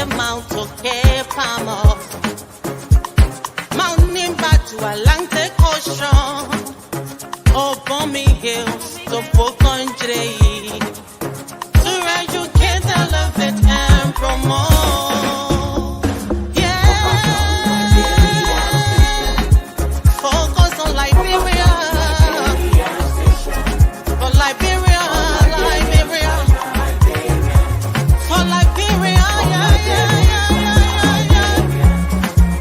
Mount Pamo, Mount Nimba to Atlantic Ocean, oh, Bommy Hills, to Pocondre, to educate, elevate, and promote. Yeah, focus on Liberia, for Liberia, Liberia, for Liberia, yeah.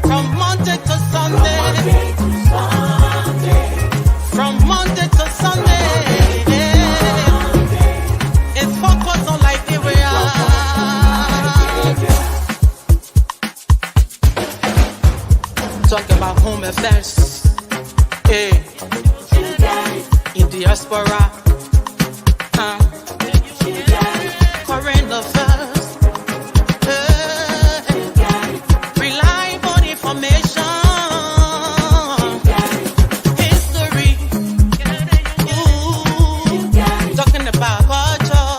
From Monday to Sunday, from Monday to Sunday, it's focus on Liberia. Talk about home affairs, in diaspora, current affairs, reliable information, history, talking about culture,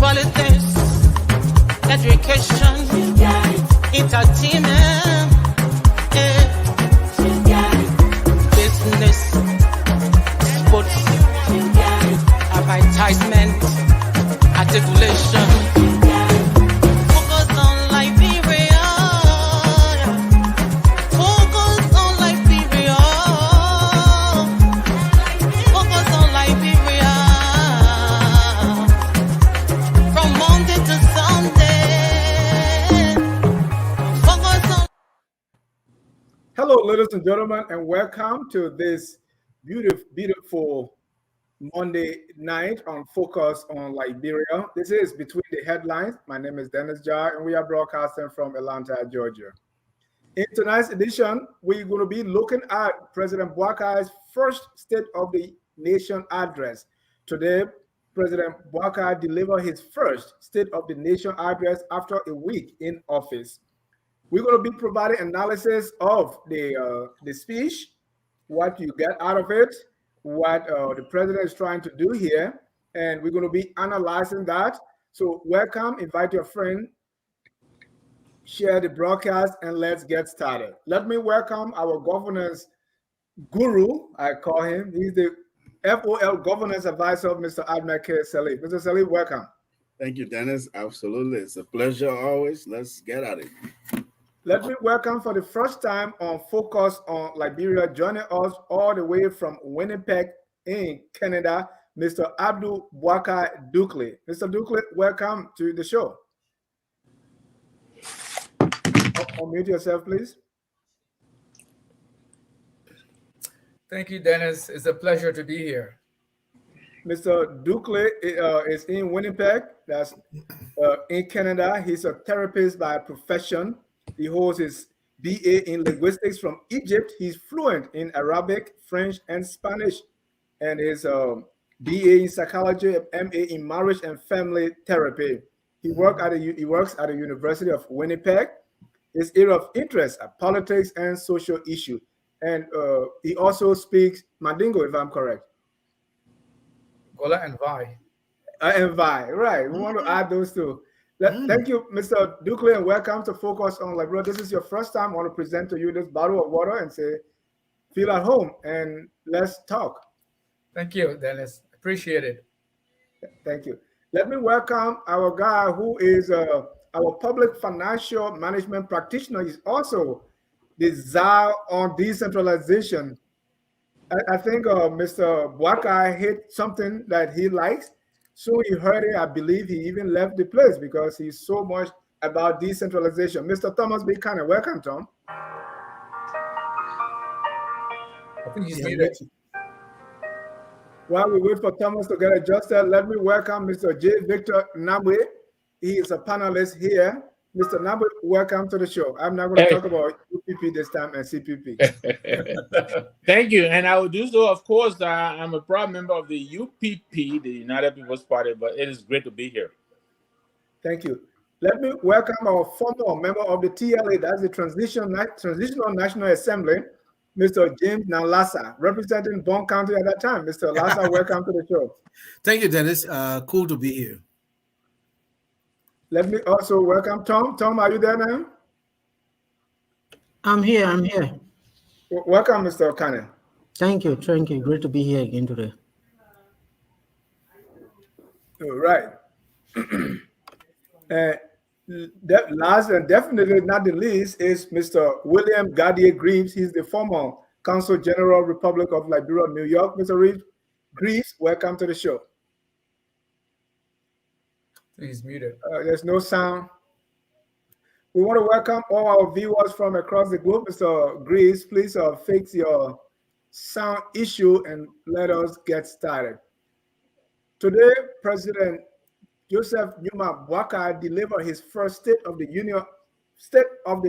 politics, education, entertainment, business, sports, advertisement, articulation. Focus on Liberia. Focus on Liberia. Focus on Liberia. From Monday to Sunday. Focus on. Hello, ladies and gentlemen, and welcome to this beautiful Monday night on Focus on Liberia. This is Between the Headlines. My name is Dennis Jar, and we are broadcasting from Atlanta, Georgia. In tonight's edition, we're going to be looking at President Boakai's first State of the Nation address. Today, President Boakai delivered his first State of the Nation address after a week in office. We're going to be providing analysis of the speech, what you get out of it, what the president is trying to do here, and we're going to be analyzing that. So welcome, invite your friend, share the broadcast, and let's get started. Let me welcome our governance guru, I call him. He's the FOL governance advisor of Mr. Ahmed K. Salih. Mr. Salih, welcome. Thank you, Dennis. Absolutely. It's a pleasure always. Let's get at it. Let me welcome for the first time on Focus on Liberia, joining us all the way from Winnipeg in Canada, Mr. Abdul Boakai Dukle. Mr. Dukle, welcome to the show. Unmute yourself, please. Thank you, Dennis. It's a pleasure to be here. Mr. Dukle is in Winnipeg, that's in Canada. He's a therapist by profession. He holds his BA in linguistics from Egypt. He's fluent in Arabic, French, and Spanish. And his BA in psychology, MA in marriage and family therapy. He works at the University of Winnipeg. His area of interest are politics and social issues. And he also speaks Mandingo, if I'm correct. Gola and Vai. And Vai, right. We want to add those two. Thank you, Mr. Dukle, and welcome to Focus on Liberia. This is your first time. I want to present to you this bottle of water and say, feel at home and let's talk. Thank you, Dennis. Appreciate it. Thank you. Let me welcome our guy who is our public financial management practitioner. He's also the czar on decentralization. I think Mr. Boakai hit something that he likes. So he heard it. I believe he even left the place because he's so much about decentralization. Mr. Thomas Buchanan, welcome, Tom. I think he's muted. While we wait for Thomas to get adjusted, let me welcome Mr. J. Victor Nabwe. He is a panelist here. Mr. Nabwe, welcome to the show. I'm not going to talk about UPP this time and CPP. Thank you. And I will do so, of course. I'm a proud member of the UPP, the United People's Party, but it is great to be here. Thank you. Let me welcome our former member of the TLA, that's the Transitional National Assembly, Mr. James Nalasa, representing Bond County at that time. Mr. Lassa, welcome to the show. Thank you, Dennis. Cool to be here. Let me also welcome Tom. Tom, are you there now? I'm here. I'm here. Welcome, Mr. O'Connor. Thank you. Thank you. Great to be here again today. All right. Last and definitely not the least is Mr. William Gadier Greaves. He's the former Consul General, Republic of Liberia, New York. Mr. Greaves, welcome to the show. He's muted. There's no sound. We want to welcome all our viewers from across the globe. Mr. Greaves, please fix your sound issue and let us get started. Today, President Joseph Numa Boakai delivered his first State of the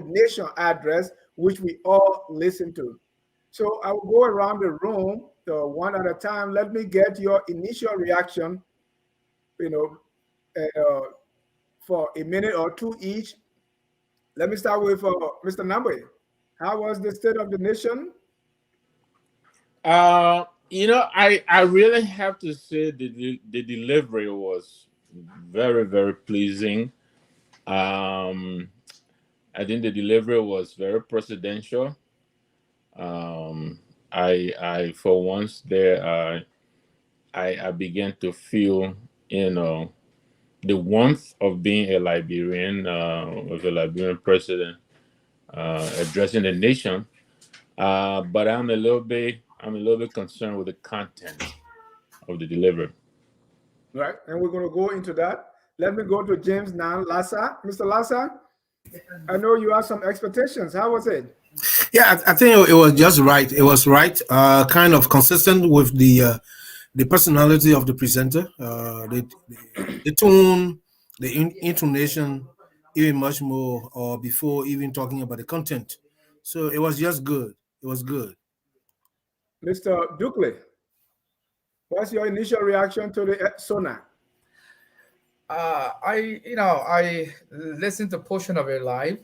Nation address, which we all listened to. So I will go around the room one at a time. Let me get your initial reaction, for a minute or two each. Let me start with Mr. Nambe. How was the State of the Nation? I really have to say the delivery was very, very pleasing. I think the delivery was very presidential. I for once there, I began to feel, the warmth of being a Liberian, with a Liberian president addressing the nation. But I'm a little bit concerned with the content of the delivery. Right, and we're going to go into that. Let me go to James now, Lassa. Mr. Lassa, I know you have some expectations. How was it? Yeah, I think it was just right. It was right, kind of consistent with the personality of the presenter, the tone, the intonation, even much more, or before even talking about the content. So it was just good. It was good. Mr. Dukley, what's your initial reaction to the SONA? I listened to a portion of it live.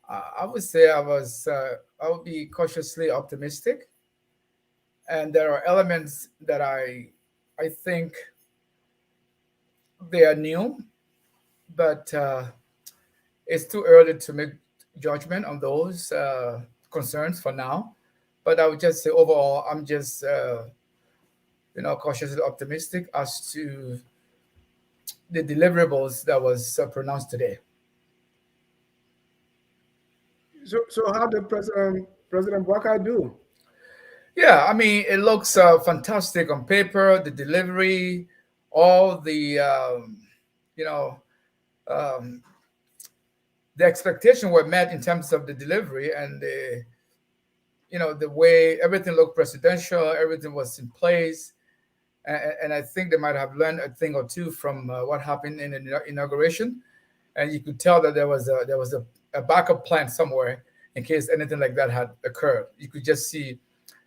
I would say I would be cautiously optimistic, and there are elements that I think they are new, but it's too early to make judgment on those concerns for now. But I would just say overall, I'm just cautiously optimistic as to the deliverables that was pronounced today. So how did President Boakai do? Yeah, I mean, it looks fantastic on paper. The delivery, all the the expectation were met in terms of the delivery, and the way everything looked presidential, everything was in place, and I think they might have learned a thing or two from what happened in the inauguration, and you could tell that there was a backup plan somewhere in case anything like that had occurred. You could just see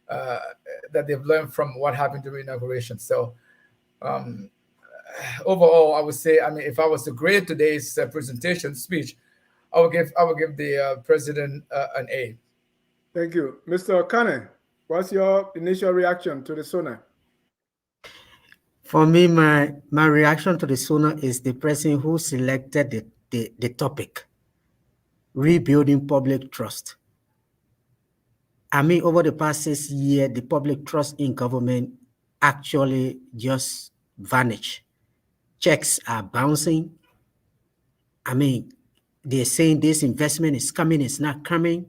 that they've learned from what happened during inauguration. So overall, I would say, I mean, if I was to grade today's presentation speech, I would give the president an A. Thank you. Mr. Kane, what's your initial reaction to the SONA? For me, my reaction to the SONA is the person who selected the topic, rebuilding public trust. I mean, over the past 6 years, the public trust in government actually just vanished. Checks are bouncing. I mean, they're saying this investment is coming, it's not coming.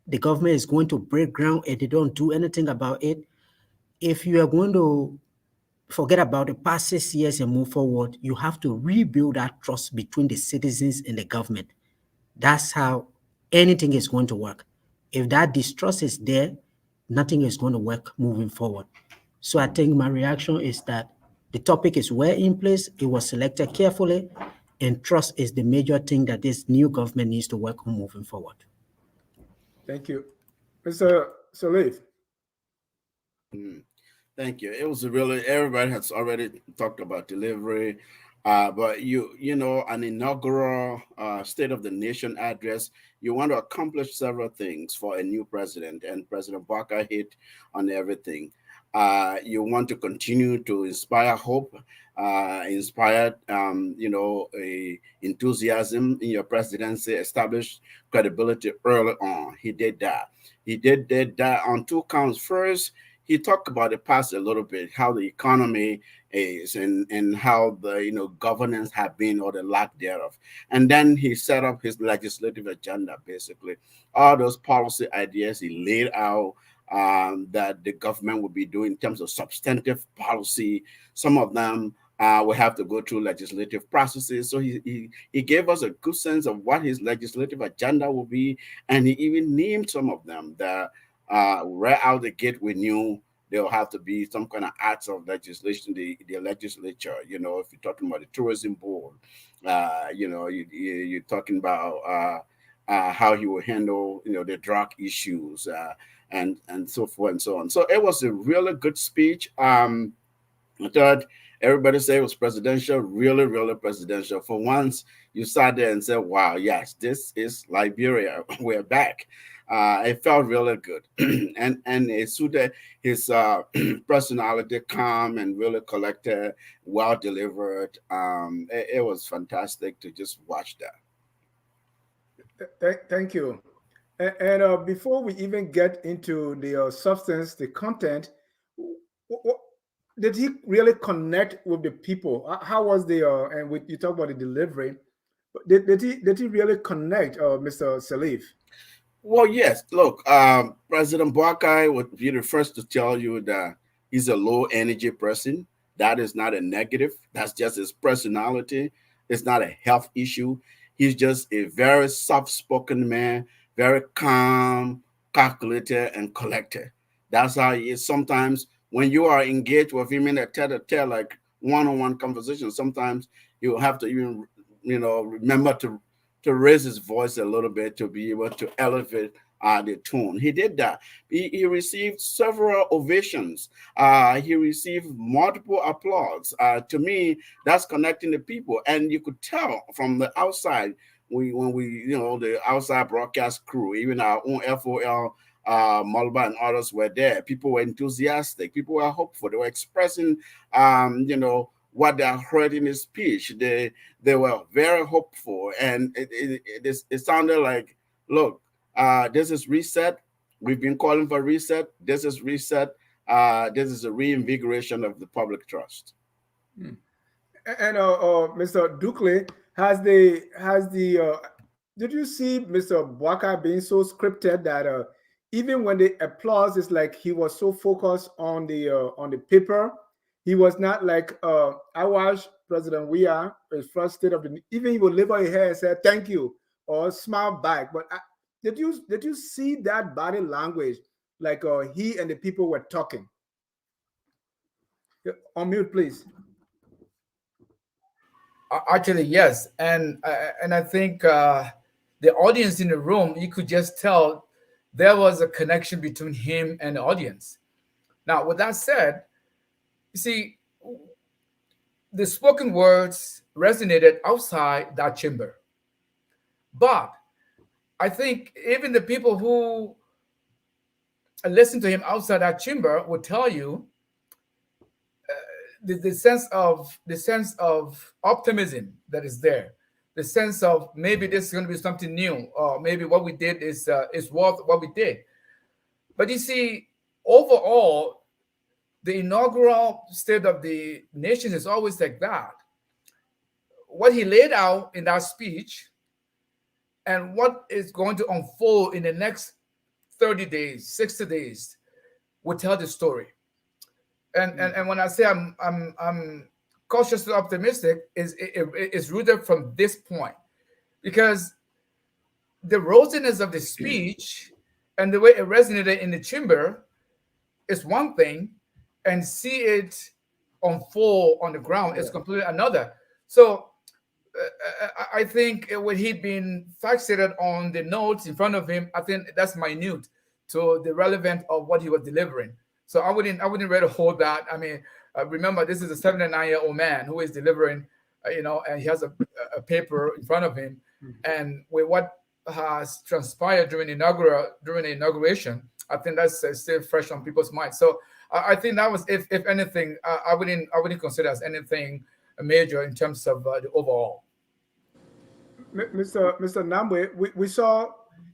The government is going to break ground and they don't do anything about it. If you are going to forget about the past 6 years and move forward, you have to rebuild that trust between the citizens and the government. That's how anything is going to work. If that distrust is there, nothing is going to work moving forward. So I think my reaction is that the topic is well in place, it was selected carefully, and trust is the major thing that this new government needs to work on moving forward. Thank you. Mr. Salif. Thank you. It was everybody has already talked about delivery, but an inaugural State of the Nation address, you want to accomplish several things for a new president, and President Boakai hit on everything. You want to continue to inspire hope, inspire, enthusiasm in your presidency, establish credibility early on. He did that. He did that on two counts. First, he talked about the past a little bit, how the economy is, and how the governance have been, or the lack thereof. And then he set up his legislative agenda, basically all those policy ideas he laid out, that the government will be doing in terms of substantive policy. Some of them will have to go through legislative processes. So he gave us a good sense of what his legislative agenda will be, and he even named some of them that right out the gate we knew there will have to be some kind of acts of legislation, the legislature. If you're talking about the tourism board, you're talking about how he will handle, the drug issues, and so forth and so on. So it was a really good speech. I thought everybody said it was presidential, really, really presidential. For once, you sat there and said, wow, yes, this is Liberia. We're back. It felt really good. and it suited his personality, calm and really collected, well delivered. It was fantastic to just watch that. Thank you. And before we even get into the substance, the content, did he really connect with the people? How was the you talk about the delivery, but did he really connect, Mr. Salif? Well, yes. Look, President Boakai would be the first to tell you that he's a low energy person. That is not a negative. That's just his personality. It's not a health issue. He's just a very soft-spoken man, very calm, calculated, and collected. That's how he is. Sometimes when you are engaged with him in a tete-a-tete, like one-on-one conversation, sometimes you have to even, remember to raise his voice a little bit to be able to elevate the tone. He did that. He received several ovations. He received multiple applause. To me, that's connecting the people. And you could tell from the outside, when we, the outside broadcast crew, even our own FOL, Malba and others were there. People were enthusiastic. People were hopeful. They were expressing, what they heard in his speech. They were very hopeful, and it sounded like, look, this is reset. We've been calling for reset. This is reset. This is a reinvigoration of the public trust. And Mr. Dukley, has the did you see Mr. Boakai being so scripted that even when the applause is like he was so focused on the paper, he was not like I watched President Weah, his first state of the, even he would lift up his head and say thank you or smile back. But did you see that body language, like he and the people were talking? On mute, please. Actually, yes, and I think the audience in the room, you could just tell there was a connection between him and the audience. Now, with that said, you see, the spoken words resonated outside that chamber, but I think even the people who listen to him outside that chamber will tell you the sense of optimism that is there, the sense of maybe this is going to be something new, or maybe what we did is worth what we did. But you see, overall, the inaugural State of the Nation is always like that. What he laid out in that speech and what is going to unfold in the next 30 days, 60 days, will tell the story. And when I say I'm cautiously optimistic, is rooted from this point, because the rosiness of the speech and the way it resonated in the chamber is one thing, and see it unfold on the ground is completely another. So I think when he'd been fixated on the notes in front of him, I think that's minute to the relevance of what he was delivering. So I wouldn't really hold that. I mean, remember, this is a 79-year-old man who is delivering, and he has a paper in front of him. And with what has transpired during the inauguration, I think that's still fresh on people's minds. So I think that was, if anything, I wouldn't consider as anything major in terms of the overall. Mr. Nambwe, we saw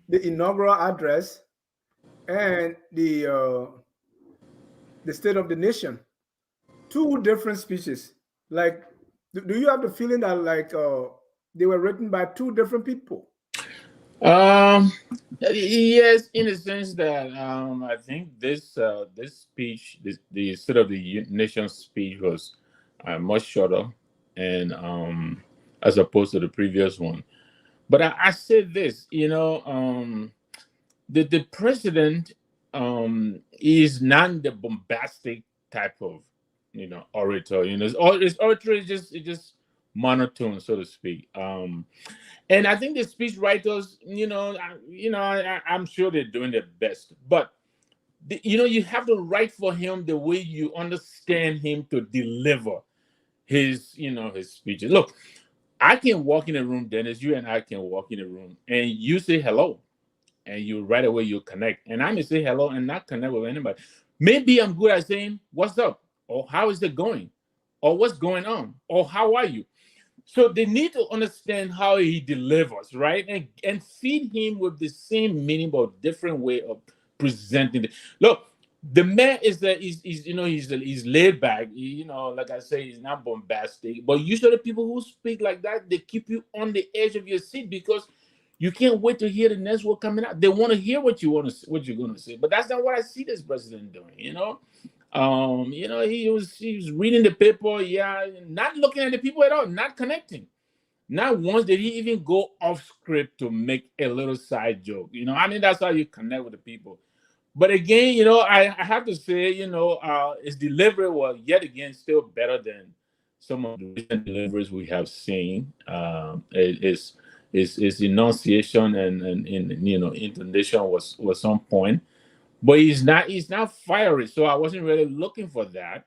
the inaugural address and the State of the Nation, two different speeches. Like, do you have the feeling that like they were written by two different people? Um, yes, in the sense that I think this speech, the State of the Nation speech, was much shorter, and as opposed to the previous one. But I said this, the president is not the bombastic type of orator. His orator is just monotone, so to speak. And I think the speech writers, I'm sure they're doing their best, but you have to write for him the way you understand him to deliver his speeches. Look, I can walk in a room, Dennis. You and I can walk in a room, and you say hello, and you right away you connect. And I may say hello and not connect with anybody. Maybe I'm good at saying what's up, or how is it going, or what's going on, or how are you. So they need to understand how he delivers, right, and feed him with the same meaning but different way of presenting it. Look, the man is that he's laid back. Like I say, he's not bombastic. But usually people who speak like that, they keep you on the edge of your seat because you can't wait to hear the next word coming out. They want to hear what you're going to say. But that's not what I see this president doing. He was reading the paper, not looking at the people at all, not connecting. Not once did he even go off script to make a little side joke. That's how you connect with the people. But again, I have to say, his delivery was yet again still better than some of the recent deliveries we have seen. His enunciation and intonation was on point, but he's not fiery. So I wasn't really looking for that.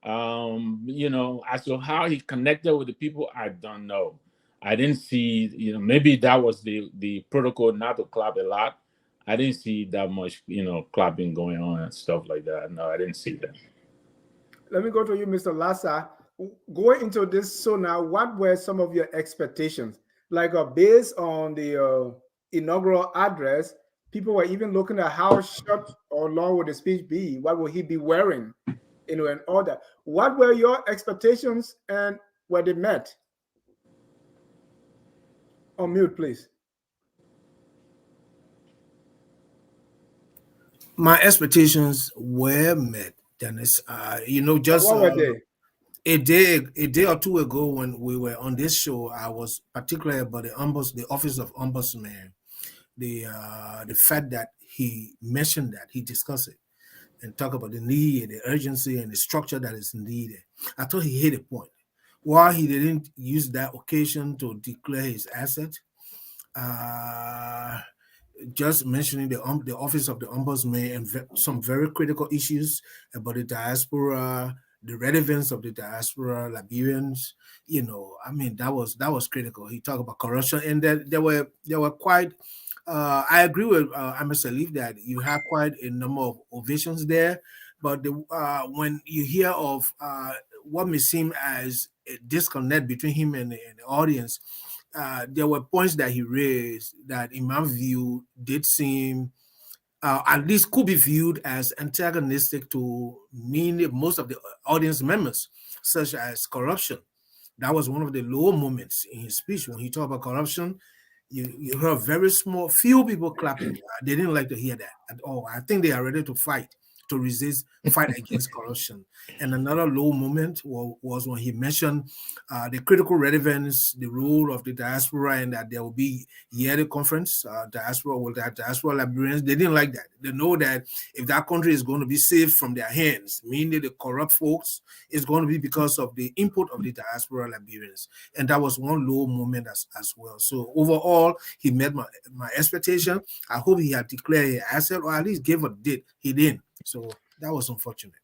As to how he connected with the people, I don't know. I didn't see, maybe that was the protocol not to clap a lot. I didn't see that much, clapping going on and stuff like that. No, I didn't see that. Let me go to you, Mr. Lassa. Going into this SONA, what were some of your expectations? Like based on the inaugural address, people were even looking at how short or long would the speech be? What will he be wearing? And all that. What were your expectations and were they met? On mute, please. My expectations were met, Dennis. Just what were they? a day or two ago when we were on this show, I was particularly about the office of ombudsman, the fact that he mentioned that he discussed it and talk about the need, the urgency, and the structure that is needed. I thought he hit a point. While he didn't use that occasion to declare his asset, just mentioning the office of the ombudsman and some very critical issues about the diaspora, the relevance of the diaspora Liberians. That was critical. He talked about corruption, and there were quite. I agree with Amos Salif that you have quite a number of ovations there, but when you hear of what may seem as a disconnect between him and the audience, there were points that he raised that, in my view, did seem, at least could be viewed as antagonistic to most of the audience members, such as corruption. That was one of the low moments in his speech when he talked about corruption. You heard very few people clapping. They didn't like to hear that at all. I think they are ready to fight, to fight against corruption. And another low moment was when he mentioned the critical relevance, the role of the diaspora, and that there will be yearly conference, diaspora Liberians. They didn't like that. They know that if that country is going to be saved from their hands, meaning the corrupt folks, it's going to be because of the input of the diaspora Liberians. And that was one low moment as well. So overall, he met my expectation. I hope he had declared an asset or at least gave a date. He didn't. So that was unfortunate.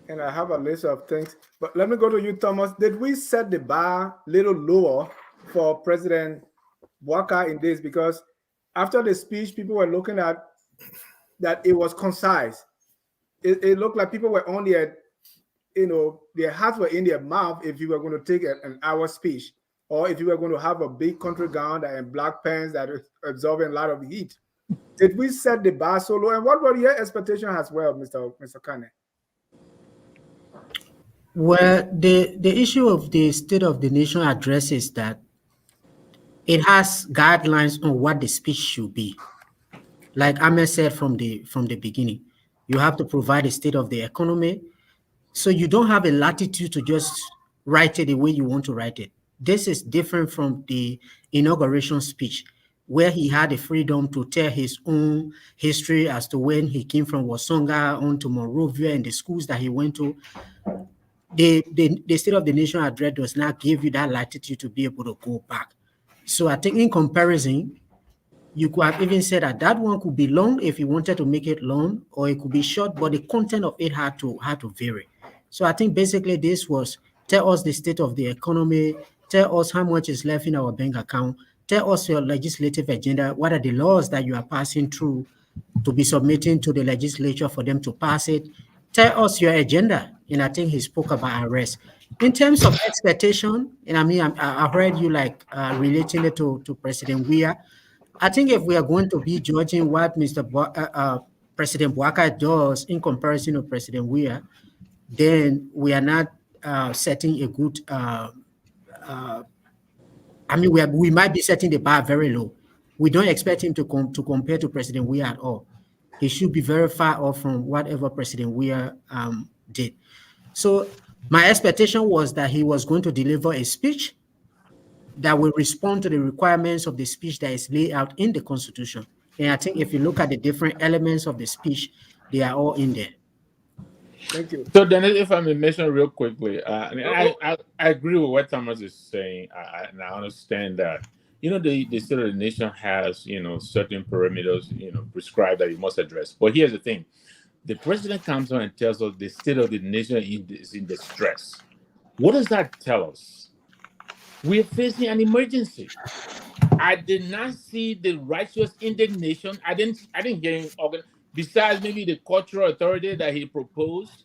And I have a list of things, but let me go to you, Thomas. Did we set the bar a little lower for President Boakai in this? Because after the speech, people were looking at that it was concise. it looked like people were on their, their hearts were in their mouth if you were going to take an hour speech, or if you were going to have a big country gown and black pants that is absorbing a lot of heat. Did we set the bar so low? And what were your expectations as well, Mr. Kane? Well, the issue of the State of the Nation address is that it has guidelines on what the speech should be. Like Ahmed said from the beginning, you have to provide a state of the economy. So you don't have a latitude to just write it the way you want to write it. This is different from the inauguration speech, where he had the freedom to tell his own history as to when he came from Wasonga on to Monrovia and the schools that he went to. The State of the Nation address does not give you that latitude to be able to go back. So I think in comparison, you could have even said that one could be long if you wanted to make it long, or it could be short, but the content of it had to vary. So I think basically this was tell us the state of the economy, tell us how much is left in our bank account, tell us your legislative agenda, what are the laws that you are passing through to be submitting to the legislature for them to pass it. Tell us your agenda. And I think he spoke about arrest. In terms of expectation, and I mean, I heard you like relating it to President Weah. I think if we are going to be judging what President Boakai does in comparison to President Weah, then we are not setting a good. I mean, we might be setting the bar very low. We don't expect him to compare to President Weah at all. He should be very far off from whatever President Weah did. So my expectation was that he was going to deliver a speech that will respond to the requirements of the speech that is laid out in the Constitution. And I think if you look at the different elements of the speech, they are all in there. Thank you. So then, if I may mention real quickly, I agree with what Thomas is saying, and I understand that. The State of the Nation has, certain parameters, prescribed that you must address. But here's the thing. The president comes on and tells us the State of the Nation is in distress. What does that tell us? We are facing an emergency. I did not see the righteous indignation. I didn't hear him besides maybe the cultural authority that he proposed.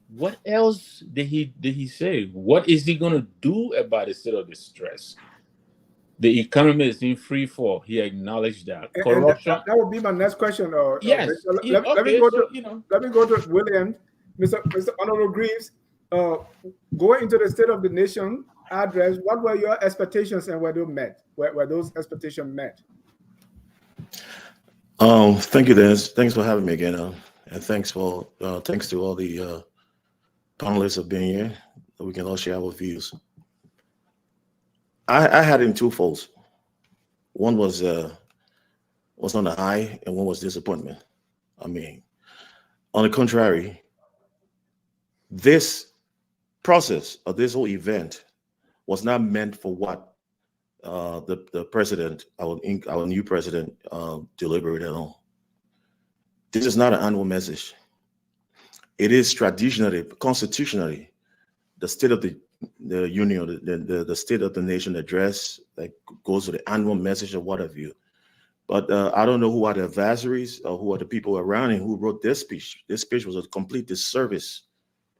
What else did he say? What is he going to do about the state of distress? The economy is in free fall. He acknowledged that. Corruption. That would be my next question. Yes. Let me go to William, Mr. Honorable Greaves. Going into the State of the Nation address, what were your expectations and were they met? Were those expectations met? Thank you, Dennis. Thanks for having me again, and thanks to all the panelists of being here. We can all share our views. I had in two folds. One was on the high, and one was disappointment. I mean, on the contrary, this process of this whole event was not meant for what the president, our new president, deliberated on. This is not an annual message. It is traditionally, constitutionally, the State of the Union, the State of the Nation address that goes to the annual message or what have you. But I don't know who are the adversaries or who are the people around him who wrote this speech. This speech was a complete disservice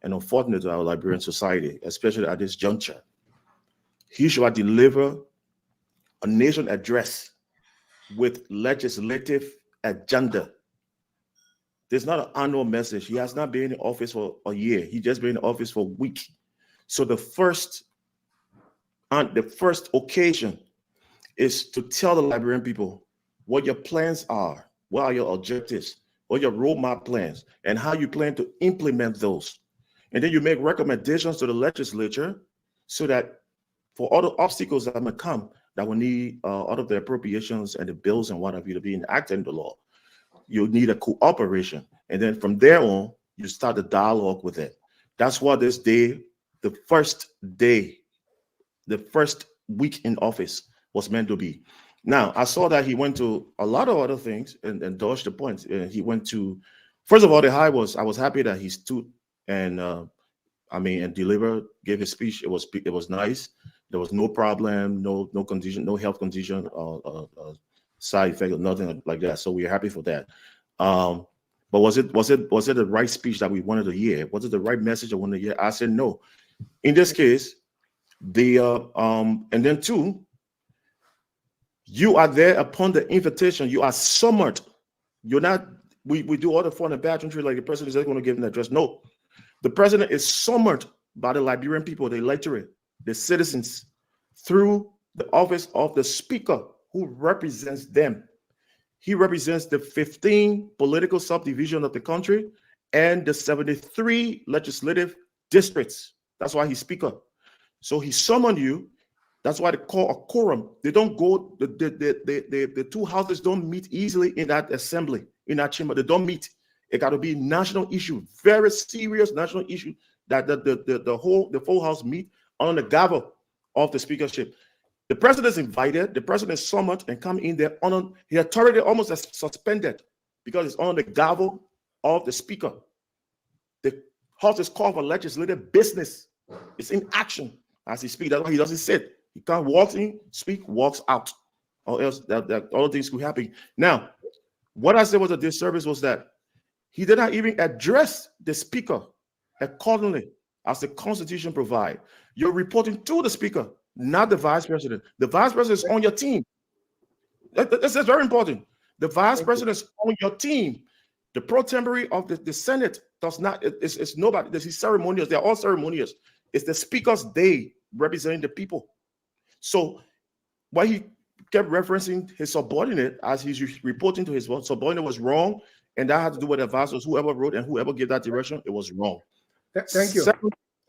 and unfortunate to our Liberian society, especially at this juncture. He should deliver a nation address with legislative agenda. There's not an annual message. He has not been in office for a year. He just been in office for a week. So the first occasion is to tell the Liberian people what your plans are, what are your objectives, what your roadmap plans, and how you plan to implement those. And then you make recommendations to the legislature so that for all the obstacles that may come that will need all of the appropriations and the bills and what have you to be enacted in the law, you need a cooperation. And then from there on, you start the dialogue with it. That's why this day, the first week in office was meant to be. Now, I saw that he went to a lot of other things and dodged the points. He went to, first of all, I was happy that he stood and and delivered, gave his speech. It was nice. There was no problem, no condition, no health condition, side effect or nothing like that. So we're happy for that. But was it the right speech that we wanted to hear? Was it the right message I wanted to hear? I said no. In this case, and then two, you are there upon the invitation. You are summoned. You're not. We do all the foreign pageantry like the president is just going to give an address. No, the president is summoned by the Liberian people, the electorate, the citizens, through the office of the speaker, who represents them. He represents the 15 political subdivisions of the country and the 73 legislative districts. That's why he's speaker. So he summoned you. That's why they call a quorum. They don't go, the two houses don't meet easily in that assembly, in that chamber. They don't meet. It got to be national issue, very serious national issue that the full house meet on the gavel of the speakership. The president is invited, the president is summoned and come in there on the authority almost as suspended because it's on the gavel of the speaker. The house is called for legislative business. It's in action as he speaks. That's why he doesn't sit. He can't walk in, speak, walks out, or else that all things could happen. Now, what I said was a disservice was that he did not even address the speaker accordingly as the Constitution provides. You're reporting to the speaker, not the vice president. The vice president is on your team. This is very important. The vice president is on your team. The pro tempore of the Senate does not, it's nobody. This is ceremonials. They're all ceremonials. It's the speaker's day representing the people. So why he kept referencing his subordinate as he's reporting to his subordinate was wrong. And that had to do with advisors, whoever wrote and whoever gave that direction, it was wrong. Thank you.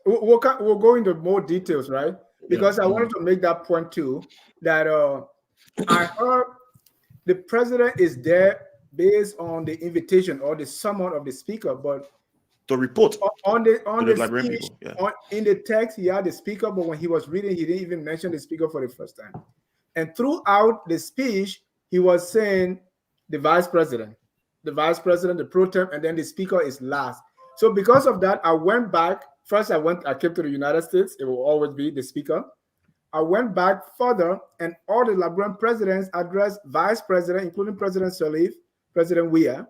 We'll go into more details, right? Because I wanted to make that point too, that I heard the president is there based on the invitation or the summon of the speaker, but to report on the speech, in the text, he had the speaker, but when he was reading, he didn't even mention the speaker for the first time. And throughout the speech, he was saying the vice president, the pro tem, and then the speaker is last. So because of that, I went back. First, I came to the United States. It will always be the speaker. I went back further, and all the Liberian presidents addressed vice president, including President Salif, President Weah.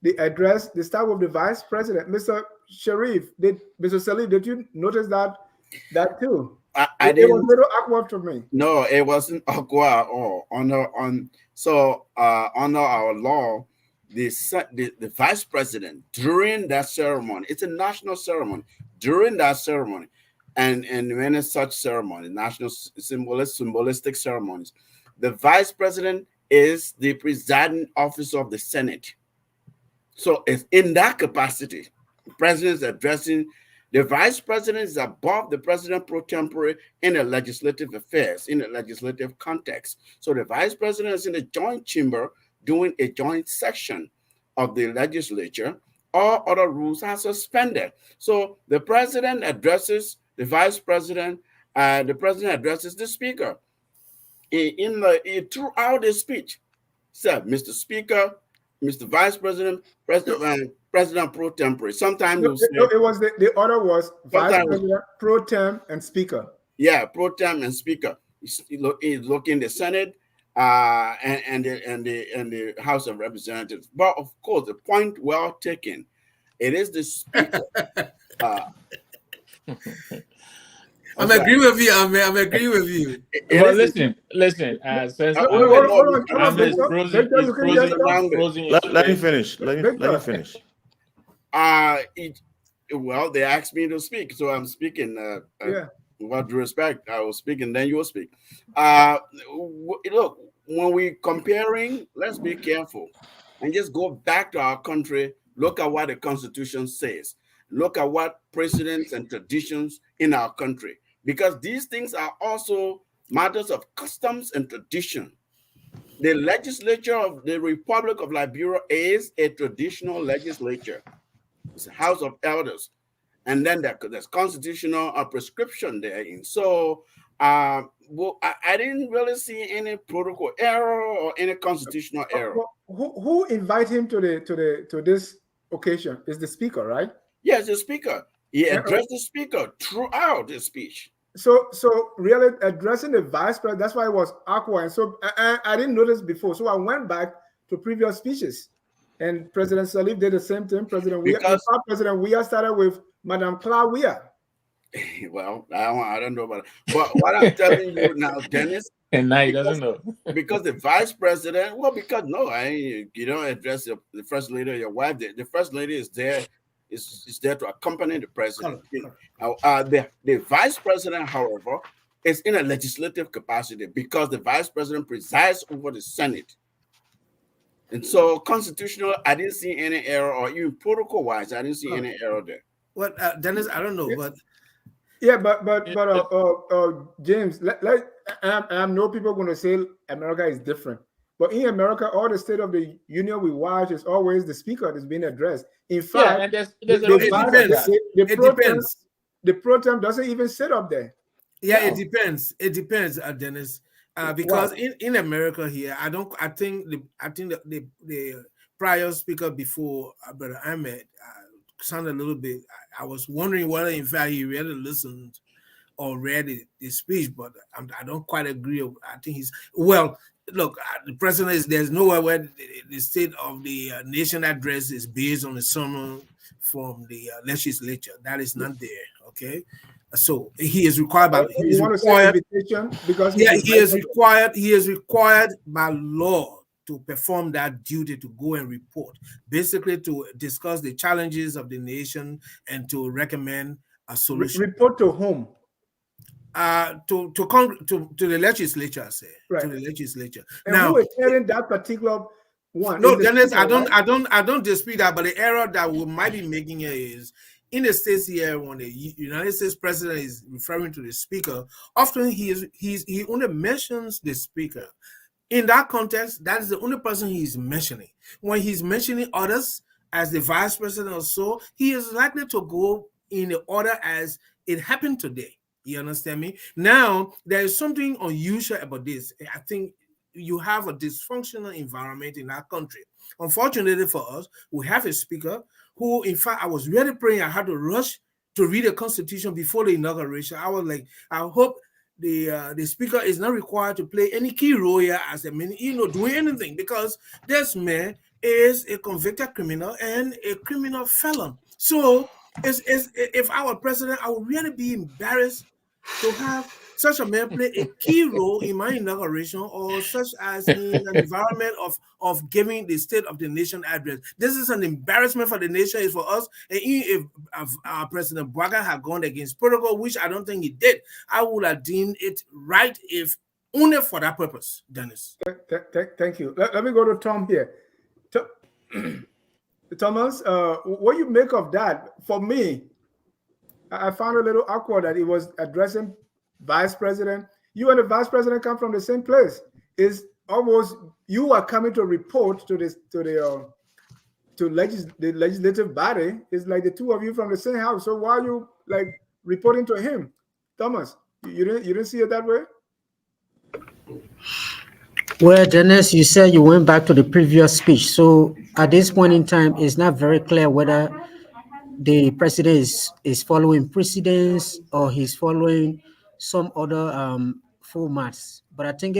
They addressed the start with the vice president, Mr. Sharif. Mr. Salif, did you notice that too? I didn't. It was a little awkward for me. No, it wasn't awkward at all. Under our law, the vice president during that ceremony, it's a national ceremony. During that ceremony, and when it's such ceremony, national symbolistic ceremonies, the vice president is the presiding officer of the Senate. So it's in that capacity, the president is addressing. The vice president is above the president pro tempore in the legislative affairs, in the legislative context. So the vice president is in the joint chamber doing a joint session of the legislature. All other rules are suspended. So the president addresses the vice president, and the president addresses the speaker. Throughout the speech, said, Mr. Speaker, Mr. Vice President, President pro tempore. Sometimes it was the order was vice president, pro tem, and speaker. Yeah, pro tem and speaker. He's looking the Senate and the House of Representatives. But of course, the point well taken. It is the speaker. I'm agreeing with you. I'm agreeing with you. Well, listen. Since let me finish. Let me finish. Well, they asked me to speak, so I'm speaking. With due respect, I will speak, and then you will speak. Look, when we're comparing, let's be careful and just go back to our country. Look at what the Constitution says. Look at what precedents and traditions in our country, because these things are also matters of customs and tradition. The legislature of the Republic of Liberia is a traditional legislature. It's a House of Elders. And then there's constitutional prescription therein. So I didn't really see any protocol error or any constitutional error. Who invited him to this occasion? Is the speaker, right? Yes, the speaker. He addressed the speaker throughout the speech. So really addressing the vice president, that's why it was awkward. And so I didn't notice before. So I went back to previous speeches And President Salif did the same thing. Because President Weah started with Madame Claude Weah. well, I don't know about it. But what I'm telling you now, Dennis, And now he doesn't know. because the vice president, well, because no, you don't address the first lady or your wife. The first lady is there, is there to accompany the president. The vice president, however, is in a legislative capacity because the vice president presides over the Senate. And so constitutional, I didn't see any error, or even protocol-wise, I didn't see any error there. What, Dennis? I don't know, but yeah, but James, I know people are going to say America is different, but in America, all the State of the Union we watch is always the speaker that's being addressed. In fact, and there's it depends. The pro tem doesn't even sit up there. Yeah, it depends. It depends, Dennis. Because in America here, I think the prior speaker before Brother Ahmed sounded a little bit. I was wondering whether in fact he really listened or read the speech, but I don't quite agree. I think he's well. Look, the president is there's nowhere where the State of the Nation address is based on the sermon from the legislature. That is not there. Okay. So he is required by he is required by law to perform that duty, to go and report, basically to discuss the challenges of the nation and to recommend a solution. Report to whom? To the legislature, I say. Right. To the legislature. And now, who is hearing that particular one? No, Dennis, I don't dispute that, but the error that we might be making here is in the states here, when the United States president is referring to the speaker, often he only mentions the speaker. In that context, that is the only person he is mentioning. When he's mentioning others as the vice president or so, he is likely to go in the order as it happened today. You understand me? Now, there is something unusual about this. I think you have a dysfunctional environment in our country. Unfortunately for us, we have a speaker who, in fact, I was really praying I had to rush to read the Constitution before the inauguration. I was like, I hope the speaker is not required to play any key role here as doing anything, because this man is a convicted criminal and a criminal felon. So, if our president, I would really be embarrassed to have such a man play a key role in my inauguration, or such as in an environment of giving the State of the Nation address. This is an embarrassment for the nation, is for us. And if our President Boakai had gone against protocol, which I don't think he did, I would have deemed it right if only for that purpose, Dennis. Thank you. Let me go to Tom here. Thomas, what you make of that? For me, I found a little awkward that he was addressing vice president. You and the vice president come from the same place. It's almost you are coming to report to the legislative body. It's like the two of you from the same house. So why are you like reporting to him, Thomas? You didn't see it that way? Well, Dennis, you said you went back to the previous speech. So at this point in time, it's not very clear whether the president is following precedents or he's following some other formats. But I think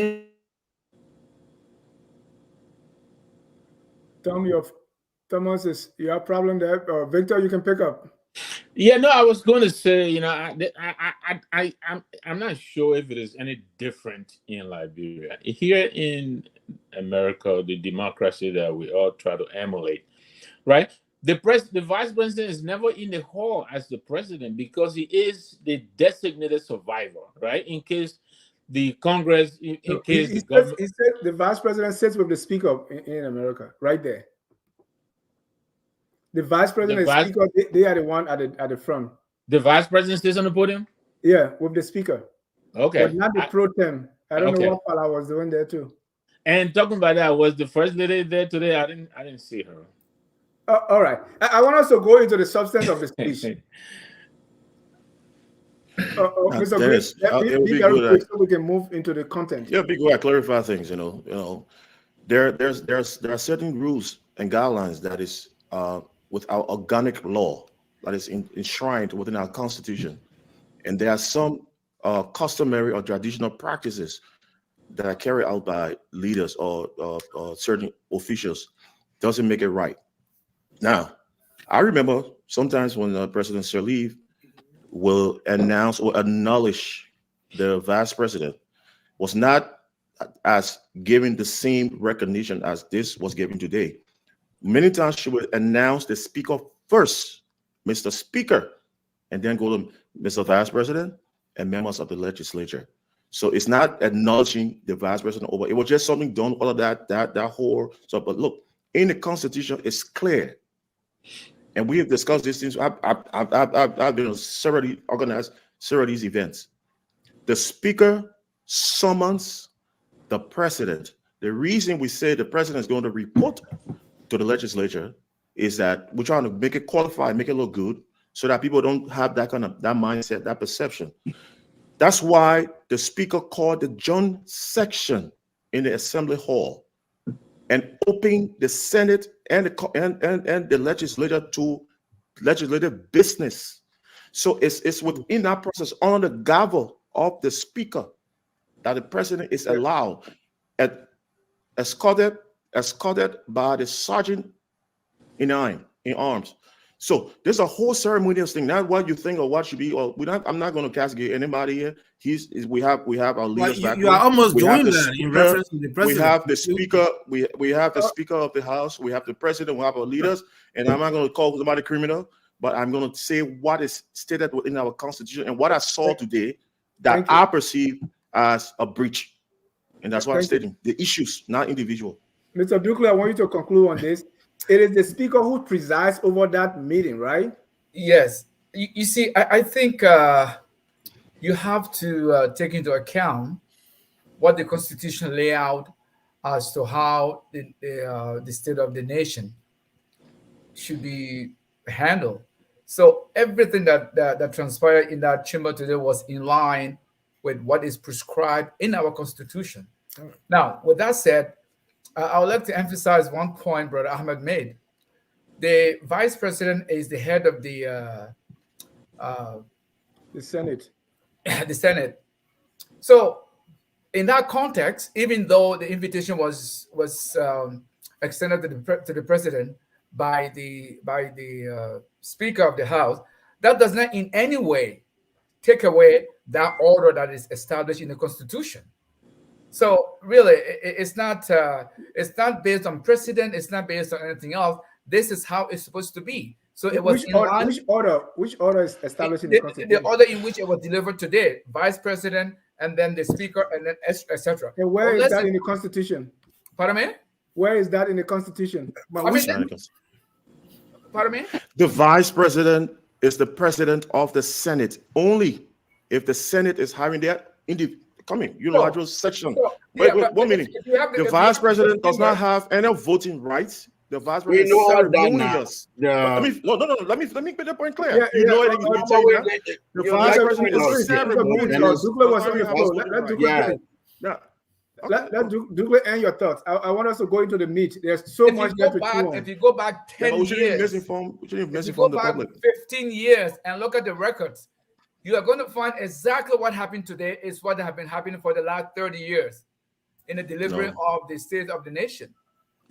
Thomas, you have a problem there. Victor, you can pick up. Yeah, no, I was going to say, I'm not sure if it is any different in Liberia. Here in America, the democracy that we all try to emulate, right? The vice president is never in the hall as the president because he is the designated survivor, right? In case the Congress, he said the vice president sits with the speaker in America, right there. The vice president and speaker, they are the one at the front. The vice president sits on the podium? Yeah, with the speaker. Okay. But not the pro tem. I don't know what Paula was doing there too. And talking about that, was the first lady there today? I didn't see her. All right. I want us to go into the substance of the speech. Mr. Dennis, Green, so we can move into the content. Yeah, be good. I clarify things. There are certain rules and guidelines that is with our organic law that is enshrined within our Constitution, and there are some customary or traditional practices that are carried out by leaders or certain officials doesn't make it right. Now, I remember sometimes when President Sirleaf will announce or acknowledge the vice president was not as giving the same recognition as this was given today. Many times she would announce the speaker first, Mr. Speaker, and then go to Mr. Vice President and members of the legislature. So it's not acknowledging the vice president over. It was just something done, all of that whole stuff. But look, in the Constitution, it's clear. And we have discussed these things. I've been several organized several of these events. The speaker summons the president. The reason we say the president is going to report to the legislature is that we're trying to make it qualified, make it look good, so that people don't have that kind of that mindset, that perception. That's why the speaker called the joint section in the assembly hall and opened the Senate and the legislature to legislative business. So it's within that process, on the gavel of the speaker, that the president is allowed, escorted by the sergeant in arms. So there's a whole ceremonial thing, not what you think or what should be. Or I'm not going to castigate anybody here. We have our leaders back. You are almost doing that in reference to the president. We have the speaker. We have the speaker of the house. We have the president. We have our leaders. And I'm not going to call somebody criminal, but I'm going to say what is stated within our Constitution and what I saw today that I perceive as a breach. And that's what I'm stating. The issues, not individual. Mr. Dukley, I want you to conclude on this. It is the speaker who presides over that meeting, right? Yes. You see, I think you have to take into account what the Constitution lay out as to how the state of the nation should be handled. So everything that transpired in that chamber today was in line with what is prescribed in our Constitution. Now, with that said, I would like to emphasize one point Brother Ahmed made. The vice president is the head of the Senate. The Senate. So, in that context, even though the invitation was extended to the president by the Speaker of the House, that does not in any way take away that order that is established in the Constitution. So really, it's not based on precedent. It's not based on anything else. This is how it's supposed to be. So it was which order is established in the Constitution? The order in which it was delivered today: vice president, and then the speaker, and then etc. And where is that in the Constitution? Pardon me? Where is that in the Constitution? Pardon me? The vice president is the president of the Senate only if the Senate is having their unilateral section. Wait, one minute. The vice president does not have any voting rights. The vice president is ceremonious. Let me make the point clear. The vice president is ceremonious. Let Dukley end your thoughts. I want us to go into the meat. There's so much there to chew on. If you go back 10 years, if you go back 15 years and look at the records, you are going to find exactly what happened today is what has been happening for the last 30 years in the delivery of the state of the nation.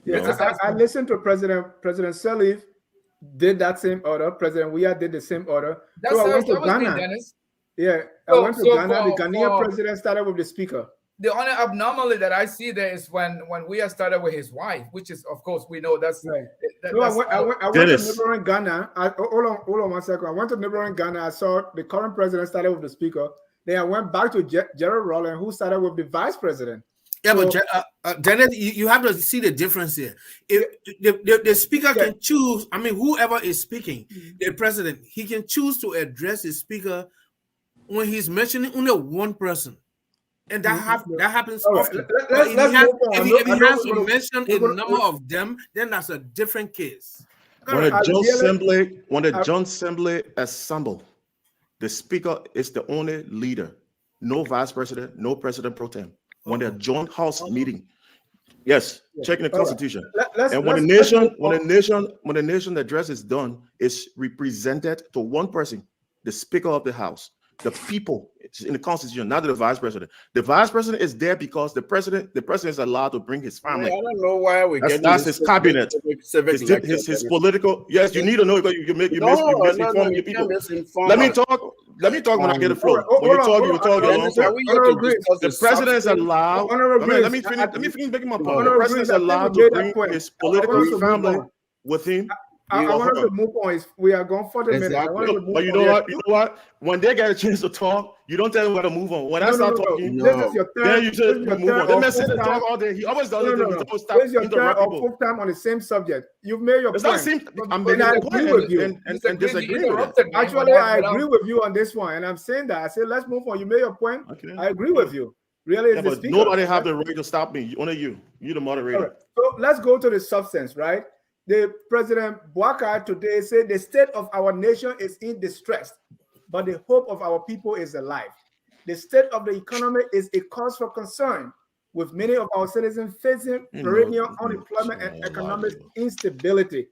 Yes, I listened to President Sirleaf did that same order. President Weah did the same order. That's I went to Ghana. I went to Ghana. The Ghanaian president started with the speaker. The only abnormality that I see there is when Weah started with his wife, which is, of course, we know that's right. I went to neighboring Ghana. Hold on 1 second. I went to neighboring Ghana. I saw the current president started with the speaker. Then I went back to Gerald Rowland, who started with the vice president. Yeah, but Dennis, you have to see the difference here. If the speaker can choose, whoever is speaking, the president, he can choose to address the speaker when he's mentioning only one person. And that happens often. If he has to mention a number of them, then that's a different case. When the Joint Assembly assemble, the speaker is the only leader. No vice president, no president pro tem. When the joint house meeting, checking the Constitution. And when the nation address is done, it's represented to one person, the Speaker of the House. The people. It's in the Constitution, not the vice president. The vice president is there because the president is allowed to bring his family. I don't know why we're getting That's his cabinet. civic His political. Yes, you need to know because you misinform your people. Let me talk when I get the floor. When you talk, you will talk alongside. The president is allowed. Let me finish making my point. The president is allowed to bring his political family with him. I want to move on. We are going 40 minutes. But you know what? When they get a chance to talk, you don't tell them when to move on. When I start talking, this is your third. Then you just move on. They may sit and talk all day. He always does it. This is your third or fourth time on the same subject. You've made your point. I'm making a point with you and disagreeing with it. Actually, I agree with you on this one, and I'm saying that. I said, let's move on. You made your point. Okay. I agree with you. Really, yeah, but nobody have the right to stop me. Only you. You're the moderator. Right. So let's go to the substance, right? The President Boakai today said the state of our nation is in distress, but the hope of our people is alive. The state of the economy is a cause for concern, with many of our citizens facing perennial unemployment and economic instability.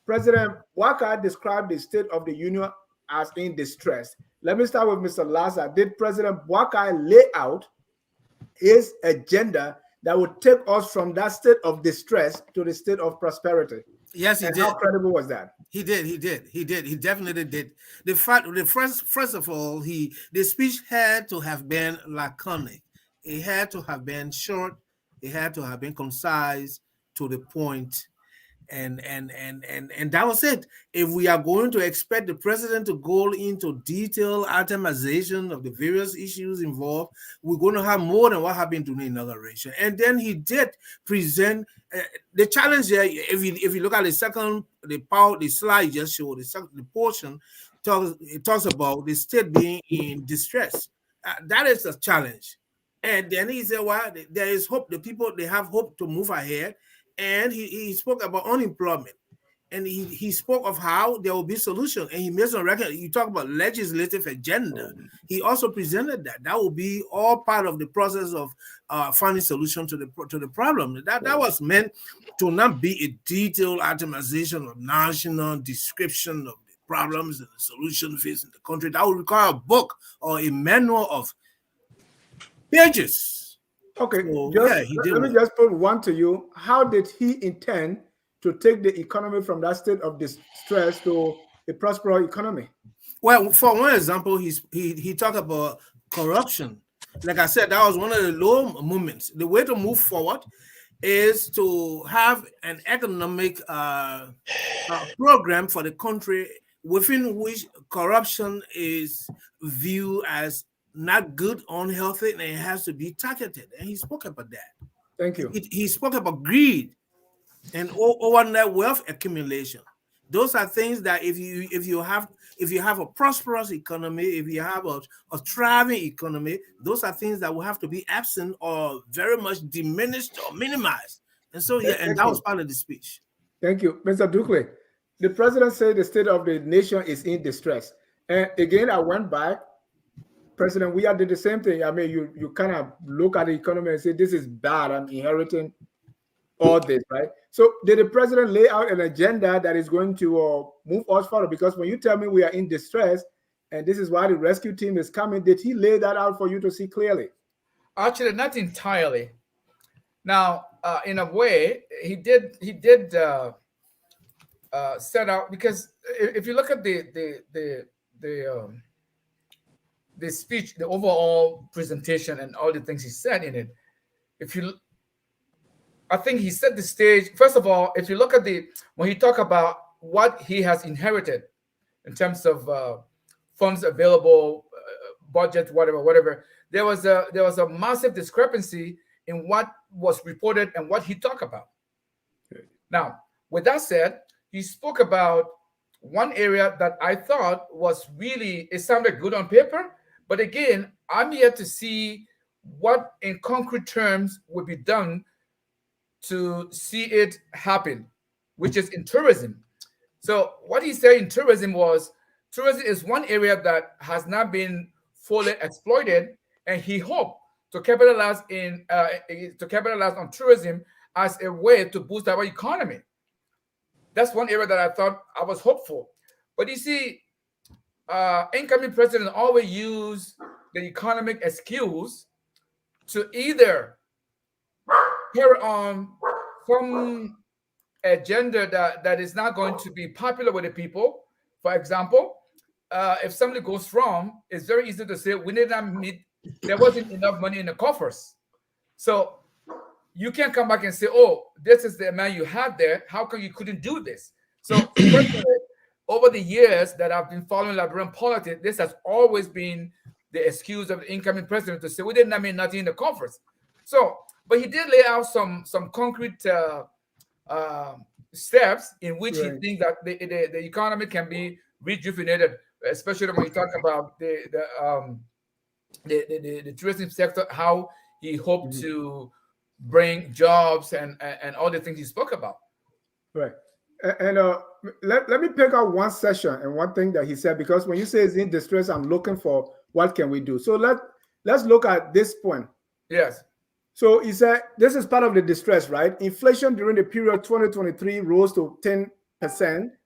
President Boakai described the state of the union as in distress. Let me start with Mr. Lazar. Did President Boakai lay out his agenda that would take us from that state of distress to the state of prosperity? Yes, he did. How credible was that? He did. He definitely did. First of all, the speech had to have been laconic. It had to have been short. It had to have been concise, to the point, and that was it. If we are going to expect the president to go into detailed itemization of the various issues involved, we're going to have more than what happened during the inauguration. And then he did present the challenge there. If you look at the slide you just showed, the portion talks about the state being in distress. That is a challenge. And then he said, well, there is hope. The people, they have hope to move ahead. And he spoke about unemployment, and he spoke of how there will be solution, and he made some record. You talk about legislative agenda. He also presented that will be all part of the process of finding solution to the problem. That was meant to not be a detailed itemization of national description of the problems and the solution facing the country. That would require a book or a manual of pages. Okay, let me just put one to you. How did he intend to take the economy from that state of distress to a prosperous economy? Well, for one example, he talked about corruption. Like I said, that was one of the low moments. The way to move forward is to have an economic program for the country within which corruption is viewed as not good, unhealthy, and it has to be targeted. And he spoke about that. Thank you. He spoke about greed and over net wealth accumulation. Those are things that if you have a prosperous economy, if you have a thriving economy, those are things that will have to be absent or very much diminished or minimized. And so that was part of the speech. Thank you, Mr. Dukley. The president said the state of the nation is in distress. And again, I went back. President, we did the same thing. I mean, you kind of look at the economy and say, this is bad. I'm inheriting all this, right? So did the president lay out an agenda that is going to move us forward? Because when you tell me we are in distress and this is why the rescue team is coming, did he lay that out for you to see clearly? Actually, not entirely. Now, in a way, he did set out, because if you look at the speech, the overall presentation, and all the things he said in it, I think he set the stage. First of all, if you look at when he talked about what he has inherited in terms of funds available, budget, whatever, there was a massive discrepancy in what was reported and what he talked about. Okay. Now, with that said, he spoke about one area that I thought was really, it sounded good on paper, but again, I'm yet to see what in concrete terms would be done to see it happen, which is in tourism. So what he said in tourism was, tourism is one area that has not been fully exploited, and he hoped to capitalize on tourism as a way to boost our economy. That's one area that I thought I was hopeful. But you see, incoming president always use the economic excuse to either carry on some agenda that is not going to be popular with the people. For example, if something goes wrong, it's very easy to say we did not meet. There wasn't enough money in the coffers, so you can't come back and say, "Oh, this is the amount you had there. How come you couldn't do this?" So, personally, over the years that I've been following Liberian politics, this has always been the excuse of the incoming president to say we did not mean nothing in the conference. So, but he did lay out some concrete steps in which he thinks that the economy can be rejuvenated, especially when you talk about the tourism sector, how he hoped to bring jobs and all the things he spoke about. Right. And let me pick out one session and one thing that he said, because when you say it's in distress, I'm looking for what can we do. So let's look at this point. Yes. So he said this is part of the distress, right? Inflation during the period 2023 rose to 10%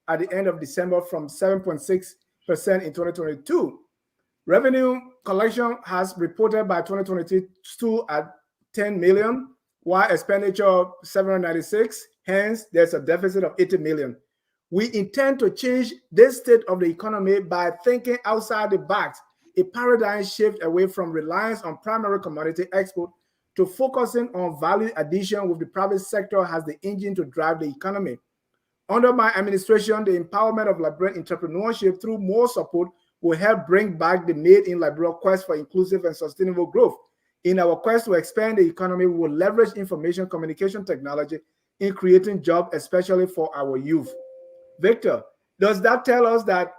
at the end of December from 7.6% in 2022. Revenue collection has reported by 2022 at 10 million, while expenditure 796. Hence, there's a deficit of 80 million. We intend to change this state of the economy by thinking outside the box, a paradigm shift away from reliance on primary commodity export to focusing on value addition with the private sector as the engine to drive the economy. Under my administration, the empowerment of Liberian entrepreneurship through more support will help bring back the Made in Liberia quest for inclusive and sustainable growth. In our quest to expand the economy, we will leverage information communication technology in creating jobs, especially for our youth. Victor, does that tell us that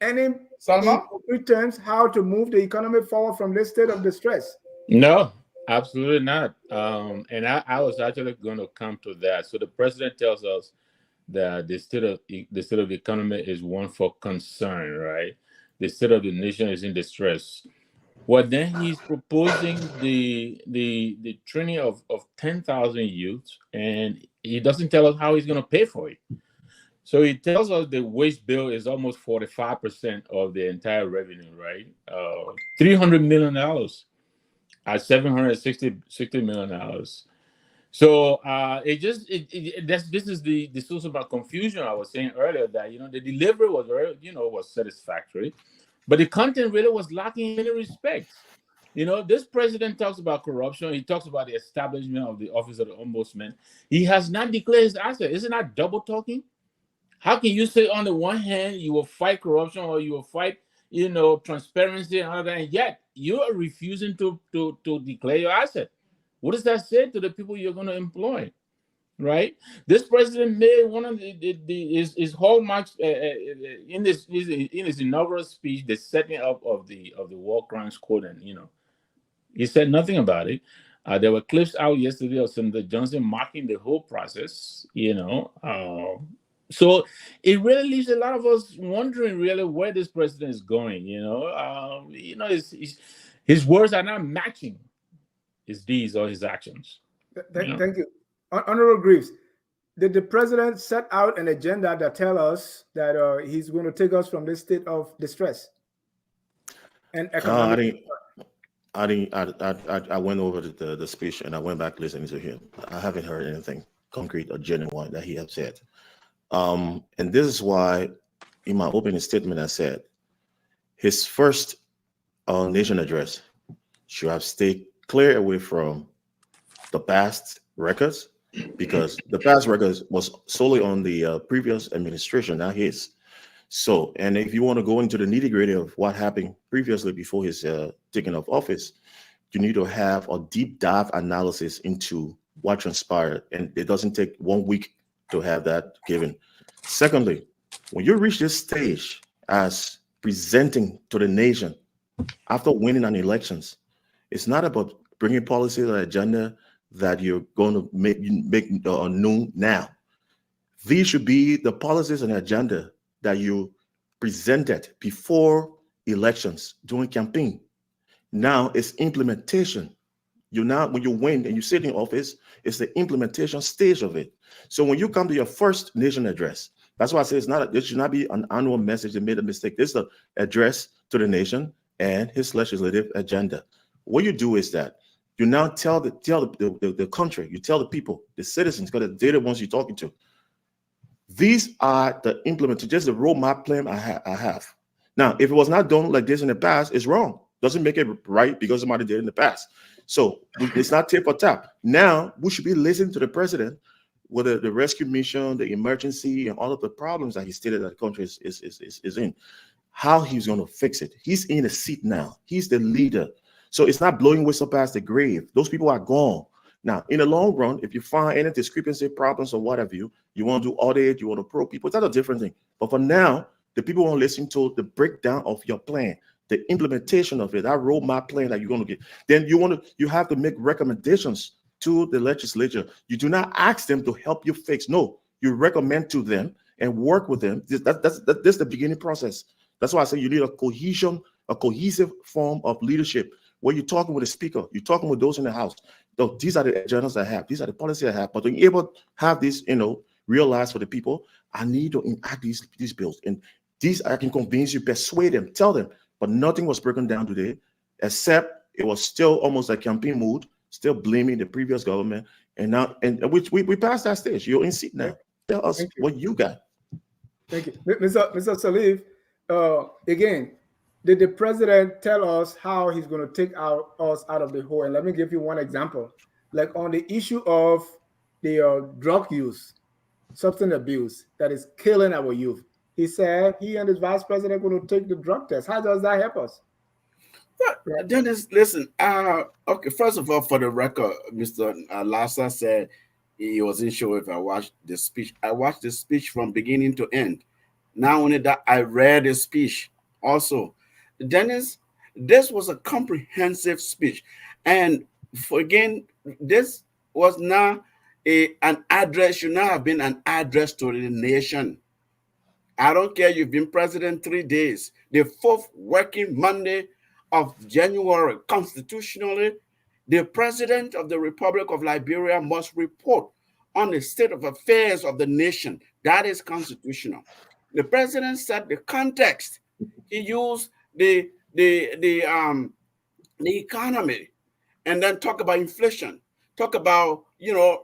any concrete terms how to move the economy forward from this state of distress? No, absolutely not. And I was actually going to come to that. So the president tells us that the state of the economy is one for concern, right? The state of the nation is in distress. Well, then he's proposing the training of 10,000 youths, and he doesn't tell us how he's going to pay for it. So he tells us the wage bill is almost 45% of the entire revenue, right? $300 million at $760 million. So this is the source of my confusion. I was saying earlier that the delivery was very was satisfactory, but the content really was lacking in many respects. This president talks about corruption. He talks about the establishment of the office of the ombudsman. He has not declared his asset. Isn't that double talking? How can you say on the one hand you will fight corruption or you will fight transparency and all that, and yet you are refusing to declare your asset? What does that say to the people you're going to employ, right? This president made one of his hallmarks in his inaugural speech, the setting up of the war crimes code, and he said nothing about it. There were clips out yesterday of Senator Johnson mocking the whole process, so it really leaves a lot of us wondering really where this president is going. His words are not matching his deeds or his actions. Thank you. Honorable Greaves, did the president set out an agenda that tell us that he's going to take us from this state of distress and economic? I went over the speech and I went back listening to him. I haven't heard anything concrete or genuine that he has said. And this is why, in my opening statement, I said his first nation address should have stayed clear away from the past records, because the past records was solely on the previous administration, not his. So, and if you want to go into the nitty-gritty of what happened previously before his taking of office, you need to have a deep dive analysis into what transpired, and it doesn't take 1 week to have that given. Secondly, when you reach this stage as presenting to the nation after winning an elections, it's not about bringing policies or agenda that you're going to make known now. These should be the policies and agenda that you presented before elections during campaign. Now it's implementation. When you win and you sit in office, it's the implementation stage of it. So when you come to your first nation address, That's why I say it's not. It should not be an annual message that made a mistake. This is an address to the nation and his legislative agenda. What you do is that you now tell the country, you tell the people, the citizens, because they're the ones you're talking to. These are the implemented, just the roadmap plan I have. Now, if it was not done like this in the past, it's wrong. Doesn't make it right because somebody did it in the past. So it's not tip for tap. Now we should be listening to the president with the rescue mission, the emergency, and all of the problems that he stated that the country is in. How he's going to fix it. He's in the seat now. He's the leader. So it's not blowing whistle past the grave. Those people are gone. Now, in the long run, if you find any discrepancy, problems, or whatever, you want to do audit, you want to probe people, that's a different thing. But for now, the people want to listen to the breakdown of your plan, the implementation of it, that roadmap plan that you're going to get. Then you have to make recommendations to the legislature. You do not ask them to help you fix. No, you recommend to them and work with them. That's the beginning process. That's why I say you need a cohesive form of leadership where you're talking with the speaker, you're talking with those in the house. So these are the agendas I have, these are the policies I have. But to be able to have this, realized for the people, I need to enact these bills. And these I can convince you, persuade them, tell them. But nothing was broken down today, except it was still almost like campaign mood, still blaming the previous government. And now, which we passed that stage. You're in seat now. Tell us what you got. Thank you. Mr. Salif, again, did the president tell us how he's going to take us out of the hole? And let me give you one example. Like on the issue of the drug use, substance abuse that is killing our youth. He said he and his vice president are going to take the drug test. How does that help us? Well, Dennis, listen. Okay, first of all, for the record, Mr. Lassa said he wasn't sure if I watched the speech. I watched the speech from beginning to end. Not only that, I read the speech also. Dennis, this was a comprehensive speech. And again, this was not an address, should not have been an address to the nation. I don't care, you've been president 3 days. The fourth working Monday of January, constitutionally, the president of the Republic of Liberia must report on the state of affairs of the nation. That is constitutional. The president set the context. He used the economy, and then talk about inflation, talk about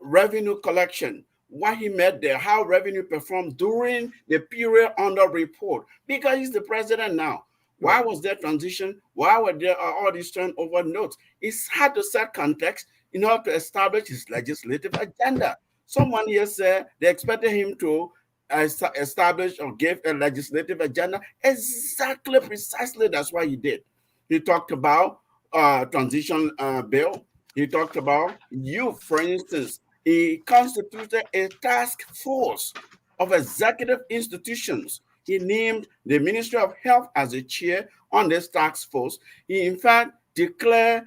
revenue collection, what he met there, how revenue performed during the period under report, because he's the president now. Why was there transition? Why were there all these turnover notes? It's hard to set context in order to establish his legislative agenda. Someone here said they expected him to establish or give a legislative agenda. Exactly, precisely, that's what he did. He talked about transition bill. He talked about youth, for instance. He constituted a task force of executive institutions. He named the Ministry of Health as a chair on this task force. He, in fact, declared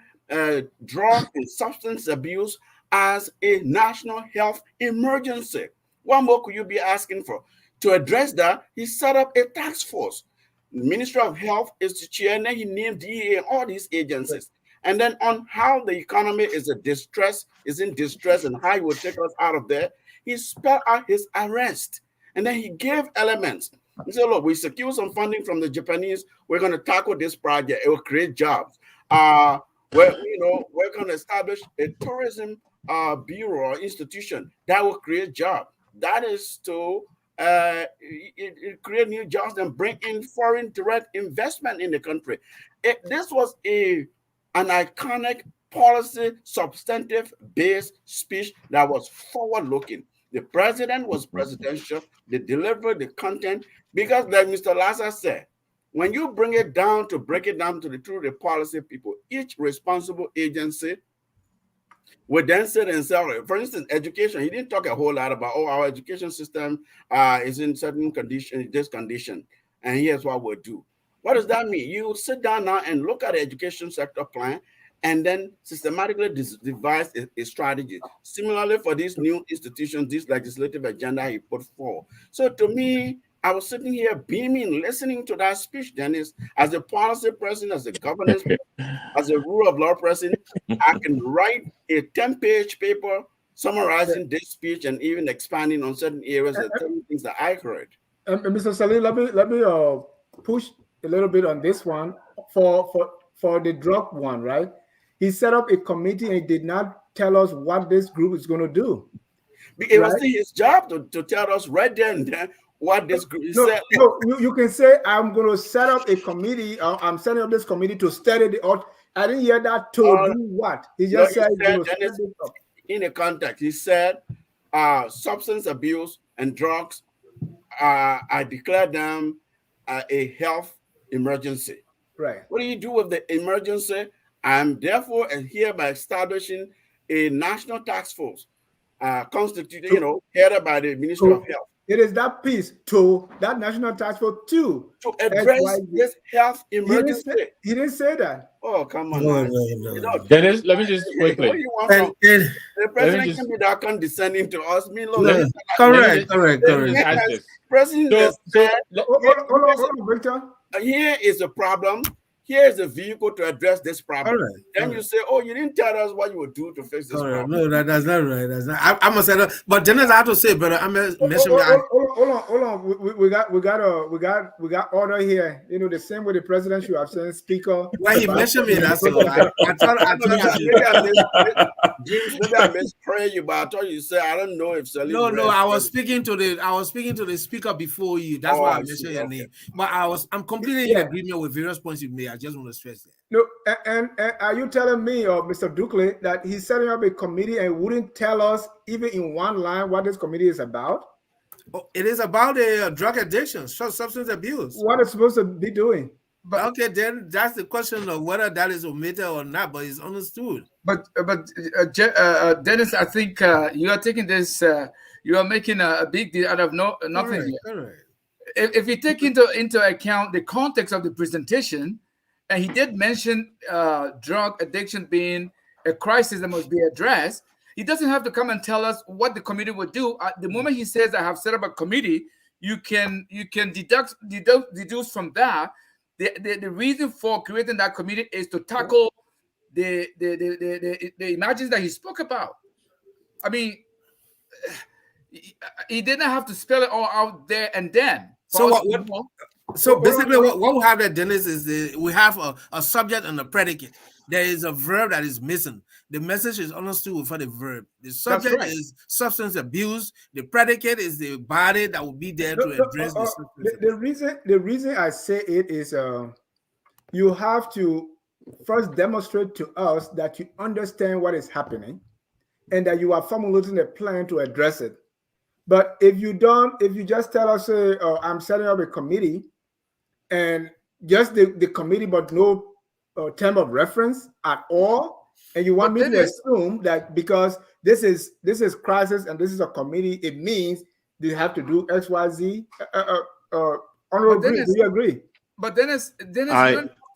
drug and substance abuse as a national health emergency. What more could you be asking for? To address that, he set up a task force. The Ministry of Health is the chair, and then he named DEA and all these agencies. And then on how the economy is in distress, and how he will take us out of there, he spelled out his arrest. And then he gave elements. He said, look, we secure some funding from the Japanese. We're going to tackle this project. It will create jobs. We're going to establish a tourism bureau or institution that will create jobs. That is to create new jobs and bring in foreign direct investment in the country. This was an iconic policy, substantive-based speech that was forward-looking. The president was presidential. They delivered the content because, like Mr. Lassa said, when you break it down to the policy people, each responsible agency would then sit and say, for instance, education. He didn't talk a whole lot about, our education system is in certain condition, this condition, and here's what we'll do. What does that mean? You sit down now and look at the education sector plan and then systematically devise a strategy. Similarly, for these new institutions, this legislative agenda he put forward. So to me, I was sitting here beaming, listening to that speech, Dennis, as a policy person, as a governance person, as a rule of law person. I can write a 10-page paper summarizing this speech and even expanding on certain areas and certain things that I heard. Mr. Salih, let me push a little bit on this one for the drug one, right? He set up a committee and he did not tell us what this group is going to do. It was his job to tell us right then and there what this group said. No, you can say, I'm going to set up a committee. I'm setting up this committee to study the. I didn't hear that to do what. He just said in a context. He said, substance abuse and drugs, I declare them a health emergency. Right. What do you do with the emergency? I'm therefore hereby establishing a national task force, constituted, headed by the Ministry of Health. It is that piece to that national task force to address this health emergency. He didn't say that. Oh, come on. No. Dennis, let me just quickly. The president can be that condescending to us. Correct. President hold on, Victor. Here is the problem. Here is a vehicle to address this problem. Then you say, "Oh, you didn't tell us what you would do to fix this problem." No, that's not right. That's not. I must say that. But Dennis, I have to say, brother, hold on. We got order here. The same way the president should have said, Speaker. Well, he mentioned me. That's all. I thought maybe I mispray you, but I thought you said I don't know if Salim. No. I was speaking to the speaker before you. That's why I mentioned your name. But I'm completely in agreement with various points you made. I just want to stress that. No, and are you telling me, or Mr. Dukley, that he's setting up a committee and wouldn't tell us even in one line what this committee is about? Oh, it is about drug addiction, substance abuse. What it's supposed to be doing? But okay, then that's the question of whether that is omitted or not. But it's understood. But Dennis, I think you are taking this. You are making a big deal out of nothing. Correct. If you take into account the context of the presentation, and he did mention drug addiction being a crisis that must be addressed, he doesn't have to come and tell us what the committee would do. The moment he says, "I have set up a committee," you can deduce from that the reason for creating that committee is to tackle the emergencies that he spoke about. I mean, he didn't have to spell it all out there and then. So basically, what we have there, Dennis, is we have a subject and a predicate. There is a verb that is missing. The message is understood without the verb. The subject is substance abuse. The predicate is the body that will be there to address the substance abuse. The reason I say it is you have to first demonstrate to us that you understand what is happening and that you are formulating a plan to address it. But if you just tell us, I'm setting up a committee, and just the committee, but no term of reference at all, and you want me to assume that because this is crisis and this is a committee, it means they have to do X, Y, Z. Honorable, do you agree? But Dennis,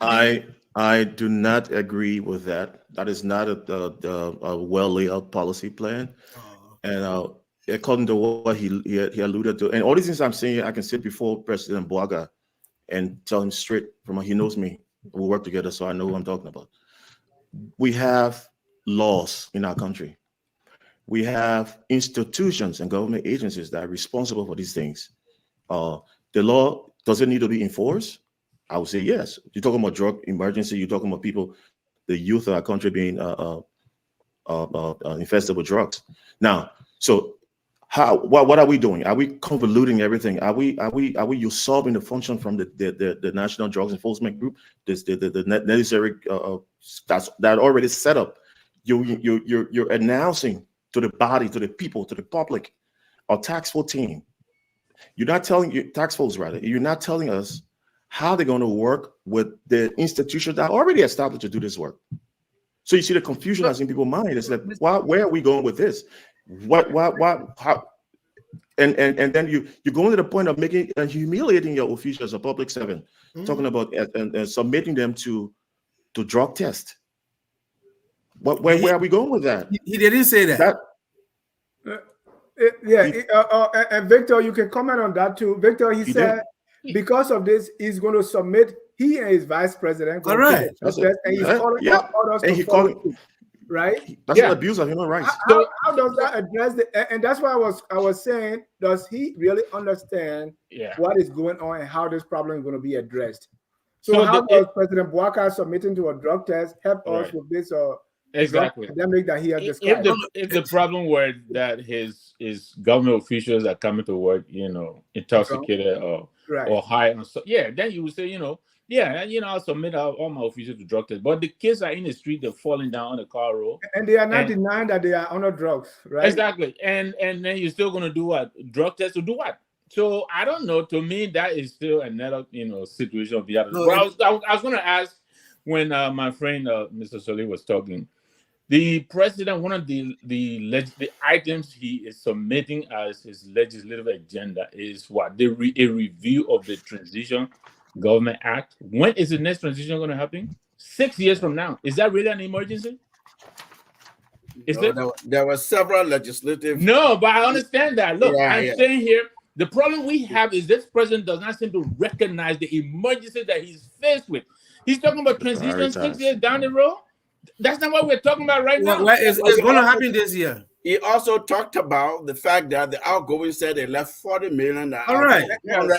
I do not agree with that. That is not a well laid out policy plan, and according to what he alluded to, and all these things I'm saying, I can sit before President Boakai and tell him straight from he knows me. We work together, so I know who I'm talking about. We have laws in our country. We have institutions and government agencies that are responsible for these things. The law, does it need to be enforced? I would say yes. You're talking about drug emergency. You're talking about people, the youth of our country being infested with drugs. Now, so what are we doing? Are we convoluting everything? Are we usurping the function from the National Drugs Enforcement Group? The necessary that already set up. You're announcing to the body, to the people, to the public, our task force team. You're not telling you're not telling us how they're going to work with the institutions that are already established to do this work. So you see the confusion that's in people's mind. It's like, where are we going with this? How? And then you going to the point of making and humiliating your officials as a public servant, talking about and submitting them to drug test. Where are we going with that? He didn't say that. And Victor, you can comment on that too. Victor, he said because of this, he's going to submit. He and his vice president. Correct. And he's calling orders to follow. right? That's Yeah. an abuse of human rights. How does that address the? And that's why I was saying, does he really understand Yeah. what is going on and how this problem is going to be addressed? So, So how the- does President Boakai submitting to a drug test help us Right. with this Exactly. drug pandemic that he has If described? the problem were that his government officials are coming to work, intoxicated Right. or high on then you would say, I'll submit all my officials to drug test. But the kids are in the street, they're falling down on the car road. And they are not denying that they are on drugs, right? Exactly. And then you're still gonna do what? Drug test to do what? So I don't know. To me, that is still another situation of the other. No, But I was gonna ask when my friend Mr. Soli was talking. The president, one of the items he is submitting as his legislative agenda is what? A review of the Transition Government Act. When is the next transition going to happen? 6 years from now. Is that really an emergency? There were several legislative. No, but I understand that. Look, Yeah, saying here, the problem we have is this president does not seem to recognize the emergency that he's faced with. He's talking about transition 6 years down the road. That's not what we're talking about right now. It's going to happen this year. He also talked about the fact that the outgoing said they left 40 million. All right.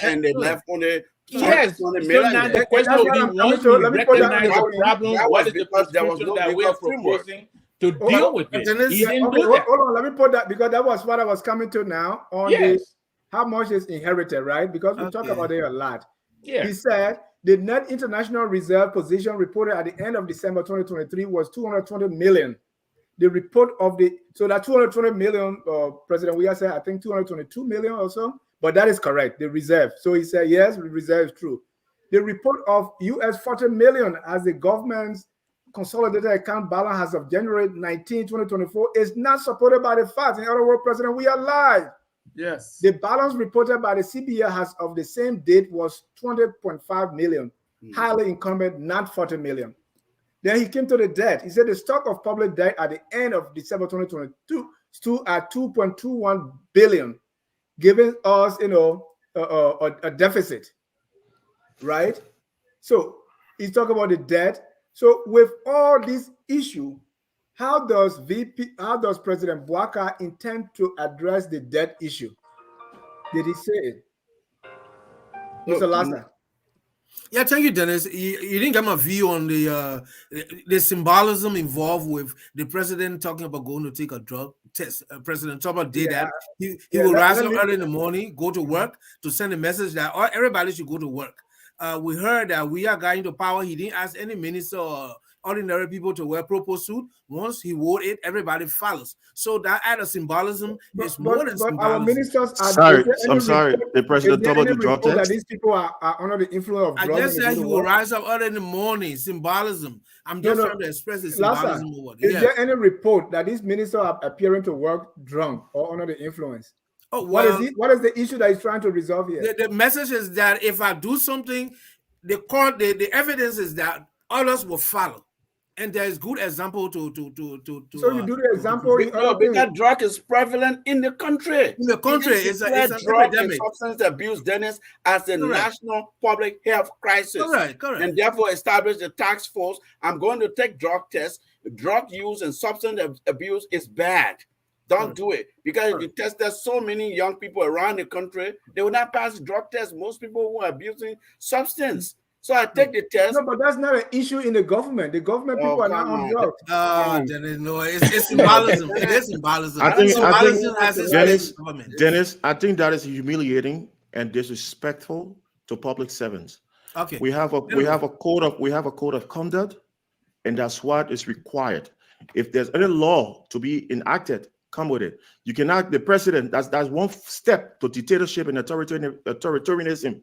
And they left only Yes. 20 So million. now the question will be, once we recognize the problem, what is the prescription that we are proposing to deal with it? He didn't do that. Hold on, let me put that, because that was what I was coming to now on Yes. how much is inherited, right? Because we talk about it a lot. Yeah. He said the net international reserve position reported at the end of December 2023 was 220 million. The report of so that 220 million, President Weah said, I think 222 million or so, but that is correct, the reserve. So he said, yes, the reserve is true. The report of US 40 million as the government's consolidated account balance as of January 19, 2024 is not supported by the facts. In other words, President, we are live. Yes. The balance reported by the CBA as of the same date was 20.5 million, highly incumbent, not 40 million. Then he came to the debt. He said the stock of public debt at the end of December 2022 stood at 2.21 billion, giving us, a deficit, right? So he's talking about the debt. So with all this issue, how does President Boakai intend to address the debt issue? Did he say it? Mr. Lassa. Yeah, thank you, Dennis. You didn't get my view on the symbolism involved with the president talking about going to take a drug test. President Trump did that. He will rise up early in the morning, go to work to send a message that everybody should go to work. We heard that we are going to power. He didn't ask any minister or ordinary people to wear proper suit. Once he wore it, everybody follows. So that act of symbolism is more than symbolism. Our ministers are sorry. The president talked about the drug test. That these people are under the influence of drugs. I just said he will rise up early in the morning. Symbolism. I'm just trying to express the symbolism. Is there any report that these ministers are appearing to work drunk or under the influence? Oh, well, what is the issue that he's trying to resolve here? The message is that if I do something, the evidence is that others will follow. And there is good example to so you do the example. Because drug is prevalent in the country. In the country, it's an drug epidemic. And substance abuse, Dennis, as a national public health crisis. Correct. And therefore establish a task force. I'm going to take drug tests. Drug use and substance abuse is bad. Don't do it. Because if you tested so many young people around the country, they will not pass drug tests. Most people who are abusing substance. So I take the test. No, but that's not an issue in the government. The government people are not on drugs. No, it's symbolism. It is symbolism. I think Dennis, I think that is humiliating and disrespectful to public servants. Okay. We have a code of conduct, and that's what is required. If there's any law to be enacted, come with it. You cannot, the president, that's one step to dictatorship and authoritarianism.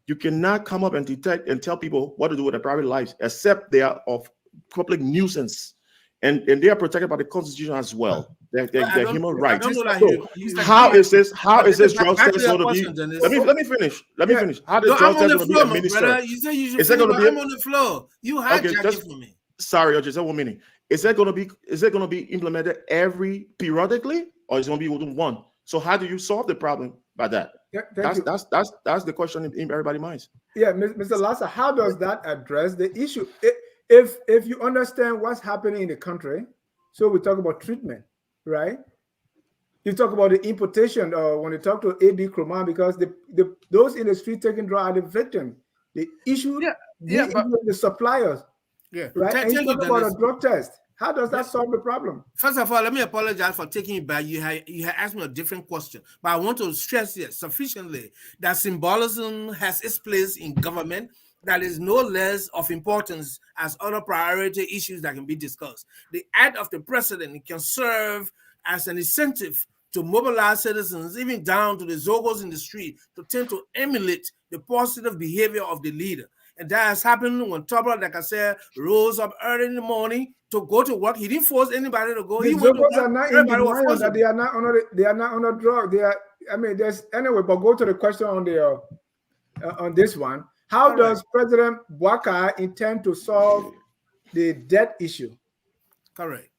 You cannot come up and detect and tell people what to do with their private lives, except they are of public nuisance, and they are protected by the Constitution as well. They're human rights. How is this drug test going to be? Let me finish. How the drug test going to be administered? You say you should. I'm on the floor. You hijacked it for me. Sorry, just 1 minute. Is it going to be implemented periodically, or is it going to be within one? So how do you solve the problem by that? That's the question in everybody's minds. Yeah, Mr. Lassa, how does that address the issue? If you understand what's happening in the country, So we talk about treatment, right? You talk about the importation, when you talk to AD Kroman, because those in the street taking drug are the victim. The issue, but the suppliers, right? And you Thank talk you, about Dennis. a drug test. How does that solve the problem? First of all, let me apologize for taking it back. You had asked me a different question, but I want to stress here sufficiently that symbolism has its place in government that is no less of importance as other priority issues that can be discussed. The act of the president can serve as an incentive to mobilize citizens, even down to the Zogos in the street, to tend to emulate the positive behavior of the leader. And that has happened when Tubber, like I said, rose up early in the morning to go to work. He didn't force anybody to go. The He went to Zogos work. are not in Everybody was denial forced that to they go. are not on a drug. They are. I mean, there's anyway. But go to the question on the on this one. How does President Boakai intend to solve the debt issue? Correct.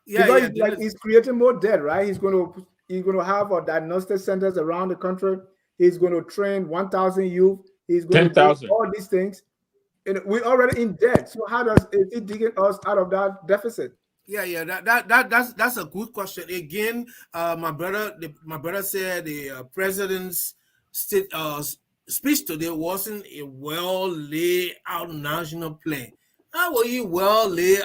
Because he's creating more debt, right? He's going to have diagnostic centers around the country. He's going to train 1,000 youth. He's going 10,000. to do all these things. And we're already in debt. So how is he digging us out of that deficit? That's a good question. Again, my brother said the president's speech today wasn't a well laid out national plan. How will you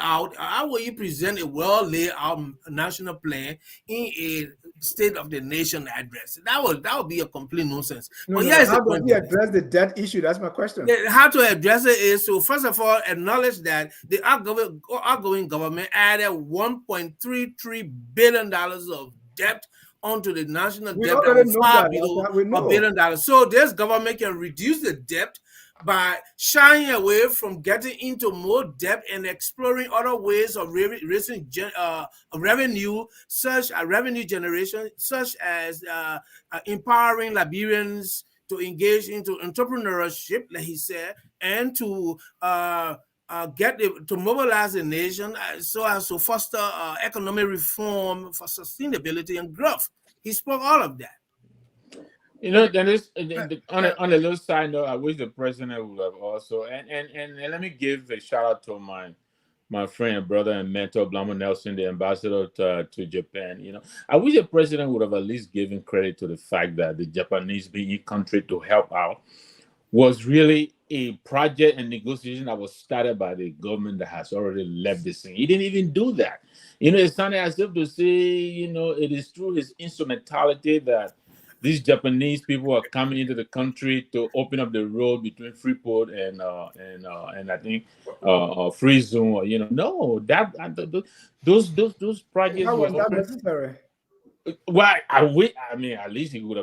how will you present a well laid out national plan in a State of the Nation address? That would be a complete nonsense. How does he address the debt issue? That's my question. How to address it is to first of all acknowledge that the outgoing government added $1.33 billion of debt onto the national debt that was far below $1 billion. So this government can reduce the debt by shying away from getting into more debt and exploring other ways of raising revenue, such as revenue generation, such as empowering Liberians to engage into entrepreneurship, like he said, and to mobilize the nation so as to foster economic reform for sustainability and growth. He spoke all of that. You know, Dennis, on a little side note, I wish the president would have also, and let me give a shout out to my friend and brother and mentor, Blamo Nelson, the ambassador to Japan. You know, I wish the president would have at least given credit to the fact that the Japanese being in country to help out was really a project and negotiation that was started by the government that has already left the scene. He didn't even do that. You know, it sounded as if to say, you know, it is through his instrumentality that these Japanese people are coming into the country to open up the road between Freeport and I think Free Zone. You know, no, those projects. How was that necessary? Well, I mean, at least he could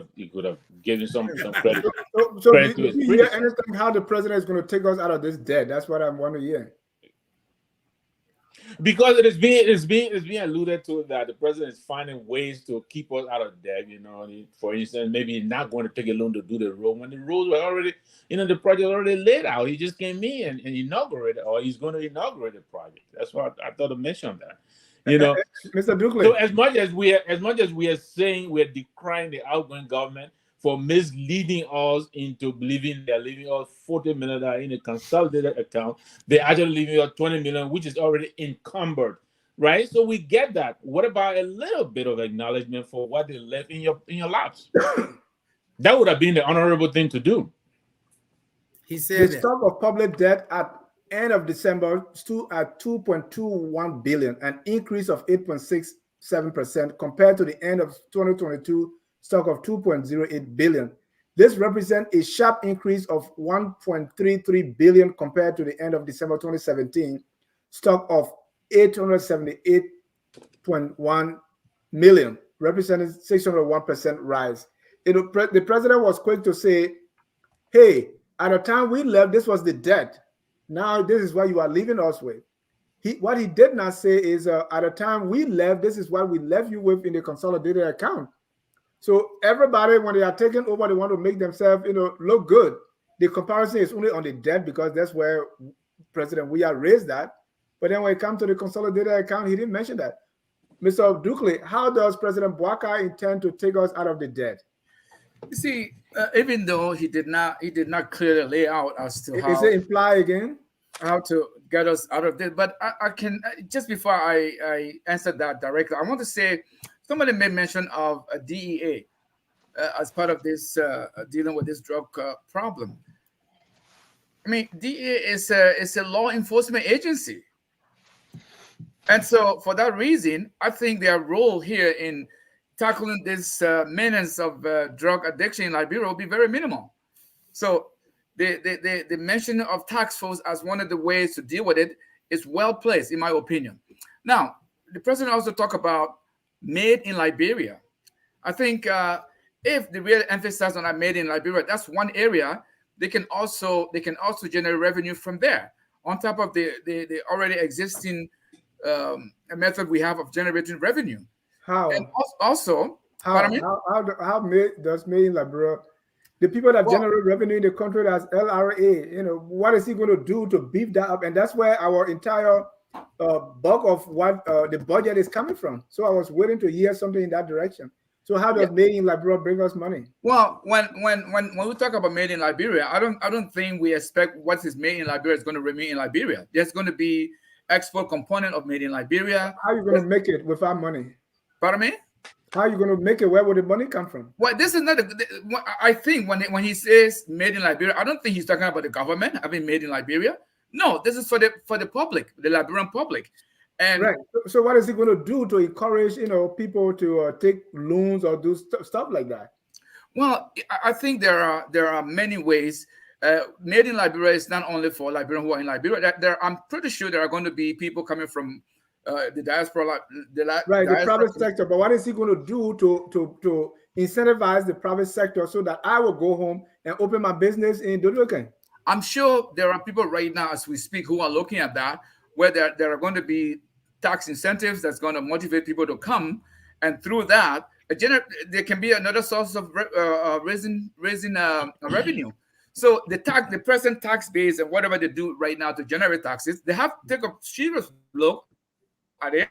have given some credit. So do you hear anything how the president is going to take us out of this debt? That's what I want to hear. Because it's being alluded to that the president is finding ways to keep us out of debt. You know, for instance, maybe not going to take a loan to do the road when the roads were already, you know, the project already laid out. He just came in and inaugurated, or he's going to inaugurate the project. That's what I thought to mention that. You know, Mr. Dukley. So as much as we are saying we're decrying the outgoing government for misleading us into believing they're leaving us $40 million in a consolidated account, they're actually leaving us $20 million, which is already encumbered, right? So we get that. What about a little bit of acknowledgement for what they left in your laps? That would have been the honorable thing to do. He said the stock of public debt at end of December stood at $2.21 billion, an increase of 8.67% compared to the end of 2022 stock of $2.08 billion. This represents a sharp increase of $1.33 billion compared to the end of December 2017 stock of $878.1 million, representing 601% rise. The president was quick to say, hey, at the time we left, this was the debt. Now this is what you are leaving us with. What he did not say is at the time we left, this is what we left you with in the consolidated account. So everybody, when they are taking over, they want to make themselves, you know, look good. The comparison is only on the debt because that's where President Weah raised that. But then when it comes to the consolidated account, he didn't mention that. Mr. Dukley, how does President Boakai intend to take us out of the debt? You see, even though he did not clearly lay out as to how. Is it imply again? How to get us out of this. But I can just before I answer that directly, I want to say somebody made mention of a DEA as part of this dealing with this drug problem. I mean, DEA is a law enforcement agency, and so for that reason, I think their role here in tackling this menace of drug addiction in Liberia will be very minimal. So the mention of task force as one of the ways to deal with it is well placed, in my opinion. Now, the president also talked about made in Liberia. I think if the real emphasis on that made in Liberia, that's one area they can also generate revenue from there on top of the already existing method we have of generating revenue. How? And also, How does made in Liberia? The people that Well- generate revenue in the country as LRA, what is he going to do to beef that up? And that's where our entire bulk of what the budget is coming from. So I was waiting to hear something in that direction. So how does made in Liberia bring us money? Well, when we talk about made in Liberia, I don't think we expect what is made in Liberia is going to remain in Liberia. There's going to be export component of made in Liberia. How are you going to make it without money? Pardon me? How are you going to make it? Where would the money come from? Well, this is not. I think when he says made in Liberia, I don't think he's talking about the government having made in Liberia. No, this is for the public, the Liberian public. And right. So what is he going to do to encourage people to take loans or do stuff like that? Well, I think there are many ways. Made in Liberia is not only for Liberians who are in Liberia. I'm pretty sure there are going to be people coming from the diaspora, the private sector. But what is he going to do to incentivize the private sector so that I will go home and open my business in Dodokan? I'm sure there are people right now as we speak who are looking at that, where there are going to be tax incentives that's going to motivate people to come, and through that, there can be another source of raising revenue. So the present tax base and whatever they do right now to generate taxes, they have to take a serious look at it.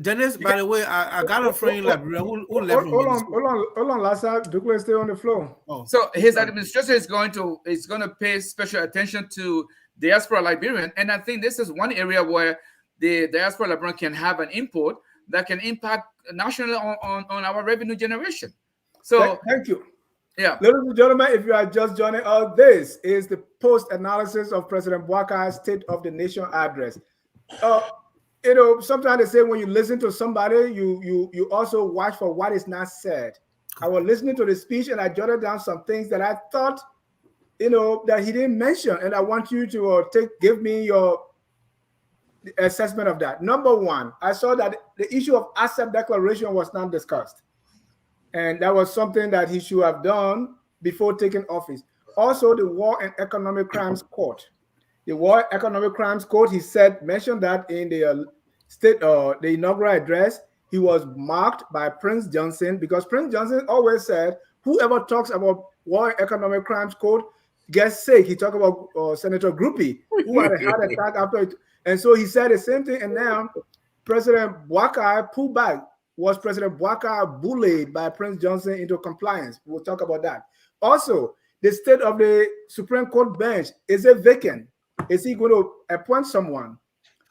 Dennis, by the way, I got a friend in Liberia who left from Hold on, Lassa. Douglas, stay on the floor. Oh. So his administration is going to pay special attention to diaspora Liberian, and I think this is one area where the diaspora Liberian can have an input that can impact nationally on our revenue generation. So thank you. Yeah. Ladies and gentlemen, if you are just joining us, this is the post-analysis of President Boakai's State of the Nation address. Sometimes they say when you listen to somebody, you also watch for what is not said. I was listening to the speech and I jotted down some things that I thought, that he didn't mention, and I want you to give me your assessment of that. Number one, I saw that the issue of asset declaration was not discussed. And that was something that he should have done before taking office. Also, the War and Economic Crimes Court. The War and Economic Crimes Court, he mentioned that in the the inaugural address. He was marked by Prince Johnson because Prince Johnson always said, whoever talks about War and Economic Crimes Court gets sick. He talked about Senator Groupie, who had a heart attack after it. And so he said the same thing. And now President Boakai pulled back. Was President Boakai bullied by Prince Johnson into compliance? We'll talk about that. Also, the state of the Supreme Court bench, is it vacant? Is he going to appoint someone?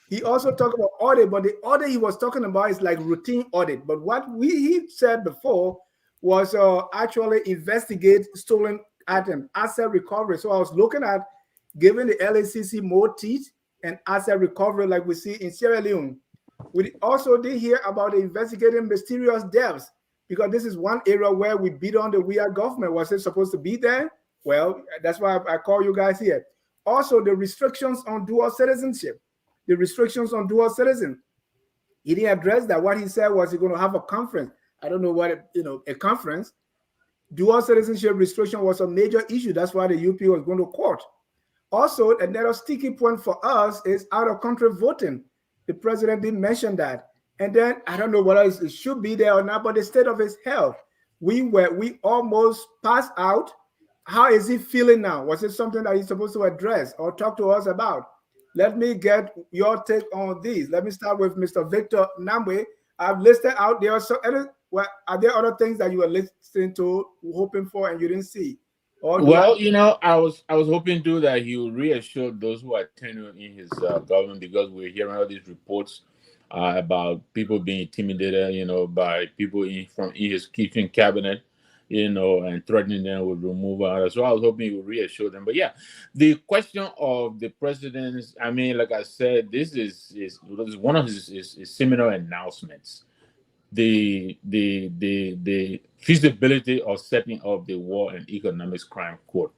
He also talked about audit, but the audit he was talking about is like routine audit. But what he said before was actually investigate stolen item, asset recovery. So I was looking at giving the LACC more teeth and asset recovery like we see in Sierra Leone. We also did hear about investigating mysterious deaths, because this is one area where we beat on the weird government. Was it supposed to be there? Well, that's why I call you guys here. Also, the restrictions on dual citizenship. The restrictions on dual citizen. He didn't address that. What he said was he's going to have a conference. I don't know what, a conference. Dual citizenship restriction was a major issue. That's why the UP was going to court. Also, another sticky point for us is out-of-country voting. The president didn't mention that. And then, I don't know whether it should be there or not, but the state of his health. We almost passed out. How is he feeling now? Was it something that he's supposed to address or talk to us about? Let me get your take on these. Let me start with Mr. Victor Namwe. I've listed out there. Are there other things that you were listening to, hoping for, and you didn't see? Or do I? Well, I was hoping too that he would reassure those who are tenured in his government, because we're hearing all these reports about people being intimidated, by people from in his kitchen cabinet, and threatening them with removal. So I was hoping he would reassure them. But yeah, the question of the president's, I mean, like I said, this is one of his seminal announcements. The feasibility of setting up the War and Economics Crime Court.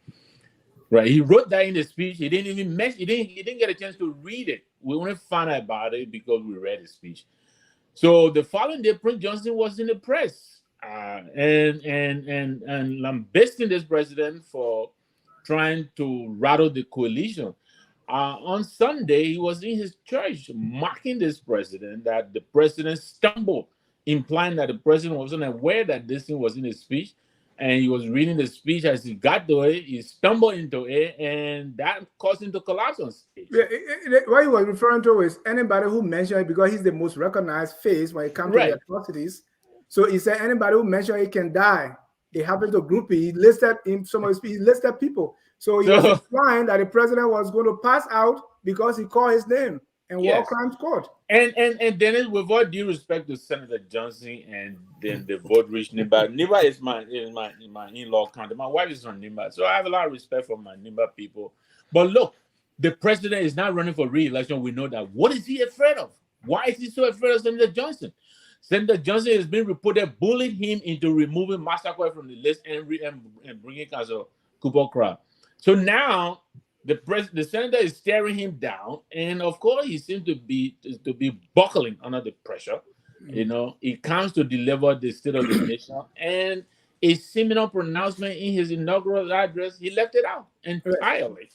Right, he wrote that in the speech. He didn't even mention. He didn't get a chance to read it. We only found out about it because we read his speech. So the following day, Prince Johnson was in the press, and lambasting this president for trying to rattle the coalition. On Sunday, he was in his church mocking this president, that the president stumbled, implying that the president wasn't aware that this thing was in his speech. And he was reading the speech. As he got to it, he stumbled into it, and that caused him to collapse on stage. Yeah, what he was referring to is anybody who mentioned it, because he's the most recognized face when it comes to the atrocities. So he said anybody who mentioned it can die. It happened to Groupie. He listed in some of his speech, he listed people. So he was implying that the president was going to pass out because he called his name in War Crimes Court. And then, with all due respect to Senator Johnson, and then the vote reached Nimba. Nimba is my in-law county. My wife is from Nimba, so I have a lot of respect for my Nimba people. But look, the president is not running for re-election. We know that. What is he afraid of? Why is he so afraid of Senator Johnson? Senator Johnson has been reported bullying him into removing Massacre from the list and bringing Council Cooper Crowd. So now the senator is staring him down, and of course he seems to be buckling under the pressure. He comes to deliver the State of the Nation, and a seminal pronouncement in his inaugural address, he left it out entirely.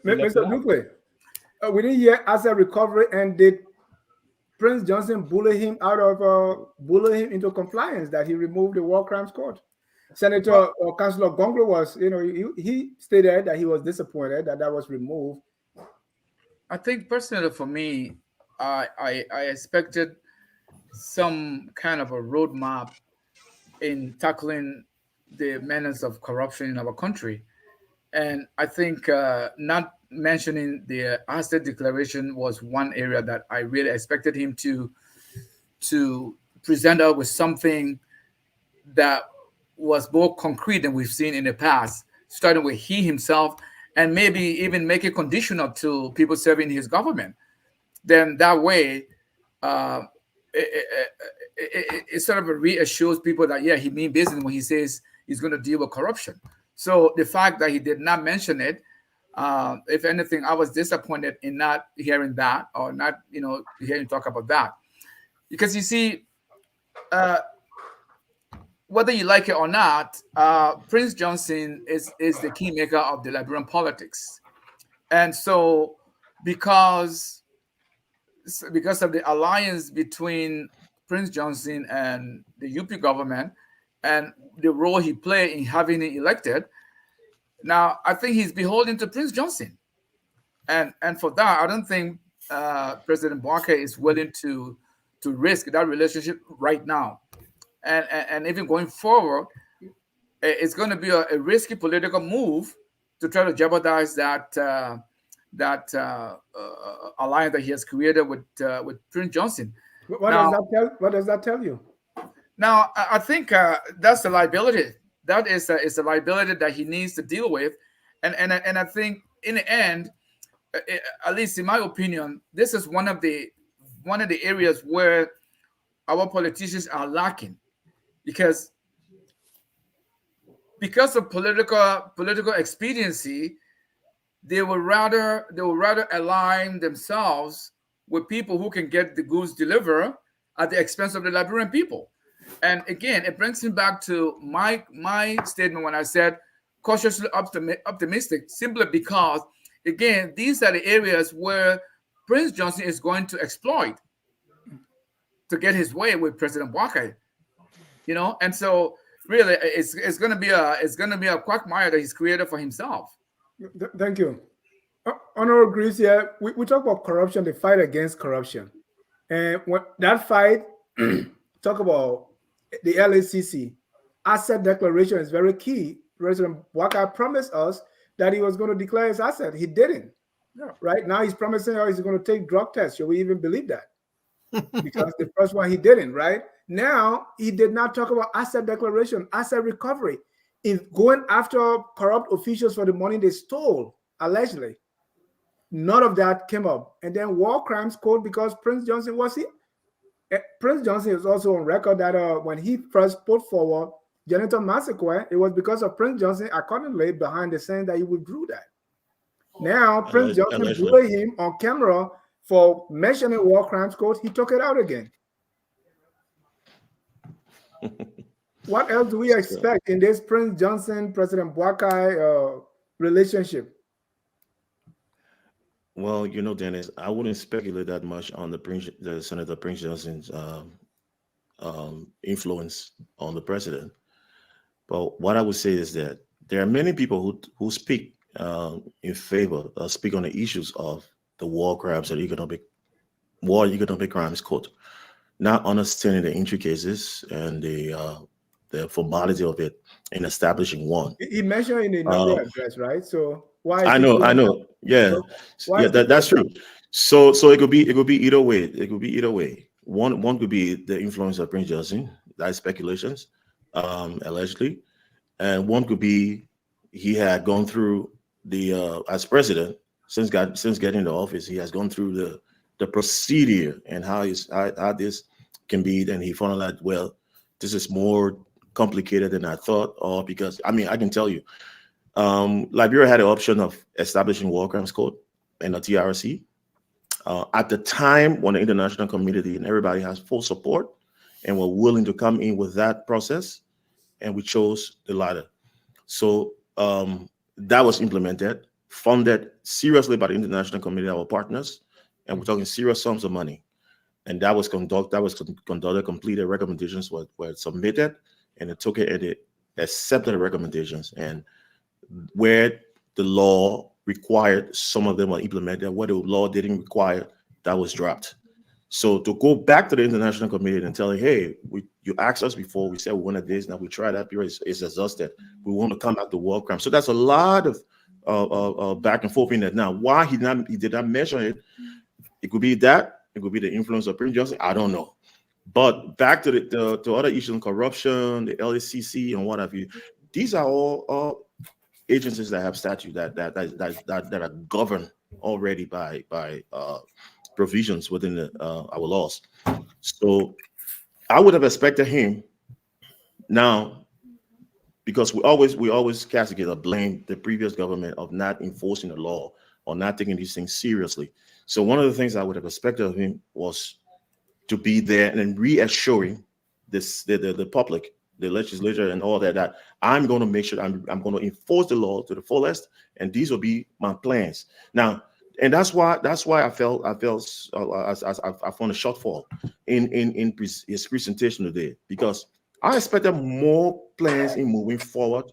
Mr. Duque, we didn't hear asset recovery, and did Prince Johnson bully him into compliance that he removed the War Crimes Court? Senator or Councilor Gongro was, he stated that he was disappointed that was removed. I think personally for me, I expected some kind of a roadmap in tackling the menace of corruption in our country. And I think not mentioning the asset declaration was one area that I really expected him to present us with something that was more concrete than we've seen in the past, starting with he himself, and maybe even make it conditional to people serving his government. Then that way, it sort of reassures people that, he means business when he says he's going to deal with corruption. So the fact that he did not mention it, if anything, I was disappointed in not hearing that, or not, hearing talk about that. Because you see, whether you like it or not, Prince Johnson is the kingmaker of the Liberian politics. And so because of the alliance between Prince Johnson and the UP government, and the role he played in having it elected, now I think he's beholden to Prince Johnson. And for that, I don't think President Boakai is willing to risk that relationship right now. And even going forward, it's going to be a risky political move to try to jeopardize that alliance that he has created with Prince Johnson. What does that tell you? Now, I think that's the liability. That is a liability that he needs to deal with, and I think in the end, at least in my opinion, this is one of the areas where our politicians are lacking. Because of political expediency, they will rather align themselves with people who can get the goods delivered at the expense of the Liberian people. And again, it brings me back to my statement when I said cautiously optimistic, simply because, again, these are the areas where Prince Johnson is going to exploit to get his way with President Boakai. And so really, it's going to be a quagmire that he's created for himself. Thank you. Honorable Greaves here. We talk about corruption, the fight against corruption, and what that fight talk about the LACC asset declaration is very key. President Boakai promised us that he was going to declare his asset. He didn't. Yeah. Right now, he's promising us he's going to take drug tests. Should we even believe that? Because the first one he didn't. Right now, he did not talk about asset declaration, asset recovery, in going after corrupt officials for the money they stole allegedly. None of that came up. And then war crimes code, because Prince Johnson was here. Prince Johnson is also on record that when he first put forward Genital Massacre, it was because of Prince Johnson accordingly behind the scenes that he withdrew that. Now, Prince Johnson bullied him on camera for mentioning war crimes code. He took it out again. What else do we expect in this Prince Johnson, President Boakai relationship? Well, Dennis, I wouldn't speculate that much on the Senator Prince Johnson's influence on the president. But what I would say is that there are many people who speak in favor, speak on the issues of the war crimes and economic crimes code, not understanding the intricacies and the formality of it in establishing one. He mentioned in the inaugural address, right? So why? I know. Yeah, that's true. So it could be either way. It could be either way. One could be the influence of Prince Johnson. That's speculations, allegedly, and one could be he had gone through the as president since getting into office. He has gone through the procedure and how this can be. Then he found out, well, this is more complicated than I thought, or because I can tell you. Liberia had the option of establishing war crimes code and a TRC. At the time when the international community and everybody has full support and were willing to come in with that process, and we chose the latter. So that was implemented, funded seriously by the international community, our partners, and we're talking serious sums of money. And that was conducted, completed, recommendations were submitted, and it took it and it accepted the recommendations. And where the law required, some of them were implemented. Where the law didn't require, that was dropped. So to go back to the international community and tell them, hey, you asked us before, we said we wanted this, now we tried that, it's exhausted. We want to come back to war crimes. So that's a lot of back and forth in that. Now, why he did not measure it, it could be that, it could be the influence of Prince Johnson, I don't know. But back to the other issues, corruption, the LACC and what have you, these are all agencies that have statute that are governed already by provisions within our laws. So I would have expected him now, because we always castigate or blame the previous government of not enforcing the law or not taking these things seriously. So one of the things I would have expected of him was to be there and reassuring the public, the legislature and all that I'm going to make sure I'm going to enforce the law to the fullest, and these will be my plans. Now, and that's why I felt I found a shortfall in his presentation today, because I expected more plans in moving forward,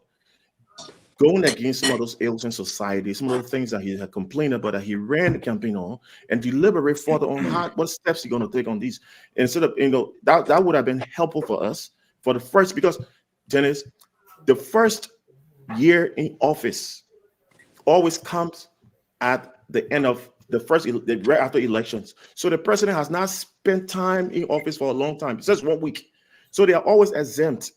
going against some of those ills in society, some of the things that he had complained about, that he ran the campaign on, and deliberate further on what steps he's going to take on these. Instead of, that would have been helpful for us for the first, because Dennis, the first year in office always comes at the end of right after elections. So the president has not spent time in office for a long time. It's just 1 week. So they are always exempt.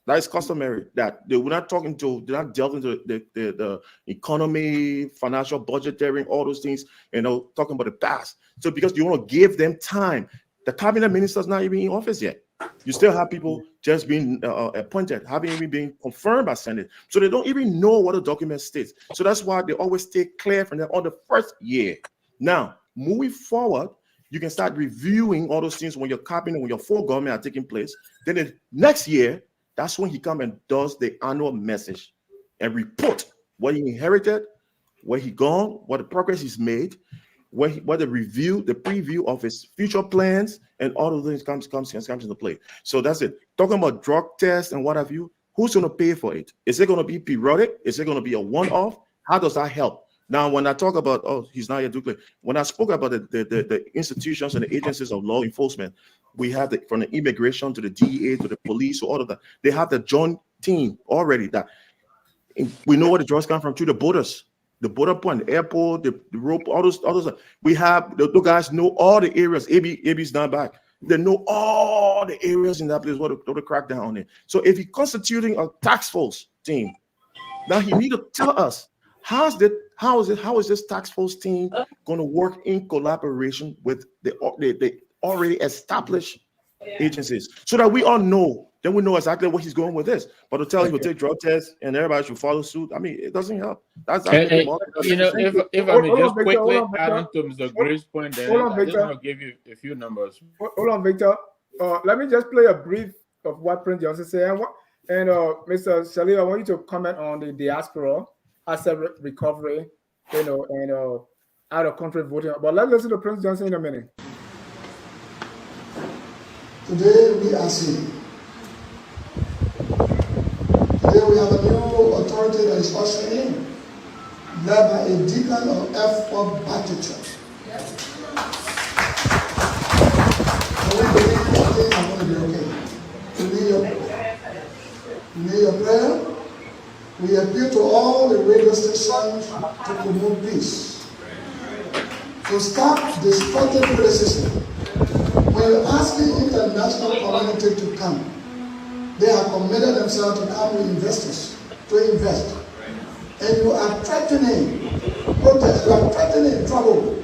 That is customary. That they're not delving into the economy, financial budgeting, all those things, talking about the past. So because you want to give them time, the cabinet minister's not even in office yet. You still have people just being appointed, having even been confirmed by Senate. So they don't even know what the document states. So that's why they always stay clear from them on the first year. Now, moving forward, you can start reviewing all those things when your cabinet, when your full government are taking place. Then the next year, that's when he comes and does the annual message and report what he inherited, where he gone, what the progress he's made, what the preview of his future plans, and all of things comes into play. So that's it. Talking about drug tests and what have you, who's going to pay for it? Is it going to be periodic? Is it going to be a one-off? How does that help? Now, when I talk about, he's not here to clear. When I spoke about the institutions and the agencies of law enforcement, we have from the immigration to the DEA to the police, to all of that. They have the joint team already that We know where the drugs come from through the borders, the border point, the airport, the rope, all those. We have the guys know all the areas. AB's not back. They know all the areas in that place where the crack down on it. So if he's constituting a task force team, now he need to tell us how is this task force team going to work in collaboration with the already established agencies, so that we all know. Then we know exactly what he's going with this. But to tell you to take drug tests and everybody should follow suit, I mean, it doesn't help. That's And, if I may just quickly add on to Mr. Gray's point, then I just want to give you a few numbers. Hold on, Victor. Let me just play a brief of what Prince Johnson said. And Mr. Shalil, I want you to comment on the diaspora asset recovery, and out of country voting. But let's listen to Prince Johnson in a minute. Today we are seeing. Today we have a new authority that is ushering in, led by a deacon of F4 Baptist Church. So we believe that things are going to be okay. We need your prayer. We appeal to all the radio stations to promote peace, to stop destructive criticism. When you ask the international community to come, they have committed themselves to come with investors, to invest. And you are threatening protest, you are threatening trouble.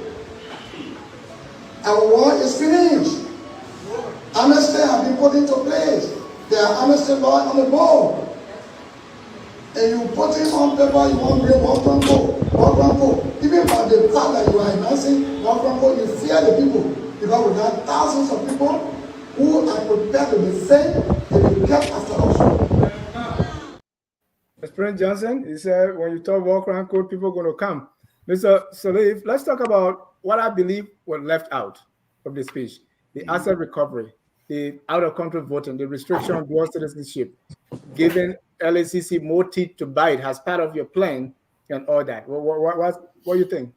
Our war is finished. Amnesty has been put into place. There are amnesty laws on the board. And you put it on paper, you want to bring one vote. Even by the fact that you are announcing one vote, you fear the people. Because we have thousands of people who are prepared to defend and will get after us. President Johnson, he said, when you talk walk around code, people are going to come. Mr. Salif, let's talk about what I believe was left out of the speech. The asset recovery, the out-of-country voting, the restriction on dual citizenship, giving LACC more teeth to bite as part of your plan and all that. What do you think?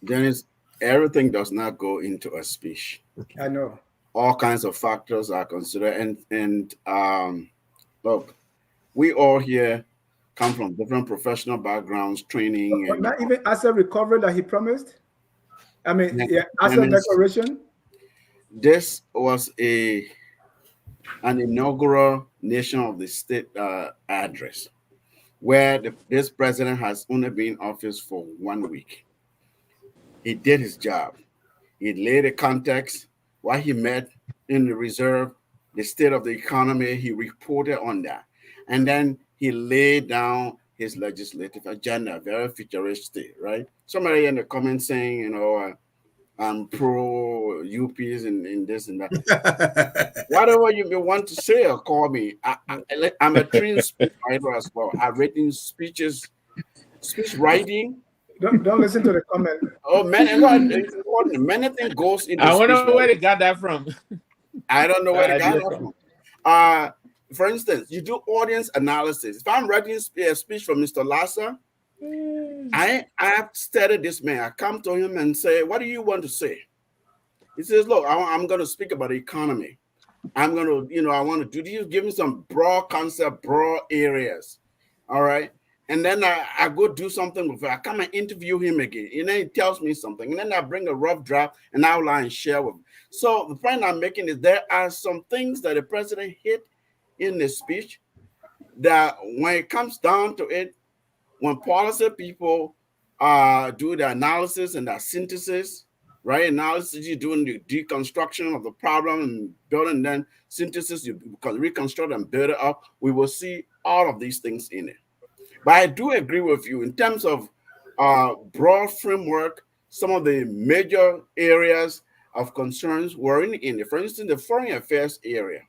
Dennis, everything does not go into a speech. I know. All kinds of factors are considered. And look, we all here come from different professional backgrounds, training. But and not even asset recovery that he promised? I mean, asset declaration? This was an inaugural Nation of the State address, where this president has only been in office for 1 week. He did his job. He laid the context, what he met in the reserve, the state of the economy. He reported on that. And then he laid down his legislative agenda, very futuristic, right? Somebody in the comments saying, I'm pro UPs and this and that. Whatever you may want to say or call me, I'm a trained speech writer as well. I've written speeches, speech writing. Don't listen to the comment. Oh, many things goes into. I wonder where they got that from. I don't know where they got that from. For instance, you do audience analysis. If I'm writing a speech from Mr. Lassa, I have studied this man. I come to him and say, what do you want to say? He says, look, I'm going to speak about the economy. I'm going to, I want to do you give me some broad concept, broad areas. All right. And then I go do something with him. I come and interview him again. And then he tells me something. And then I bring a rough draft and outline and share with him. So the point I'm making is there are some things that the president hit in the speech that when it comes down to it, when policy people do the analysis and the synthesis, right? Analysis, you're doing the deconstruction of the problem and building, then synthesis, you reconstruct and build it up. We will see all of these things in it. But I do agree with you in terms of broad framework, some of the major areas of concerns were in it. For instance, the foreign affairs area.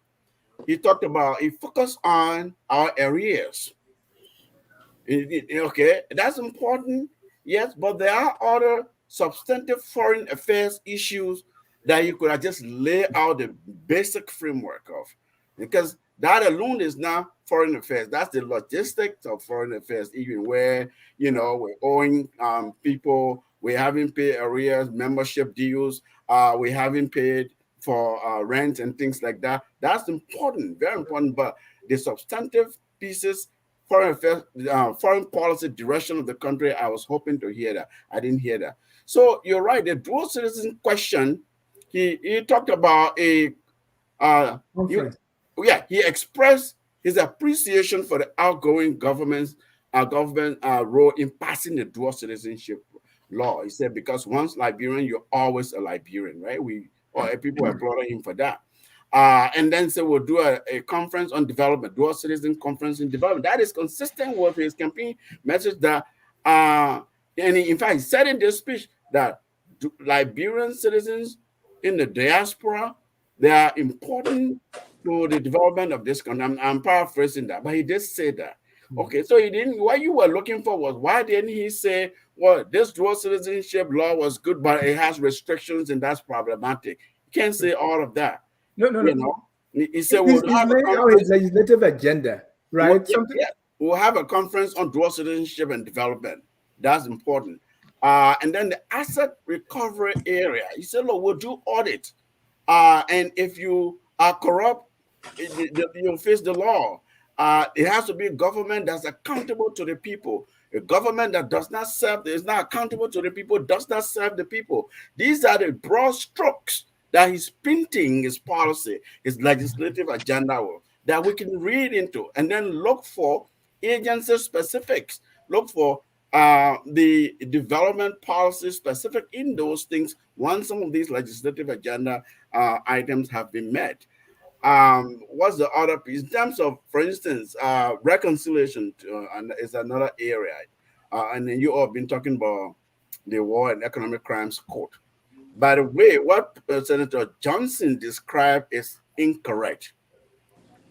He focused on our arrears. Okay, that's important, yes, but there are other substantive foreign affairs issues that you could have just lay out the basic framework of, because that alone is not foreign affairs. That's the logistics of foreign affairs, even where, we're owing people, we haven't paid arrears, membership dues, we haven't paid for rent and things like that. That's important, very important, but the substantive pieces foreign policy direction of the country. I was hoping to hear that. I didn't hear that. So you're right. The dual citizen question. He talked about a Conference. he expressed his appreciation for the outgoing government's role in passing the dual citizenship law. He said, because once Liberian, you're always a Liberian, right? People applauded him for that. And then so we'll do a conference on development, dual citizen conference in development. That is consistent with his campaign message that, and in fact, he said in this speech that Liberian citizens in the diaspora, they are important to the development of this country. I'm paraphrasing that, but he did say that. Okay, so he didn't. What you were looking for was, why didn't he say, well, this dual citizenship law was good, but it has restrictions and that's problematic? You can't say all of that. No. He said, he's laying out his legislative agenda, right? We'll have a conference on dual citizenship and development. That's important. And then the asset recovery area, he said, look, we'll do audit. And if you are corrupt, you'll face the law. It has to be a government that's accountable to the people. A government that does not serve, is not accountable to the people, does not serve the people. These are the broad strokes that he's painting his policy, his legislative agenda that we can read into, and then look for agency specifics, look for the development policy specific in those things once some of these legislative agenda items have been met. What's the other piece in terms of, for instance, reconciliation is another area, and then you all have been talking about the War and Economic Crimes Court. By the way, what Senator Johnson described is incorrect.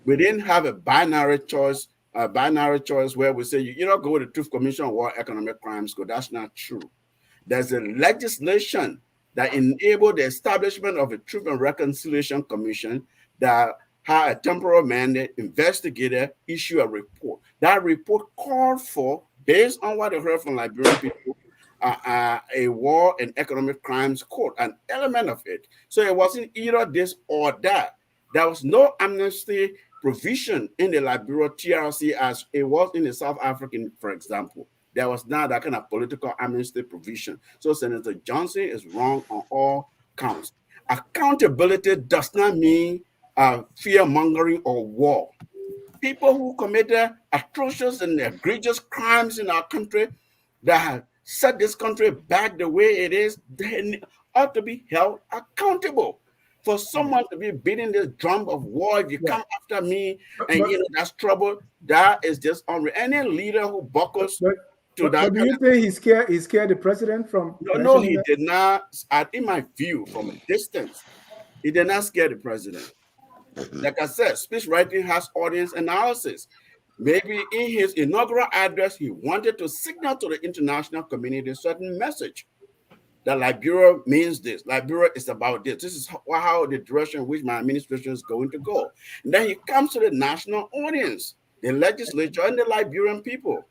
We didn't have a binary choice where we say you don't go to the Truth Commission or War Economic Crimes Court. That's not true. There's a legislation that enabled the establishment of a Truth and Reconciliation Commission that had a temporal mandate, investigator, issue a report. That report called for, based on what they heard from Liberian people, a War and Economic Crimes Court, an element of it. So it wasn't either this or that. There was no amnesty provision in the Liberia TRC as it was in the South African, for example. There was not that kind of political amnesty provision. So Senator Johnson is wrong on all counts. Accountability does not mean fear-mongering or war. People who committed atrocious and egregious crimes in our country that have set this country back the way it is, they ought to be held accountable. For someone to be beating this drum of war, if you come after me and that's trouble, that is just unreal. Any leader who buckles to that. But do you think he scared the president from? No, he did not. In my view, from a distance, he did not scare the president. Like I said, speech writing has audience analysis. Maybe in his inaugural address, he wanted to signal to the international community a certain message that Liberia means this. Liberia is about this. This is how the direction in which my administration is going to go. And then he comes to the national audience, the legislature, and the Liberian people.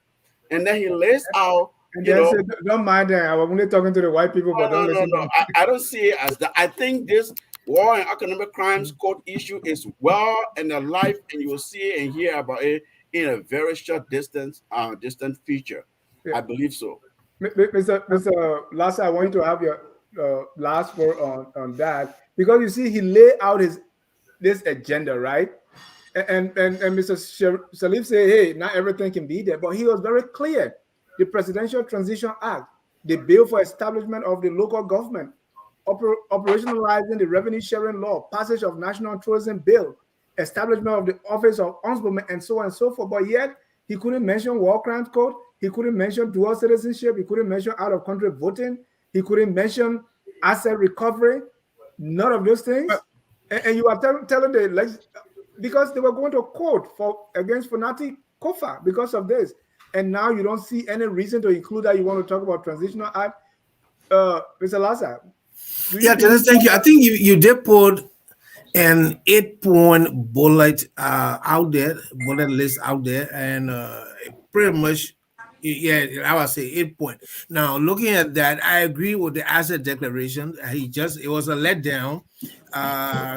And then he lays out, don't mind that. I'm only talking to the white people, but don't listen. No. I don't see it as that. I think this War and Economic Crimes Court issue is well and alive, and you will see and hear about it in a very short distant future. Yeah. I believe so. Mr. Lassa, I want you to have your last word on that, because you see he laid out this agenda, right? And Mr. Salif said, hey, not everything can be there, but he was very clear. The Presidential Transition Act, the bill for establishment of the local government, operationalizing the revenue sharing law, passage of National Tourism Bill, establishment of the Office of Ombudsman, and so on and so forth. But yet he couldn't mention War Crimes Code. He couldn't mention dual citizenship. He couldn't mention out-of-country voting. He couldn't mention asset recovery. None of those things. And you are telling the because they were going to court against Fonati Kofa because of this. And now you don't see any reason to include that. You want to talk about transitional act. Mr. Lassa. Thank you. I think you did put an 8-point bullet out there, bullet list out there, and pretty much, I would say 8 point. Now, looking at that, I agree with the asset declaration. It was a letdown.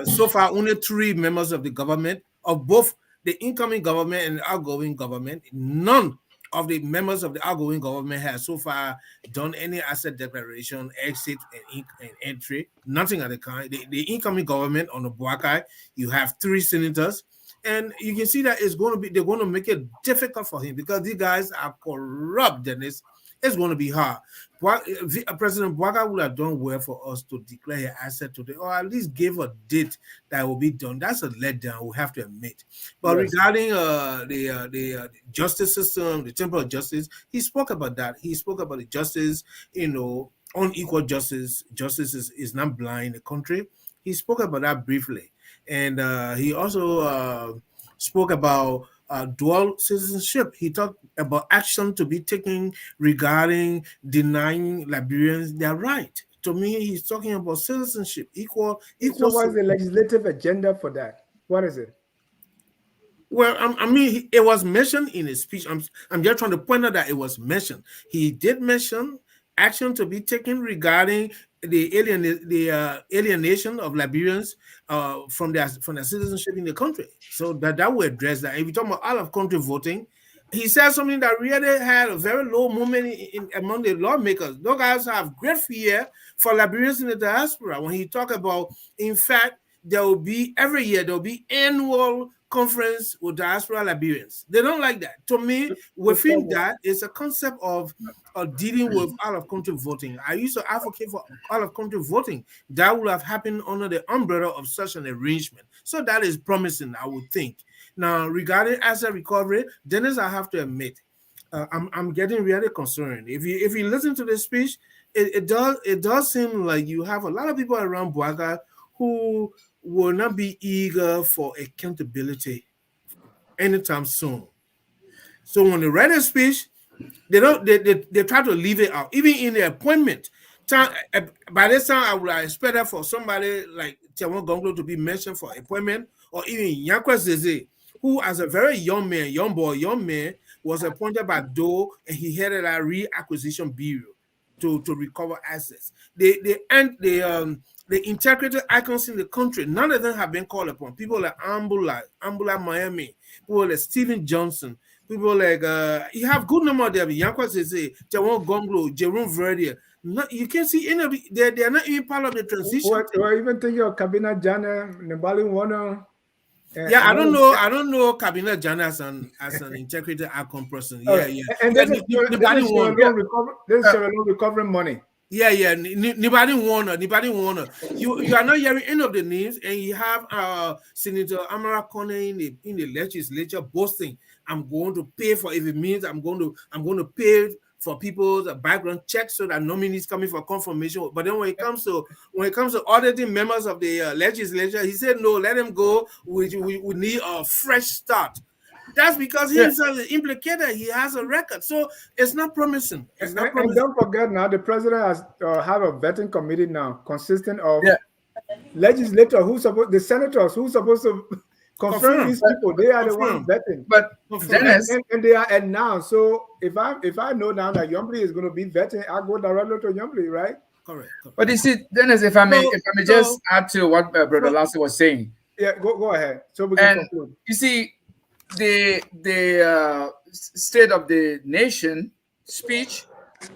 So far, only 3 members of the government of both the incoming government and the outgoing government, none of the members of the outgoing government has so far done any asset declaration, exit, and entry. Nothing of the kind. The incoming government on the Boakai, you have 3 senators, and you can see that they're going to make it difficult for him because these guys are corrupt, Dennis. It's going to be hard. President Boakai would have done well for us to declare his asset today, or at least give a date that will be done. That's a letdown, we have to admit. But Yes. regarding the justice system, the temple of justice, he spoke about that. He spoke about the justice, unequal justice. Justice is not blind in the country. He spoke about that briefly. And he also spoke about dual citizenship. He talked about action to be taken regarding denying Liberians their right. To me, he's talking about citizenship, equal. So what's the legislative agenda for that? What is it? Well, I mean, it was mentioned in his speech. I'm just trying to point out that it was mentioned. He did mention action to be taken regarding the alienation of Liberians from their citizenship in the country. So that will address that. If you talk about out of country voting, he said something that really had a very low movement among the lawmakers. Those guys have great fear for Liberians in the diaspora. When he talked about, in fact, every year there will be annual conference with diaspora Liberians. They don't like that. To me, within that is a concept of dealing with out-of-country voting. I used to advocate for out-of-country voting. That would have happened under the umbrella of such an arrangement. So that is promising, I would think. Now, regarding asset recovery, Dennis, I have to admit, I'm getting really concerned. If you listen to the speech, it does seem like you have a lot of people around Boakai who will not be eager for accountability anytime soon. So when they read a speech, they try to leave it out. Even in the appointment, by this time I would have expected for somebody like Tiawan Gonglo to be mentioned for appointment, or even Yankwa Zeze, who as a very young man, was appointed by Doe, and he headed a reacquisition bureau to recover assets. The integrated icons in the country, none of them have been called upon. People like Ambula Miami, people like Stephen Johnson, people like you have good number there. Yankwa Zeze, Jawon Gonglo, Jerome Verdier. You can't see any of they are not even part of the transition. Or even thinking of Kabina Jana, Nabali Warner. Yeah, I don't know Kabina Jana as an integrated icon person. Yeah. And this is recovering money. Yeah. Nobody wanna. You are not hearing any of the names, and you have Senator Amara Kone in the legislature boasting, "I'm going to pay for if it means I'm going to pay for people's background checks so that nominees coming for confirmation." But then when it comes to auditing members of the legislature, he said, "No, let them go. We need a fresh start." That's because he himself is implicated. He has a record, so it's not promising. And don't forget now, the president has have a vetting committee now consisting of legislators the senators who's supposed to confirm these people. They are the ones vetting. But Dennis, and they are announced. So if I know now that Yombly is going to be vetting, I go directly to Yombly, right? Correct. But you see, Dennis, if I may just add to what Brother Lassie was saying. Yeah, go ahead. So we can conclude. You see, the State of the Nation speech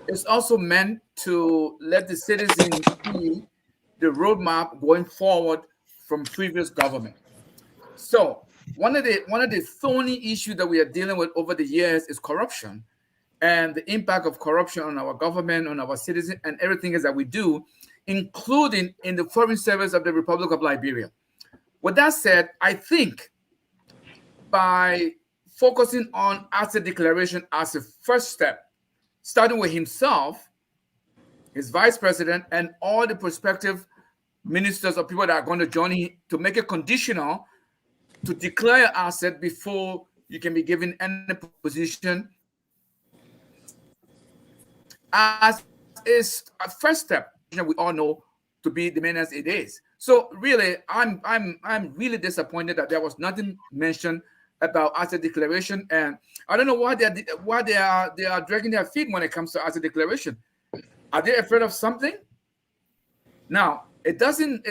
is also meant to let the citizens see the roadmap going forward from previous government. So one of the thorny issues that we are dealing with over the years is corruption, and the impact of corruption on our government, on our citizens, and everything that we do, including in the Foreign Service of the Republic of Liberia. With that said, I think by focusing on asset declaration as a first step, starting with himself, his vice president, and all the prospective ministers or people that are going to join him, to make it conditional to declare asset before you can be given any position, as is a first step, we all know to be the main as it is. So really, I'm really disappointed that there was nothing mentioned about asset declaration, and I don't know why they are dragging their feet when it comes to asset declaration. Are they afraid of something? Now, it doesn't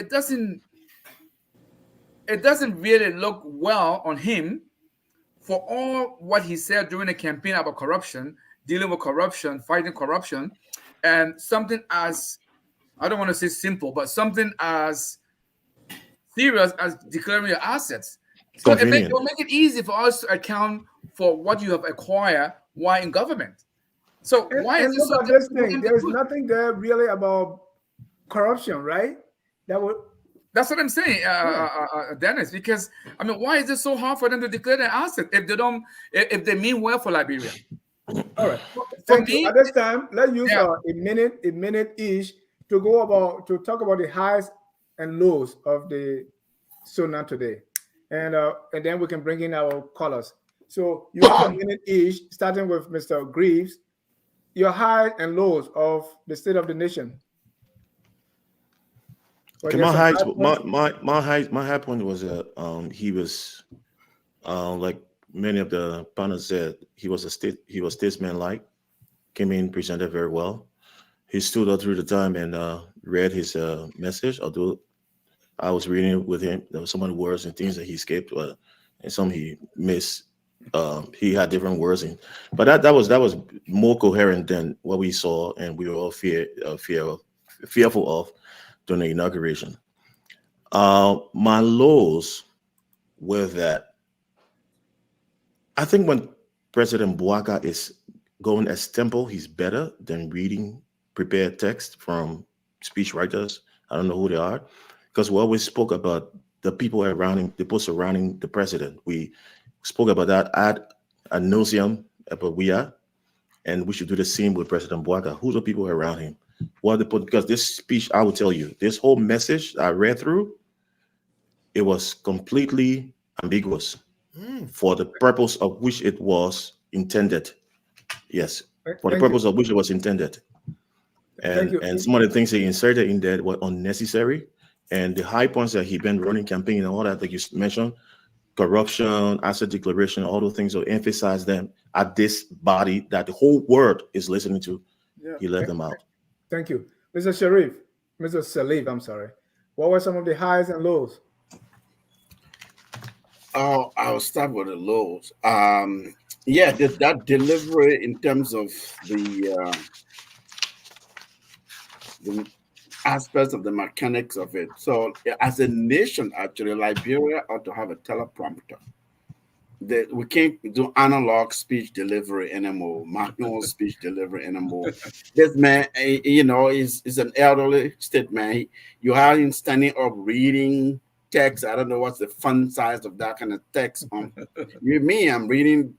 really look well on him for all what he said during the campaign about corruption, dealing with corruption, fighting corruption, and something as, I don't want to say simple, but something as serious as declaring your assets. So it Convenient. will make it easy for us to account for what you have acquired while in government. So why is And it look so at this difficult for thing. him to There's do it? nothing there really about corruption, right? That would That's what I'm saying, Dennis. Because I mean, why is it so hard for them to declare their assets if they don't, if they mean well for Liberia? all right. For Thank you. me, At this time, let's use yeah. a minute each to talk about the highs and lows of the SONA today, and then we can bring in our callers. So you have a minute each, starting with Mr. Greaves. Your highs and lows of the state of the nation. Well, Okay, there's my some heights, high points. my high point was he was like many of the panelists said, he was statesman like, came in, presented very well. He stood up through the time and read his message. Although I was reading with him, there were some of the words and things that he skipped, and some he missed. He had different words, but that was more coherent than what we saw, and we were all fearful of during the inauguration. My lows were that I think when President Boakai is going as tempo, he's better than reading prepared text from speech writers. I don't know who they are, because we always spoke about the people around him, the people surrounding the president. We spoke about that ad nauseum about we are, and we should do the same with President Boakai. Who's the people around him? What they put, because this speech, I will tell you, this whole message I read through, it was completely ambiguous for the purpose of which it was intended. Yes, for the Thank you. purpose of which it was intended. Thank you. And some of the things he inserted in there were unnecessary. And the high points that he been running campaign and all that you mentioned, corruption, asset declaration, all those things, will emphasize them at this body that the whole world is listening to. Yeah. He left them out. Thank you. Mr. Sharif, Mr. Salif, I'm sorry. What were some of the highs and lows? Oh, I'll start with the lows. Yeah, that delivery in terms of the aspects of the mechanics of it. So, as a nation, actually, Liberia ought to have a teleprompter. That we can't do analog speech delivery anymore, manual speech delivery anymore. This man, is an elderly state man. You have him standing up reading text. I don't know what's the font size of that kind of text. I'm reading.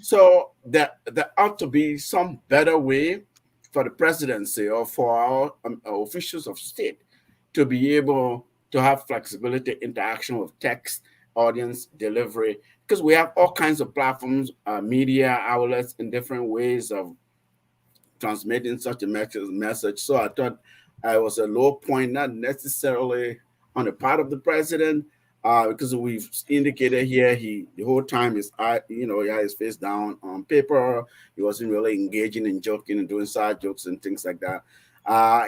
So there ought to be some better way for the presidency or for our officials of state to be able to have flexibility, interaction with text, audience delivery, because we have all kinds of platforms, media outlets in different ways of transmitting such a message. So I thought it was a low point, not necessarily on the part of the president, because we've indicated here the whole time he had his face down on paper. He wasn't really engaging in joking and doing side jokes and things like that.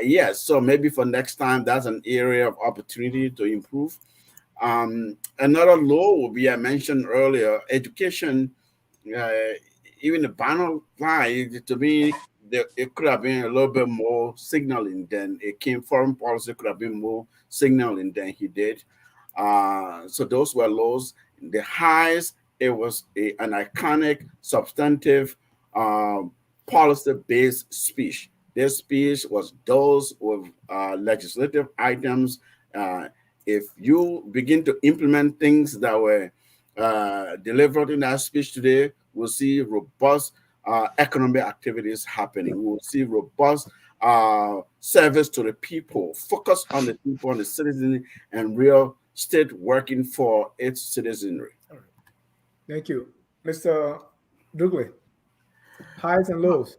Yes, so maybe for next time, that's an area of opportunity to improve. Another law will be, I mentioned earlier, education. Uh, Even the panel line, to me, it could have been a little bit more signaling than it came. Foreign policy could have been more signaling than he did. So those were lows. The highs, it was an iconic, substantive, policy-based speech. This speech was dosed with legislative items. If you begin to implement things that were delivered in that speech today, we'll see robust economic activities happening. We'll see robust service to the people, focus on the people, on the citizen, and real state working for its citizenry. Thank you. Mr. Dugley, highs and lows.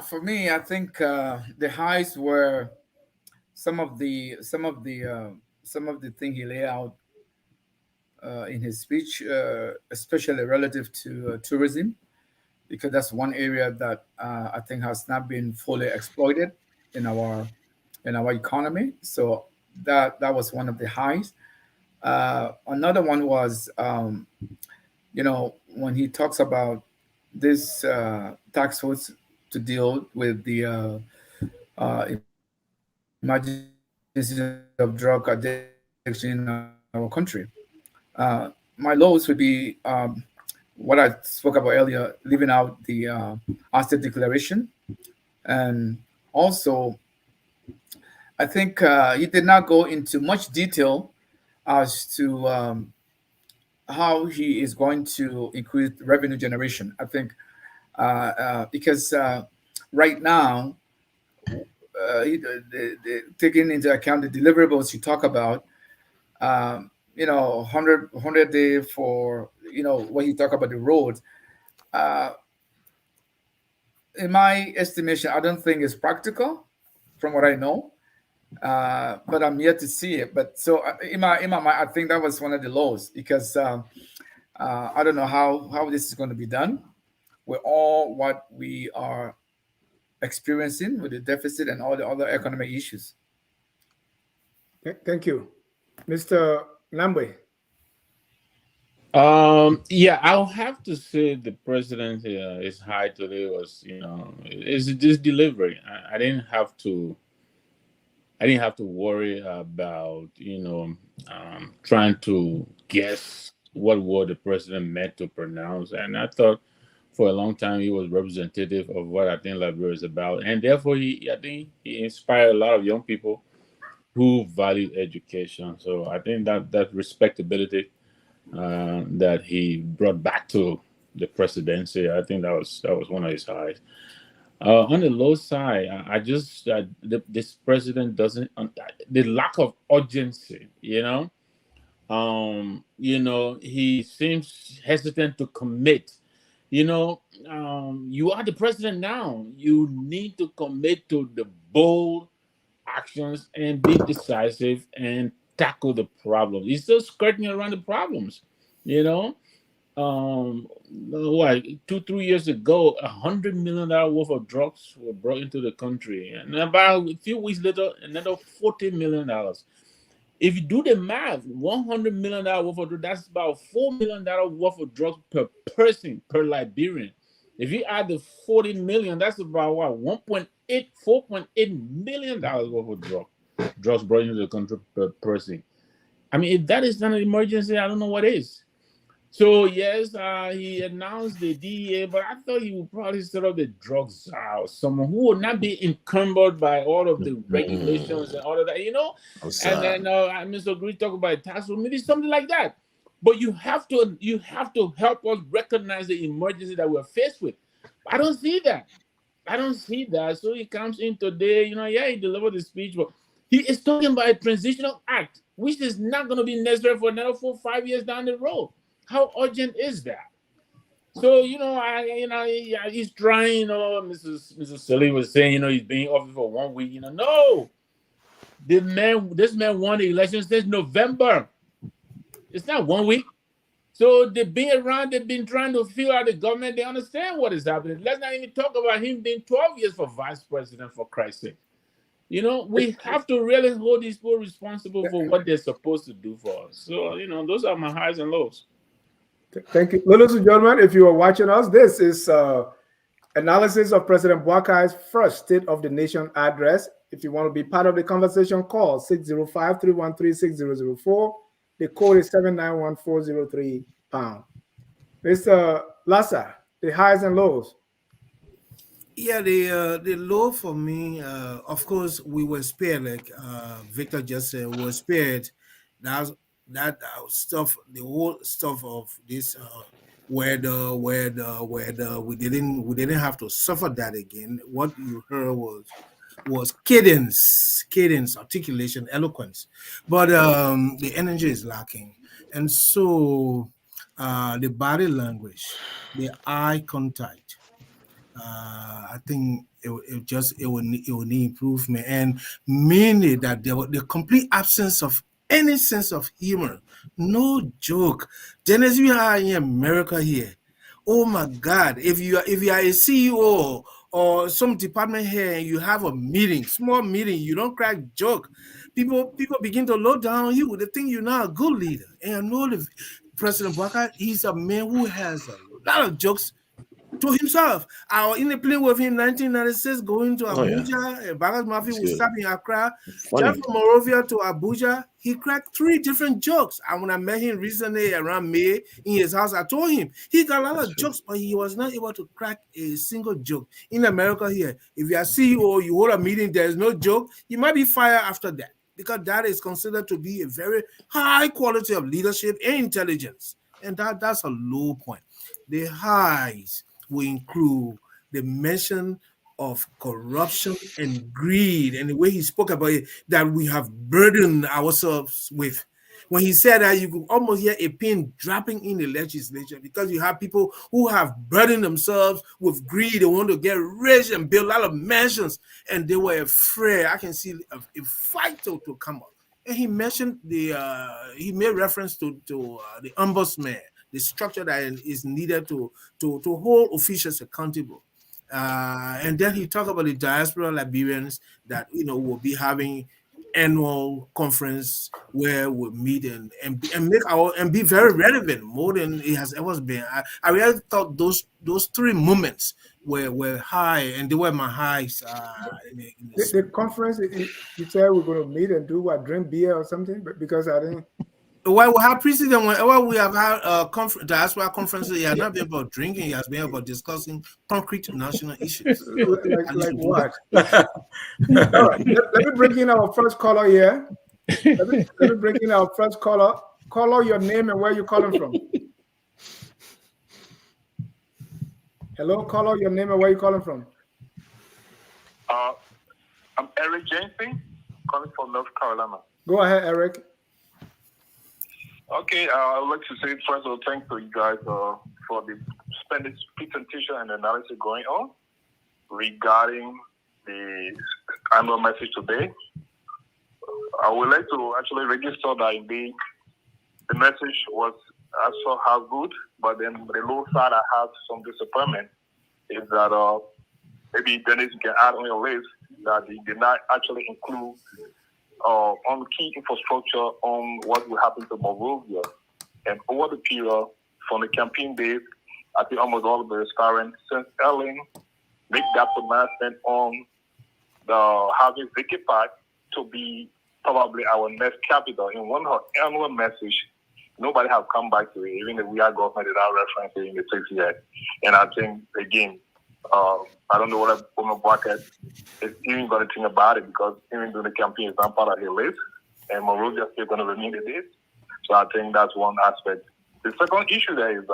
For me, I think the highs were some of the thing he laid out in his speech, especially relative to tourism, because that's one area that I think has not been fully exploited in our economy. So that was one of the highs. Another one was when he talks about this task force to deal with the emergencies of drug addiction in our country, my lows would be what I spoke about earlier, leaving out the Asset Declaration, and also I think he did not go into much detail as to how he is going to increase revenue generation. I think because right now, taking into account the deliverables you talk about, 100 day for, when you talk about the roads, uh, in my estimation, I don't think it's practical from what I know. But I'm yet to see it. But so in my mind, I think that was one of the lows because I don't know how this is going to be done with all what we are experiencing with the deficit and all the other economic issues. Thank you. Mr. Nambwe. Yeah, I'll have to say the president is high today was, is this delivery. I didn't have to worry about, trying to guess what word the president meant to pronounce. And I thought for a long time he was representative of what I think Liberia is about. And therefore, I think he inspired a lot of young people who value education. So I think that respectability that he brought back to the presidency, I think that was one of his highs. On the low side, I just this president doesn't the lack of urgency. He seems hesitant to commit. You are the president now. You need to commit to the bold actions and be decisive and tackle the problems. He's still skirting around the problems. You know, what 2-3 years ago, $100 million worth of drugs were brought into the country, and about a few weeks later, another $40 million. If you do the math, $100 million worth of drugs, that's about $4 million worth of drugs per person per Liberian. If you add the 40 million, that's about what, $4.8 million worth of drugs brought into the country per person. I mean, if that is not an emergency, I don't know what is. So yes, he announced the DEA, but I thought he would probably set up the drugs out. Someone who would not be encumbered by all of the regulations and all of that, And then Mr. Green talked about a task force, maybe something like that. But you have to help us recognize the emergency that we're faced with. I don't see that. So he comes in today, he delivered the speech, but he is talking about a transitional act, which is not going to be necessary for another 4-5 years down the road. How urgent is that? So, he's trying, Mrs. Sully was saying, he's being offered for 1 week. No, this man won the election since November. It's not 1 week. So they've been around, they've been trying to fill out the government. They understand what is happening. Let's not even talk about him being 12 years for vice president, for Christ's sake. We have to really hold these people responsible for what they're supposed to do for us. So, those are my highs and lows. Thank you. Ladies and gentlemen, if you are watching us, this is analysis of President Boakai's first State of the Nation address. If you want to be part of the conversation, call 605-313-6004. The code is 791-403#. Mr. Lassa, the highs and lows. Yeah, the low for me, of course, we were spared, like Victor just said, we were spared. That stuff, the whole stuff of this where we didn't have to suffer that again. What you heard was cadence, articulation, eloquence, but the energy is lacking, and so the body language, the eye contact, I think it will need improvement, and mainly that there was the complete absence of any sense of humor. No joke. Dennis, we are in America here. Oh my God! If you are a CEO or some department here and you have a meeting, small meeting, you don't crack joke, people begin to look down on you. They think you're not a good leader, and President Boakai, he's a man who has a lot of jokes to himself. I was in the plane with him in 1996, going to Oh, yeah. Abuja. Bagas Murphy That's was good. stopping in Accra. Funny. Just from Monrovia to Abuja, he cracked 3 different jokes. And when I met him recently around May in his house, I told him he got a lot of jokes, but he was not able to crack a single joke. In America here, if you are CEO, you hold a meeting, there's no joke, you might be fired after that, because that is considered to be a very high quality of leadership and intelligence. And that's a low point. The highs will include the mention of corruption and greed, and the way he spoke about it, that we have burdened ourselves with. When he said that, you could almost hear a pin dropping in the legislature, because you have people who have burdened themselves with greed. They want to get rich and build a lot of mansions, and they were afraid. I can see a fight to come up. And he mentioned he made reference to the ombudsman, the structure that is needed to hold officials accountable. And then he talked about the diaspora Liberians that will be having annual conference where we'll meet and be very relevant, more than it has ever been. I really thought those 3 moments were high, and they were my highs. The conference, you said we're going to meet and do what, drink beer or something? But because I didn't. Well, we have precedent whenever we have had diaspora conferences. It has not been about drinking; it has been about discussing concrete national issues. like what? All right, let me bring in our first caller here. Let me bring in our first caller. Caller, your name and where you're calling from. Hello, caller, your name and where you're calling from. I'm Eric Jensen, calling from North Carolina. Go ahead, Eric. Okay, I would like to say first of all, thanks to you guys for the splendid presentation and analysis going on regarding the annual message today. I would like to actually register that indeed the message was also how good, but then the low side I have some disappointment is that maybe Dennis can add on your list that he did not actually include on key infrastructure on what will happen to Monrovia. And over the period, from the campaign days, I think almost all of the restaurants since Ellen make that pronouncement on the having Vicky Park to be probably our next capital. In one of her annual message, nobody have come back to it, even if we are government without reference it in the 6 yet. And I think, again, I don't know what Woman Boakai is even going to think about it, because even though the campaign is not part of the list, and Monrovia is still going to remain the list. So I think that's one aspect. The second issue there is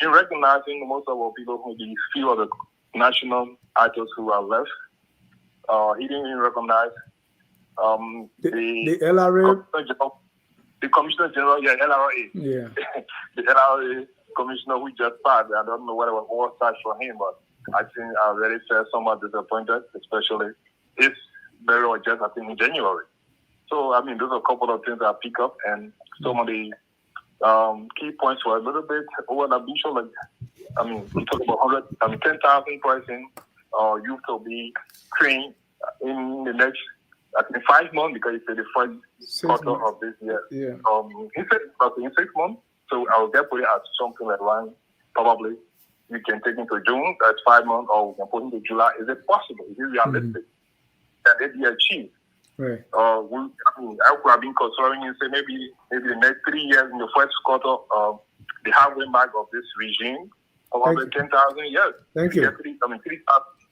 in recognizing most of our people who be few of the national actors who are left, he didn't even recognize the LRA. The Commissioner General, LRA. Yeah. The LRA Commissioner who just passed. I don't know whether it was all start for him, but I think I already felt somewhat disappointed, especially if very well just I think in January. So I mean, those are a couple of things I pick up, and some of the key points were a little bit over ambitious. Like, I mean, we talk about 10,000 person youth will be trained in the next, I think, 5 months, because it's the first quarter of this year. Yeah. He said in 6 months. So I will get put it at something like around, probably we can take into June, that's 5 months, or we can put into July. Is it possible? Is it realistic? Can it be achieved? Right. I could have been considering and say maybe the next 3 years in the first quarter, the halfway mark of this regime, probably 10,000 years. Thank you.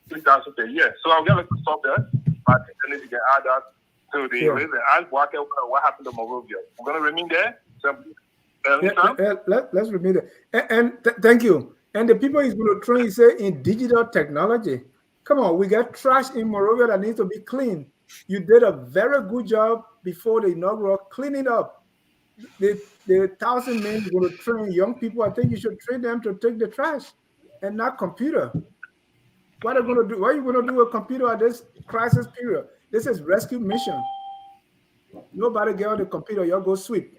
3,000 per year. So I'll get to stop there. I think then you can add that to the list and ask what happened to Monrovia. We're going to remain there. So, let's remain there. And thank you. And the people he's going to train, he say, in digital technology. Come on, we got trash in Monrovia that needs to be cleaned. You did a very good job before the inaugural cleaning up. The 1,000 men you're going to train young people. I think you should train them to take the trash and not computer. What are you going to do? What are you going to do with computer at this crisis period? This is rescue mission. Nobody get on the computer. Y'all go sweep.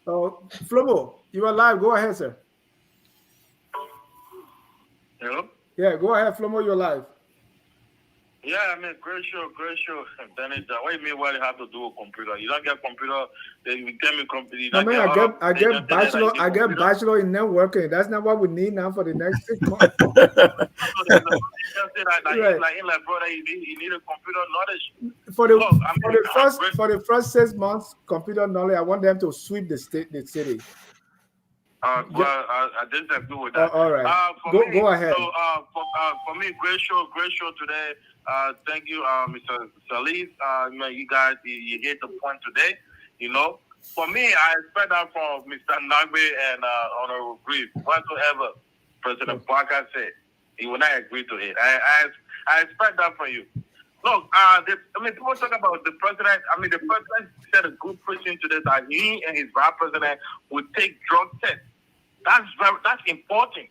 Flomo, you are live. Go ahead, sir. Hello? Yeah, go ahead, Flomo. You're live. Yeah, I mean, great show. Then what do you mean? What you have to do with computer? You don't get computer. Then you tell me computer. You No don't man, I they get just say that bachelor, you need I get computer. bachelor in networking. That's not what we need now for the next 6 months. So they just say that Right. like brother, you need a computer knowledge. For the Look, I mean, for the first 6 months, computer knowledge, I want them to sweep the city. well, I disagree with that. All right. For Go ahead. So, for me, great show today. Thank you, Mr. Salif. You guys, you hit the point today. You know, for me, I expect that from Mr. Nagbe and Honorable Grief. Whatsoever President Boakai said, he will not agree to it. I expect that from you. Look, people talk about the president. The president said a good preaching today that he and his vice president would take drug tests. That's important,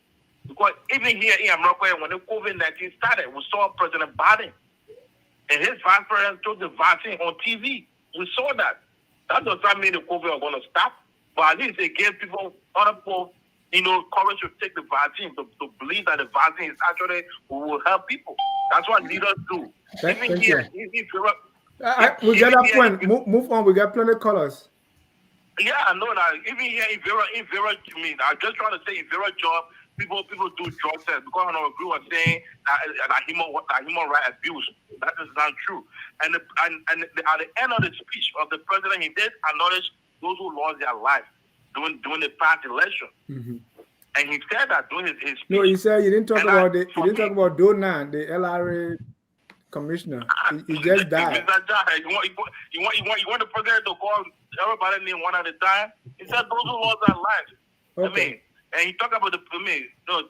because even here in America, when the COVID-19 started, we saw President Biden and his vice president took the vaccine on TV. We saw that. That does not mean the COVID are going to stop, but at least it gave other people, courage to take the vaccine, to believe that the vaccine is actually will help people. That's what leaders do. Thank here, you. We get that point. Move on. We got plenty of colors. Yeah, I know that. Even here in Vera, I'm just trying to say in Vera job, people do drug tests, because I know we were saying that human rights abuse. That is not true. And at the end of the speech of the president, he did acknowledge those who lost their life during the past election. Mm-hmm. And he said that during his speech. No, he said he didn't talk about Donan, the LRA commissioner. He just died. You want the president to call everybody name one at a time? He said those who lost their lives. Okay. And he talked about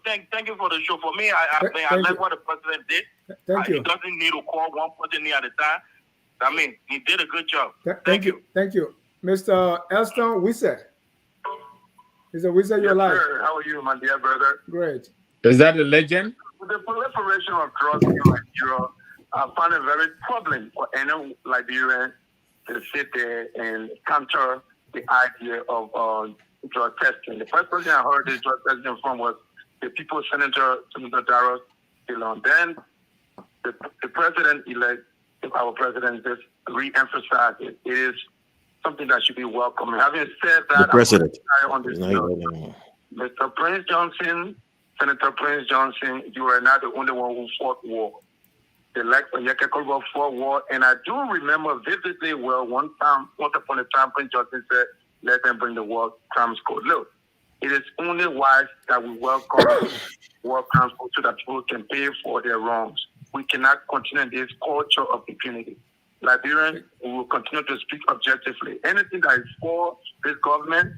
thank you for the show. For me, I like what the president did. Thank you. He doesn't need to call one person at a time. He did a good job. Thank you. Thank you. Mr. Elston Wissett. Mr. Wissett, you're live. Sir. How are you, my dear brother? Great. Is that a legend? With the proliferation of drugs in Nigeria, I find it very troubling for any Liberian to sit there and counter the idea of drug testing. The first person I heard this drug testing from was the People's Senator Darius Dillon. Then the president-elect, our president, just re-emphasized it. It is something that should be welcome. Having said that, the president. Mr. Prince Johnson, Senator Prince Johnson, you are not the only one who fought war. The Yakakova fought war, and I do remember vividly well once upon a time, Prince Johnson said, "Let them bring the war crimes code." Look, it is only wise that we welcome war crimes code so that people can pay for their wrongs. We cannot continue this culture of impunity. Liberians, we will continue to speak objectively. Anything that is for this government,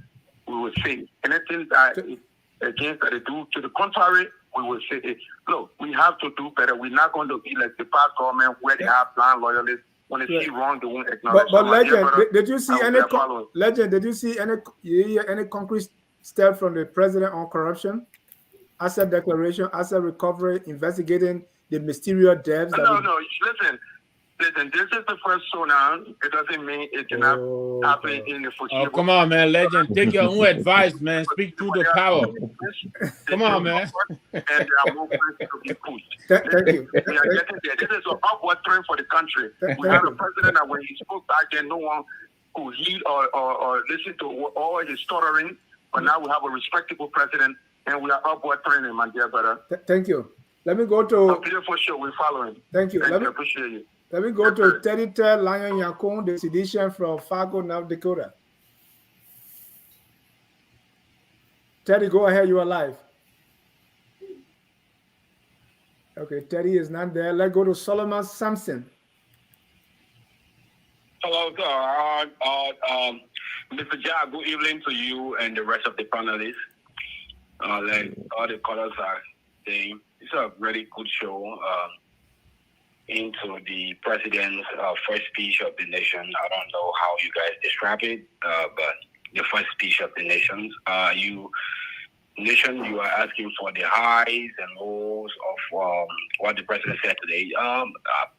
we will say. Anything that is against that they do to the contrary, we will say it. Look, we have to do better. We're not going to be like the past government where they have blind loyalists. When they see wrong, they won't acknowledge. But Legend, did you see any Legend? Did you see any concrete step from the president on corruption, asset declaration, asset recovery, investigating the mysterious debts? No. Listen, this is the first SONA. It doesn't mean it cannot happen in the foreseeable. Oh, come on, man, Legend. Take your own advice, man. Speak to the power. Come on, man. And there are movements to be pushed. Thank you. We are getting there. This is an upward trend for the country. We have a president that when he spoke back then, no one could heed or listen to all his stuttering. But now we have a respectable president, and we are upward trending, my dear brother. Thank you. Let me go to a beautiful show. We're following. Thank you. I appreciate you. Let me go to Teddy Ted Lion Yankon, the sedition from Fargo, North Dakota. Teddy, go ahead. You are live. Okay, Teddy is not there. Let's go to Solomon Sampson. Hello, sir. Mr. Ja, good evening to you and the rest of the panelists. Like all the colors are saying, it's a really good show. Into the president's first speech of the nation. I don't know how you guys describe it, but the first speech of the nations. You are asking for the highs and lows of what the president said today. I'm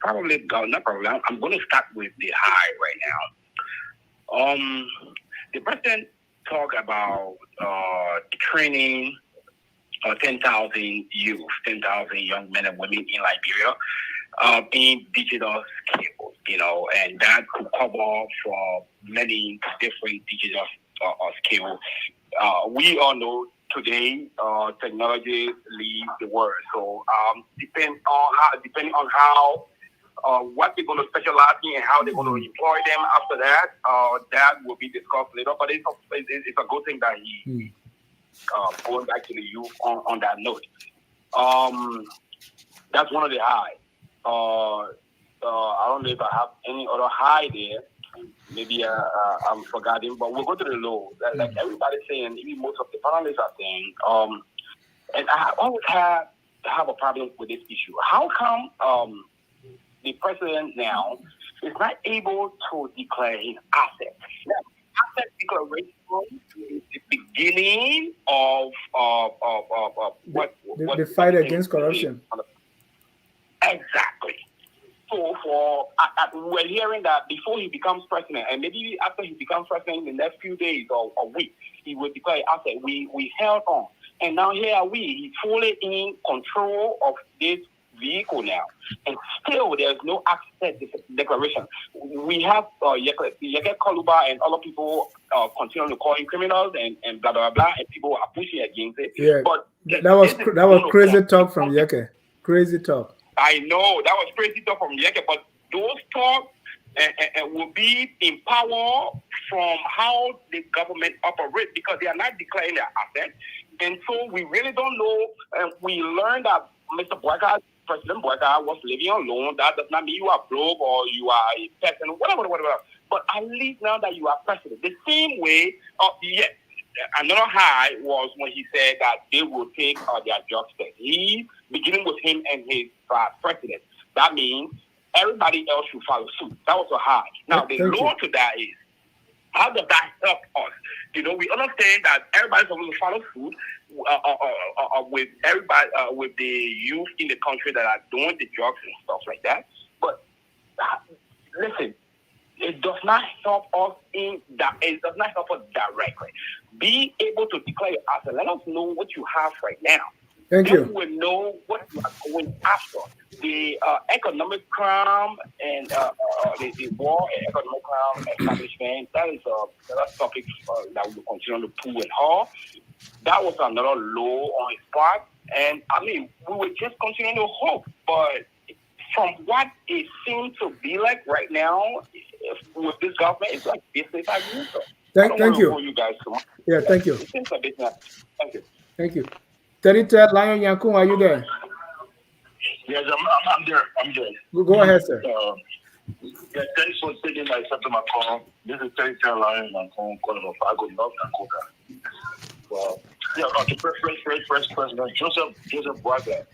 going to start with the high right now. The president talked about training 10,000 youth, 10,000 young men and women in Liberia. in digital skills, and that could cover for many different digital skills. We all know today technology leads the world. So depending on how what they're going to specialize in and how they're going to employ them after that, that will be discussed later. But it's a good thing that he going back to the youth on that note. That's one of the high. I don't know if I have any other high there. Maybe I'm forgetting, but we'll go to the low. Like everybody's saying, even most of the panelists are saying, and I always have a problem with this issue. How come the president now is not able to declare his assets? Asset declaration is the beginning of what the fight against corruption. Exactly. So we're hearing that before he becomes president, and maybe after he becomes president in the next few days or weeks, he will declare asset. We held on, and now here are we. He's fully in control of this vehicle now, and still there's no asset declaration. We have Yeke Koluba and other people continue to call him criminals and blah blah blah, and people are pushing against it. Yeah, but that was crazy talk from Yeke. Crazy talk. I know that was crazy talk from Yeke, but those talks will be in power from how the government operates because they are not declaring their assets, and so we really don't know. And we learned that Mr. Boakai, President Boakai, was living on loan. That does not mean you are broke or you are a person, whatever. But at least now that you are president, the same way. Yes, another high was when he said that they will take their job test. He beginning with him and his president. That means everybody else should follow suit. That was a high. Now the low to that is, how does that help us? We understand that everybody's supposed to follow suit with everybody, with the youth in the country that are doing the drugs and stuff like that. But listen, it does not help us it does not help us directly. Be able to declare your asset. Let us know what you have right now. Thank you. Then we will know what you are going after. The economic crime and the war and economic crime establishment, that is a topic that we will continue to pull and haul. That was another low on his part. And we will just continue to hope. But from what it seems to be like right now, with this government, it's like business as usual. Thank you. You guys so much. Yeah, thank you. It's a business. Thank you. Thank you. Terita Lion Yankun, are you there? Yes, I'm there. I'm there. Go ahead, sir. Yeah, thanks for taking my call. This is Terita Lion Yankun, calling from Fargo, North Dakota. Well, about the first president, Joseph Boakai.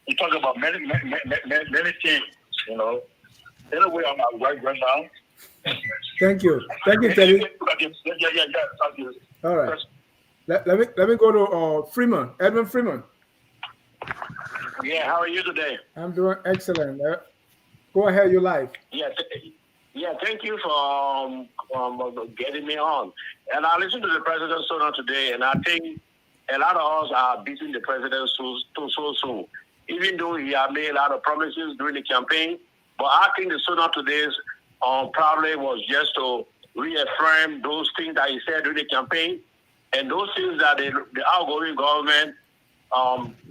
He talking about many things. Anyway, I'm at work right now. Thank you, Teddy. Yeah. All right. Let me go to Freeman, Edmund Freeman. Yeah, how are you today? I'm doing excellent. Go ahead, you're live. Yeah, thank you for getting me on. And I listened to the president SONA today, and I think a lot of us are beating the president so soon. Even though he had made a lot of promises during the campaign, but I think the SONA today's probably was just to reaffirm those things that he said during the campaign and those things that the outgoing government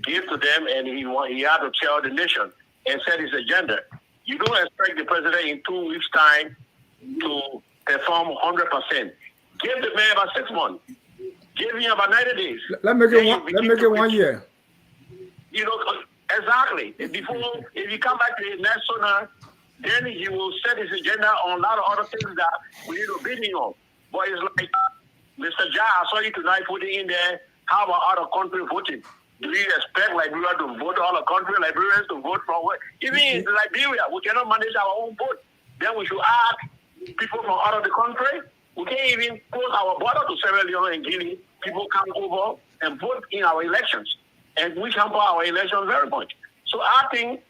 gave to them, and he had to tell the nation and set his agenda. You don't expect the president in 2 weeks' time to perform 100%. Give the man about 6 months. Give him about 90 days. Let's make it 1 year. Exactly. If you come back to the next SONA, then he will set his agenda on a lot of other things that we need to bid him on. But it's like, Mr. Ja, I saw you tonight putting in there, how about other country voting? Do we expect Liberia to vote all the country, Liberians to vote for what? Even in Liberia, we cannot manage our own vote. Then we should ask people from out of the country. We can't even close our border to Sierra Leone and Guinea. People come over and vote in our elections. And we hamper our elections very much. So I think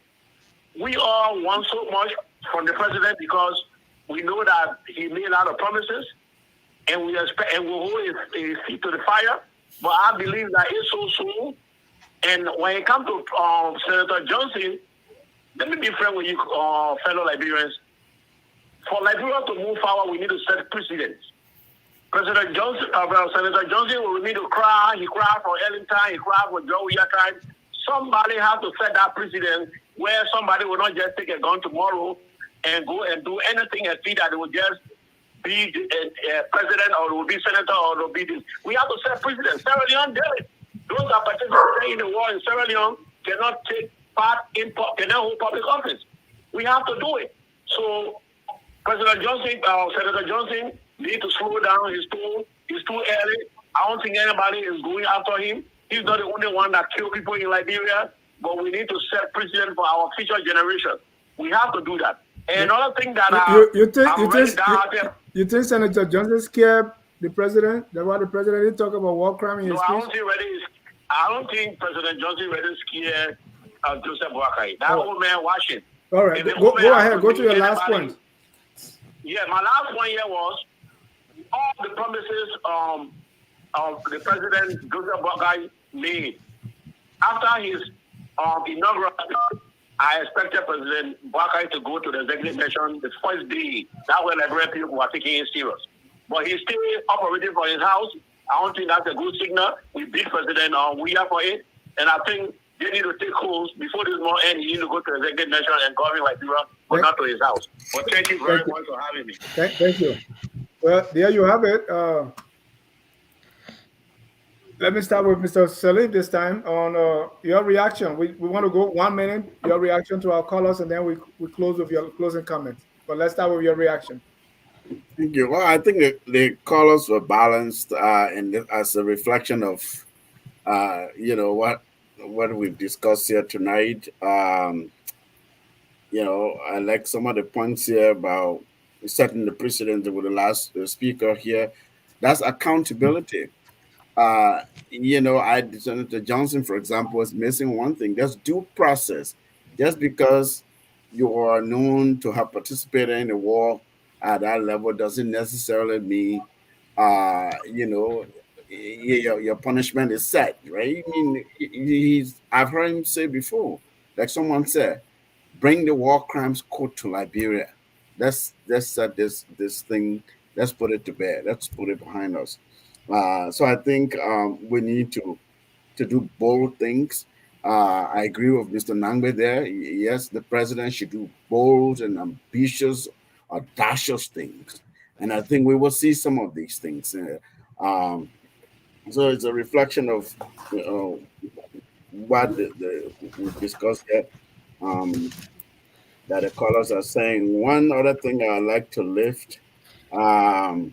we all want so much from the president because we know that he made a lot of promises, and we expect and we hold his feet to the fire. But I believe that it's so soon. And when it comes to Senator Johnson, let me be frank with you, fellow Liberians. For Liberia to move forward, we need to set precedents. President Johnson, Senator Johnson will need to cry. He cried for Ellington. He cried for Joe time. Somebody has to set that precedent where somebody will not just take a gun tomorrow and go and do anything and see that it will just be president or it will be senator or it will be this. We have to set precedent. Sierra Leone did it. Those that participating in the war in Sierra Leone cannot take part in, cannot hold public office. We have to do it. So President Johnson, Senator Johnson, need to slow down. He's too early. I don't think anybody is going after him. He's not the only one that killed people in Liberia, but we need to set precedent for our future generation. We have to do that. And another thing that you think Senator Johnson scared the president? That's why the president didn't talk about war crime in his speech? I don't think President Johnson really scared Joseph Boakai. That old man watching. All right, go ahead. Go to your last point. Yeah, my last point here was all the promises of the president Joseph Boakai made after his inaugural. I expected President Boakai to go to the executive session the first day. That way, Liberian people were taking it serious. But he's still operating from his house. I don't think that's a good signal. We beat President we are for it, and I think they need to take calls before this month end. He need to go to the executive session and govern Liberia, but not to his house. But thank you very much for having me. Thank you. Well, there you have it. Let me start with Mr. Salim this time on your reaction. We want to go 1 minute, your reaction to our callers, and then we close with your closing comments. But let's start with your reaction. Thank you. Well, I think the callers were balanced and as a reflection of, what we've discussed here tonight. I like some of the points here about setting the precedent with the last speaker here. That's accountability. Senator Johnson, for example, is missing one thing. That's due process. Just because you are known to have participated in a war at that level doesn't necessarily mean, your punishment is set, right? I mean, I've heard him say before, like someone said, bring the war crimes court to Liberia. Let's set this thing. Let's put it to bed. Let's put it behind us. So I think we need to do bold things. I agree with Mr. Nangbe there. Yes, the president should do bold and ambitious, audacious things. And I think we will see some of these things. So it's a reflection of what we discussed here, that the callers are saying. One other thing I'd like to lift, I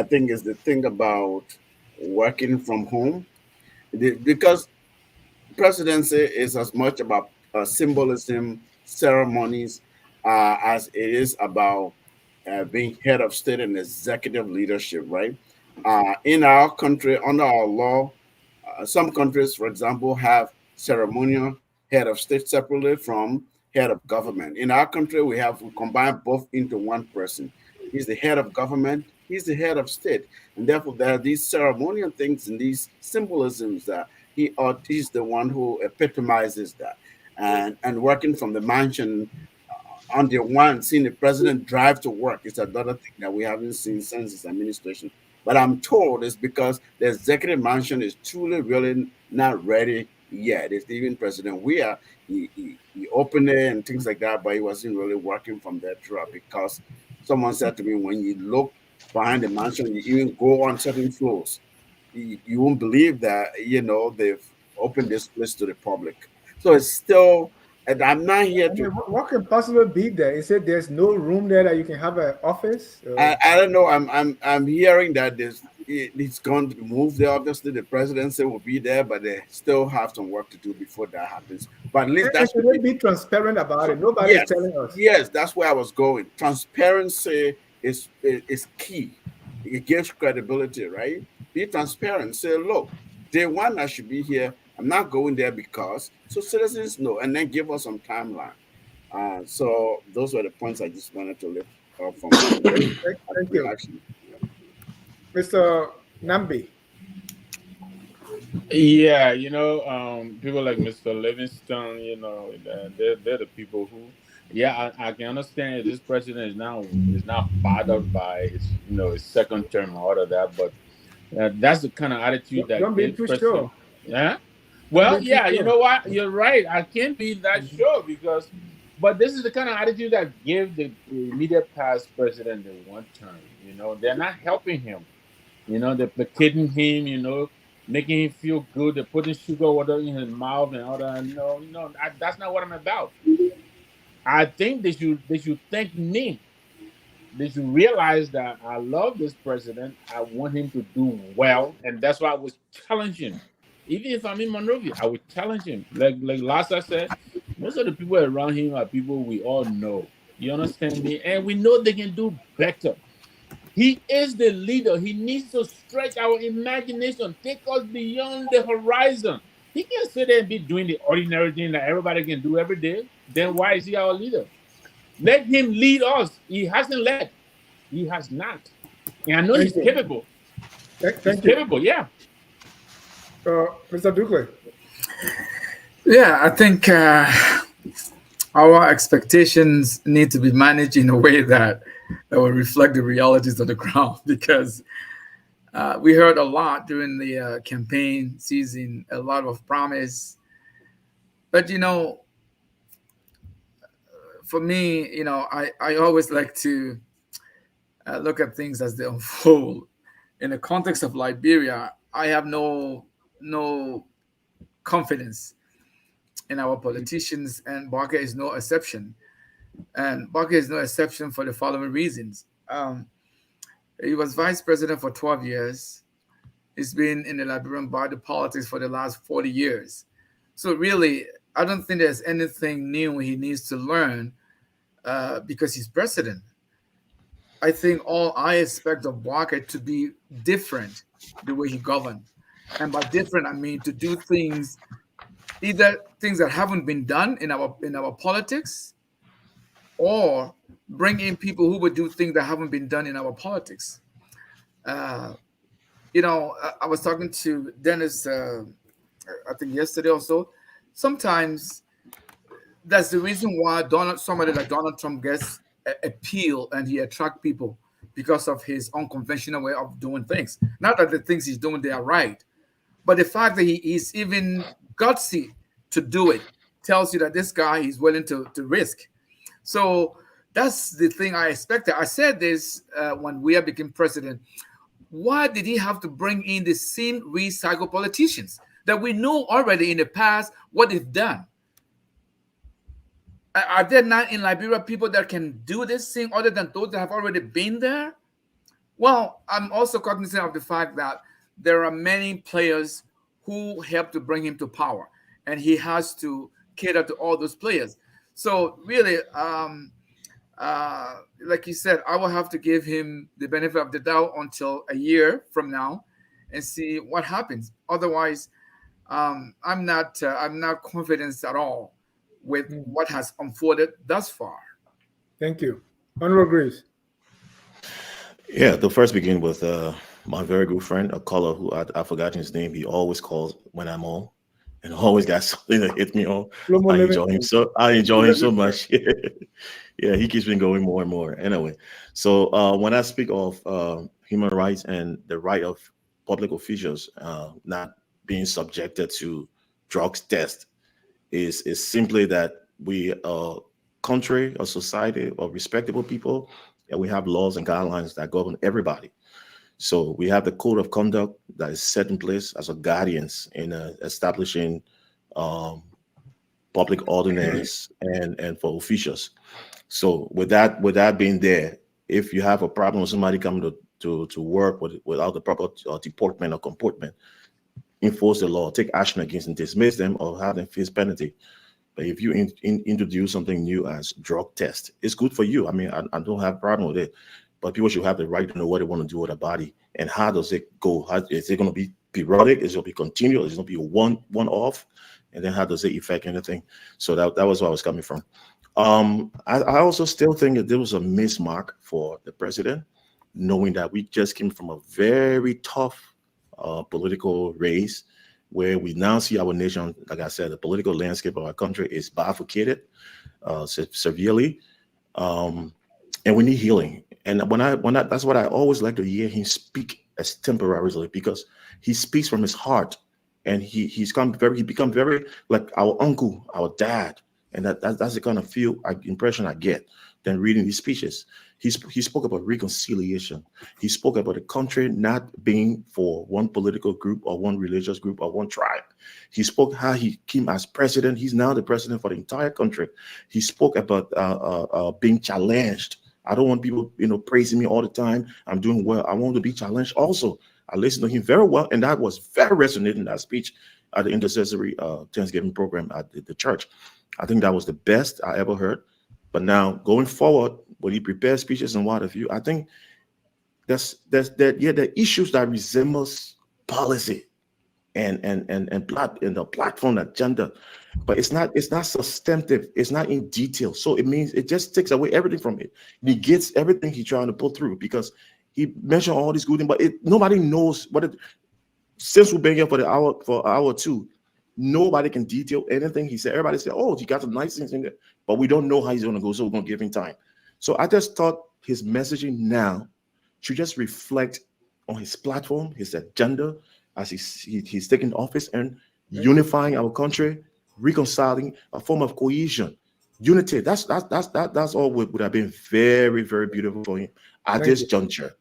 think, is the thing about working from home, because presidency is as much about symbolism, ceremonies, as it is about being head of state and executive leadership, right? In our country, under our law, some countries, for example, have ceremonial head of state separately from head of government. In our country, we combine both into one person. He's the head of government, he's the head of state. And therefore, there are these ceremonial things and these symbolisms that he's the one who epitomizes that. And working from the mansion, on the one, seeing the president drive to work is another thing that we haven't seen since his administration. But I'm told it's because the executive mansion is truly, really not ready yet. It's even President Weah, he opened it and things like that, but he wasn't really working from there throughout, because someone said to me, when you look behind the mansion, you even go on certain floors, you won't believe that, they've opened this place to the public. So it's still, and I'm not here to. What can possibly be there? Is it there's no room there that you can have an office? I don't know. I'm hearing that it's going to move there. Obviously, the presidency will be there, but they still have some work to do before that happens. But at least that should be transparent about it. Nobody is telling us. Yes, that's where I was going. Transparency is key. It gives credibility, right? Be transparent. Say, look, day one I should be here. I'm not going there because, so citizens know, and then give us some timeline. So those were the points I just wanted to lift up from. Thank you. Mr. Nambi. Yeah, people like Mr. Livingston, they're the people who, yeah, I can understand if this president is now bothered by his second term and all of that, but that's the kind of attitude that Don't be gives too sure. president. Yeah. Don't Well, be too yeah, you sure. know what? You're right. I can't be that Mhm. sure but this is the kind of attitude that gave the immediate past president the one term. They're not helping him. They're placating him, making him feel good. They're putting sugar water in his mouth and all that. No, that's not what I'm about. I think they should thank me. They should realize that I love this president. I want him to do well, and that's why I was challenging. Even if I'm in Monrovia, I would challenge him. Like last I said, most of the people around him are people we all know. You understand me? And we know they can do better. He is the leader. He needs to stretch our imagination, take us beyond the horizon. He can't sit there and be doing the ordinary thing that everybody can do every day. Then why is he our leader? Let him lead us. He hasn't led. He has not. And I know Thank he's you. capable. He's Thank you. capable, yeah. Mr. Dukley. Yeah, I think our expectations need to be managed in a way that will reflect the realities of the ground because we heard a lot during the campaign season, a lot of promise. But, for me, I always like to look at things as they unfold. In the context of Liberia, I have no confidence in our politicians, and Barker is no exception. And Barker is no exception for the following reasons. He was vice president for 12 years. He's been in the Liberian body politics for the last 40 years. So really, I don't think there's anything new he needs to learn because he's president. I think all I expect of Barker to be different the way he governed. And by different, I mean to do things, either things that haven't been done in our politics, or bring in people who would do things that haven't been done in our politics. Uh, I was talking to Dennis, I think yesterday or so. Sometimes that's the reason why somebody like Donald Trump gets appeal and he attract people because of his unconventional way of doing things. Not that the things he's doing they are right, but the fact that he's even gutsy to do it tells you that this guy is willing to risk. So that's the thing I expected. I said this when Weah became president. Why did he have to bring in the same recycled politicians that we know already in the past what they've done? Are there not in Liberia people that can do this thing other than those that have already been there? Well, I'm also cognizant of the fact that there are many players who helped to bring him to power, and he has to cater to all those players. So really, like you said, I will have to give him the benefit of the doubt until a year from now, and see what happens. Otherwise, I'm not confident at all with what has unfolded thus far. Thank you. Honorable Grace. Yeah, the first begin with my very good friend, a caller who I forgot his name. He always calls when I'm on, and always got something to hit me on. I enjoy him so much. Yeah, he keeps me going more and more. Anyway, so when I speak of human rights and the right of public officials not being subjected to drugs test, is simply that we country, a society of respectable people, and we have laws and guidelines that govern everybody. So we have the code of conduct that is set in place as a guardians in establishing um, public ordinance and for officials. So with that being there, if you have a problem with somebody coming to work without the proper deportment or comportment, enforce the law, take action against and dismiss them or have them face penalty. But if you introduce something new as drug test, it's good for you. I mean, I don't have a problem with it, but people should have the right to know what they want to do with their body and how does it go. Is it going to be periodic? Is it going to be continual? Is it going to be one off? And then how does it affect anything? So that was where I was coming from. I also still think that there was a mismark for the president, knowing that we just came from a very tough political race, where we now see our nation, like I said, the political landscape of our country is bifurcated severely, and we need healing. And when I that's what I always like to hear him speak extemporaneously, because he speaks from his heart, and he become very like our uncle, our dad, and that's the kind of impression I get than reading these speeches. He spoke about reconciliation. He spoke about the country not being for one political group or one religious group or one tribe. He spoke how he came as president. He's now the president for the entire country. He spoke about being challenged. I don't want people, praising me all the time. I'm doing well. I want to be challenged also. I listened to him very well, and that was very resonating, that speech at the intercessory Thanksgiving program at the church. I think that was the best I ever heard. But now going forward, when he prepares speeches and what have you, I think the issues that resembles policy and the platform agenda, but it's not substantive, it's not in detail. So it means it just takes away everything from it. It negates everything he's trying to put through, because he mentioned all these good things, but nobody knows what it. Since we've been here for an hour or two, nobody can detail anything he said. Everybody said, "Oh, he got some nice things in there," but we don't know how he's going to go, so we're going to give him time. So I just thought his messaging now should just reflect on his platform, his agenda, as he's taking office and unifying our country, reconciling, a form of cohesion, unity. That's all would have been very, very beautiful for him at this juncture.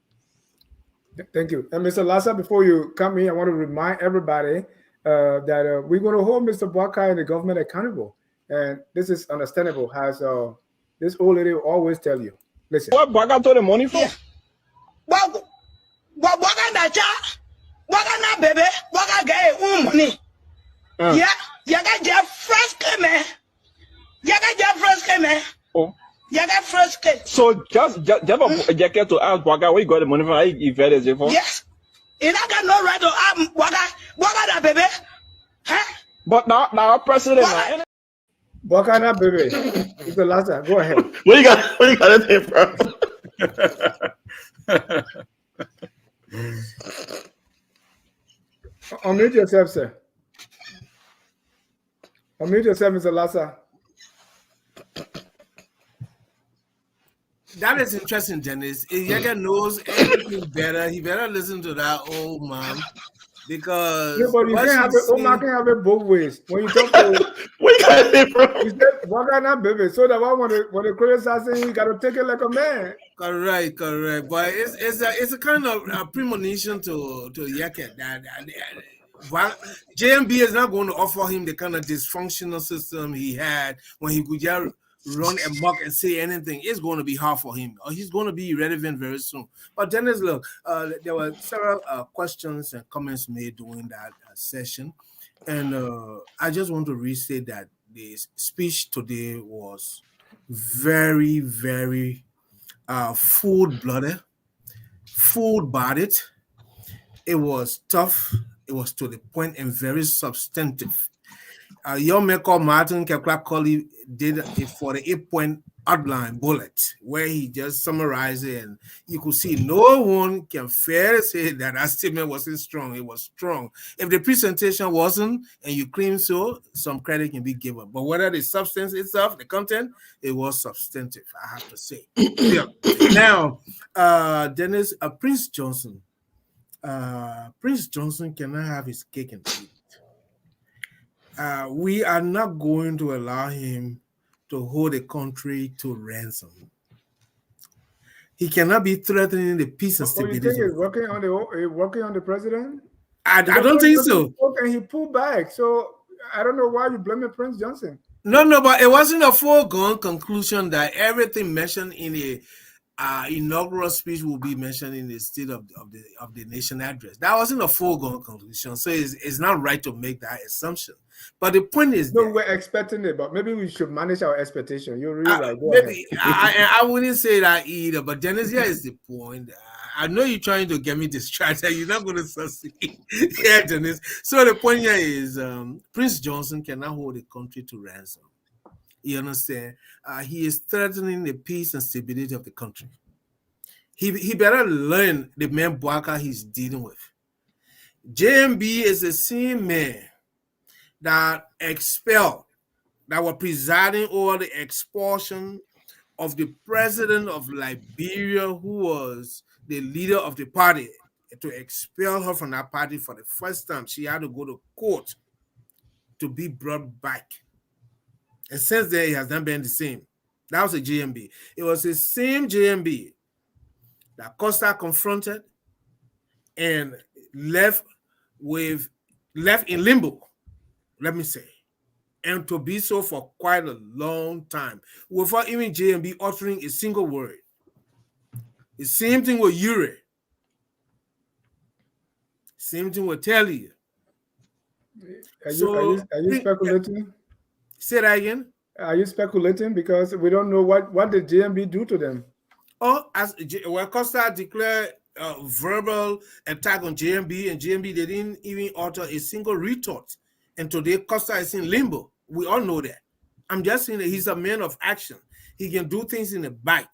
Thank you. And Mr. Lassa, before you come in, I want to remind everybody that we're going to hold Mr. Boakai and the government accountable. And this is understandable, as this old lady will always tell you. Listen. What Boakai told the money for? Boakai na baby, Boakai get money. Yeah, you got fresh came. You got fresh came. Oh. You got fresh came. So just a jacket to ask Boakai where you got the money from? If it is for? Yes. You don't got no right to ask Boakai na baby. Huh? But now president. Boakai na baby. It's the last time. Go ahead. Where you got it from? Unmute yourself, sir. Unmute yourself, Mr. Lassa. That is interesting, Dennis. If Yaga knows everything better, he better listen to that old man, because but you can't have it. Omar can have it both ways. When you talk to where you got it from? You said Boakai na baby, so that one when the criticize saying you got to take it like a man. Correct. But it's a kind of a premonition to Yaket that JMB is not going to offer him the kind of dysfunctional system he had when he could just run amok and say anything. It's going to be hard for him, or he's going to be irrelevant very soon. But Dennis, look, there were several questions and comments made during that session, and I just want to restate that the speech today was very, very full-blooded, full-bodied. It was tough. It was to the point and very substantive. Your maker Martin Kepler-Colley did a 48-point outline bullet where he just summarized it, and you could see no one can fairly say that statement wasn't strong. It was strong. If the presentation wasn't, and you claim so, some credit can be given. But whether the substance itself, the content, it was substantive, I have to say. Yeah. Now, Dennis, Prince Johnson cannot have his cake and eat. We are not going to allow him to hold the country to ransom. He cannot be threatening the peace and stability. You think he's working on the president? I don't think so. And he pulled back. So I don't know why you blaming Prince Johnson. No, but it wasn't a foregone conclusion that everything mentioned in the inaugural speech will be mentioned in the State of the Nation address. That wasn't a foregone conclusion, so it's not right to make that assumption. But the point is, no, we're expecting it, but maybe we should manage our expectation. You're really right. Maybe I wouldn't say that either. But Dennis, here is the point. I know you're trying to get me distracted. You're not going to succeed. Yeah, Dennis. So the point here is, Prince Johnson cannot hold the country to ransom. You understand? He is threatening the peace and stability of the country. He better learn the man Boakai he's dealing with. JMB is the same man that were presiding over the expulsion of the president of Liberia, who was the leader of the party. To expel her from that party for the first time, she had to go to court to be brought back. And since then, it has not been the same. That was a JMB. It was the same JMB that Costa confronted and left in limbo, let me say, and to be so for quite a long time without even JMB uttering a single word. The same thing with Ure. Same thing with Telly. Are you speculating? Say that again. Are you speculating because we don't know what did JMB do to them? Oh, well, Costa declared verbal attack on JMB, and JMB they didn't even utter a single retort. And today Costa is in limbo. We all know that. I'm just saying that he's a man of action. He can do things in the back.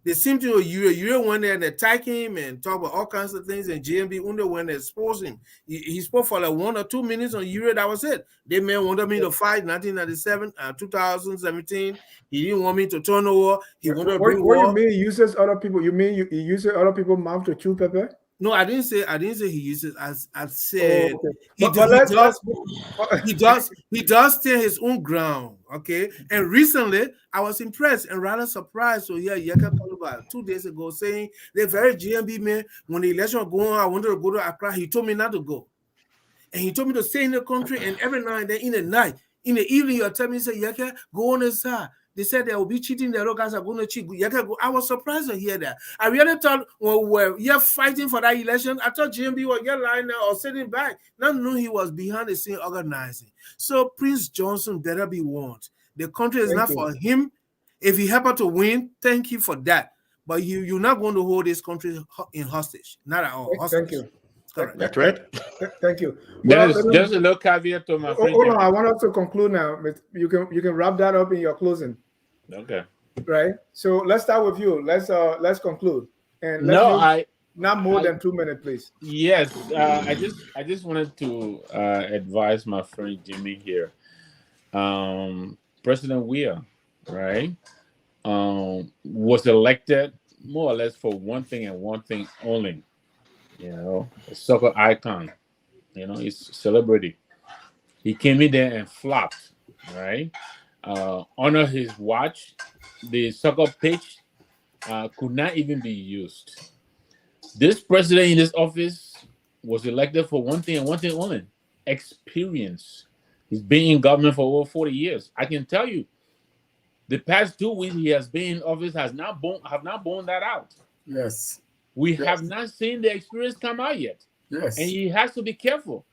The same thing with Ure went there and attacked him and talk about all kinds of things, and JMB went and exposed him. He spoke for like 1 or 2 minutes on Ure, that was it. They man wanted me to fight 1997, 2017. He didn't want me to turn over. He wanted to bring war. What you mean he uses other people? You mean he uses other people's mouth to chew pepper? No, I didn't say he uses. I said he does stand his own ground. Okay, and recently I was impressed and rather surprised to hear Yeka Kaluba 2 days ago saying the very GMB man, when the election was going on, I wanted to go to Accra. He told me not to go, and he told me to stay in the country. And every now and then, in the night, in the evening, you're telling me, say Yeka, go on inside. They said they will be cheating. The other guys are going to cheat. I was surprised to hear that. I really thought when we were fighting for that election, I thought GMB was lying there or sitting back. Now knew he was behind the scene organizing. So Prince Johnson better be warned. The country is not for him. If he happened to win, thank you for that. But you're not going to hold this country in hostage. Not at all. Thank you. Correct. That's right. Thank you. There's a little caveat to my friend. Hold on, I want us to conclude now. You can wrap that up in your closing. Okay. Right. So let's start with you. Let's conclude. And not more than 2 minutes, please. Yes. I just wanted to advise my friend Jimmy here. President Weah, right, was elected more or less for one thing and one thing only. You know, a soccer icon. You know, he's a celebrity. He came in there and flopped, right? Under his watch, the soccer pitch could not even be used. This president in this office was elected for one thing and one thing only: experience. He's been in government for over 40 years. I can tell you, the past 2 weeks he has been in office have not borne that out. Yes. We have not seen the experience come out yet. Yes. And he has to be careful.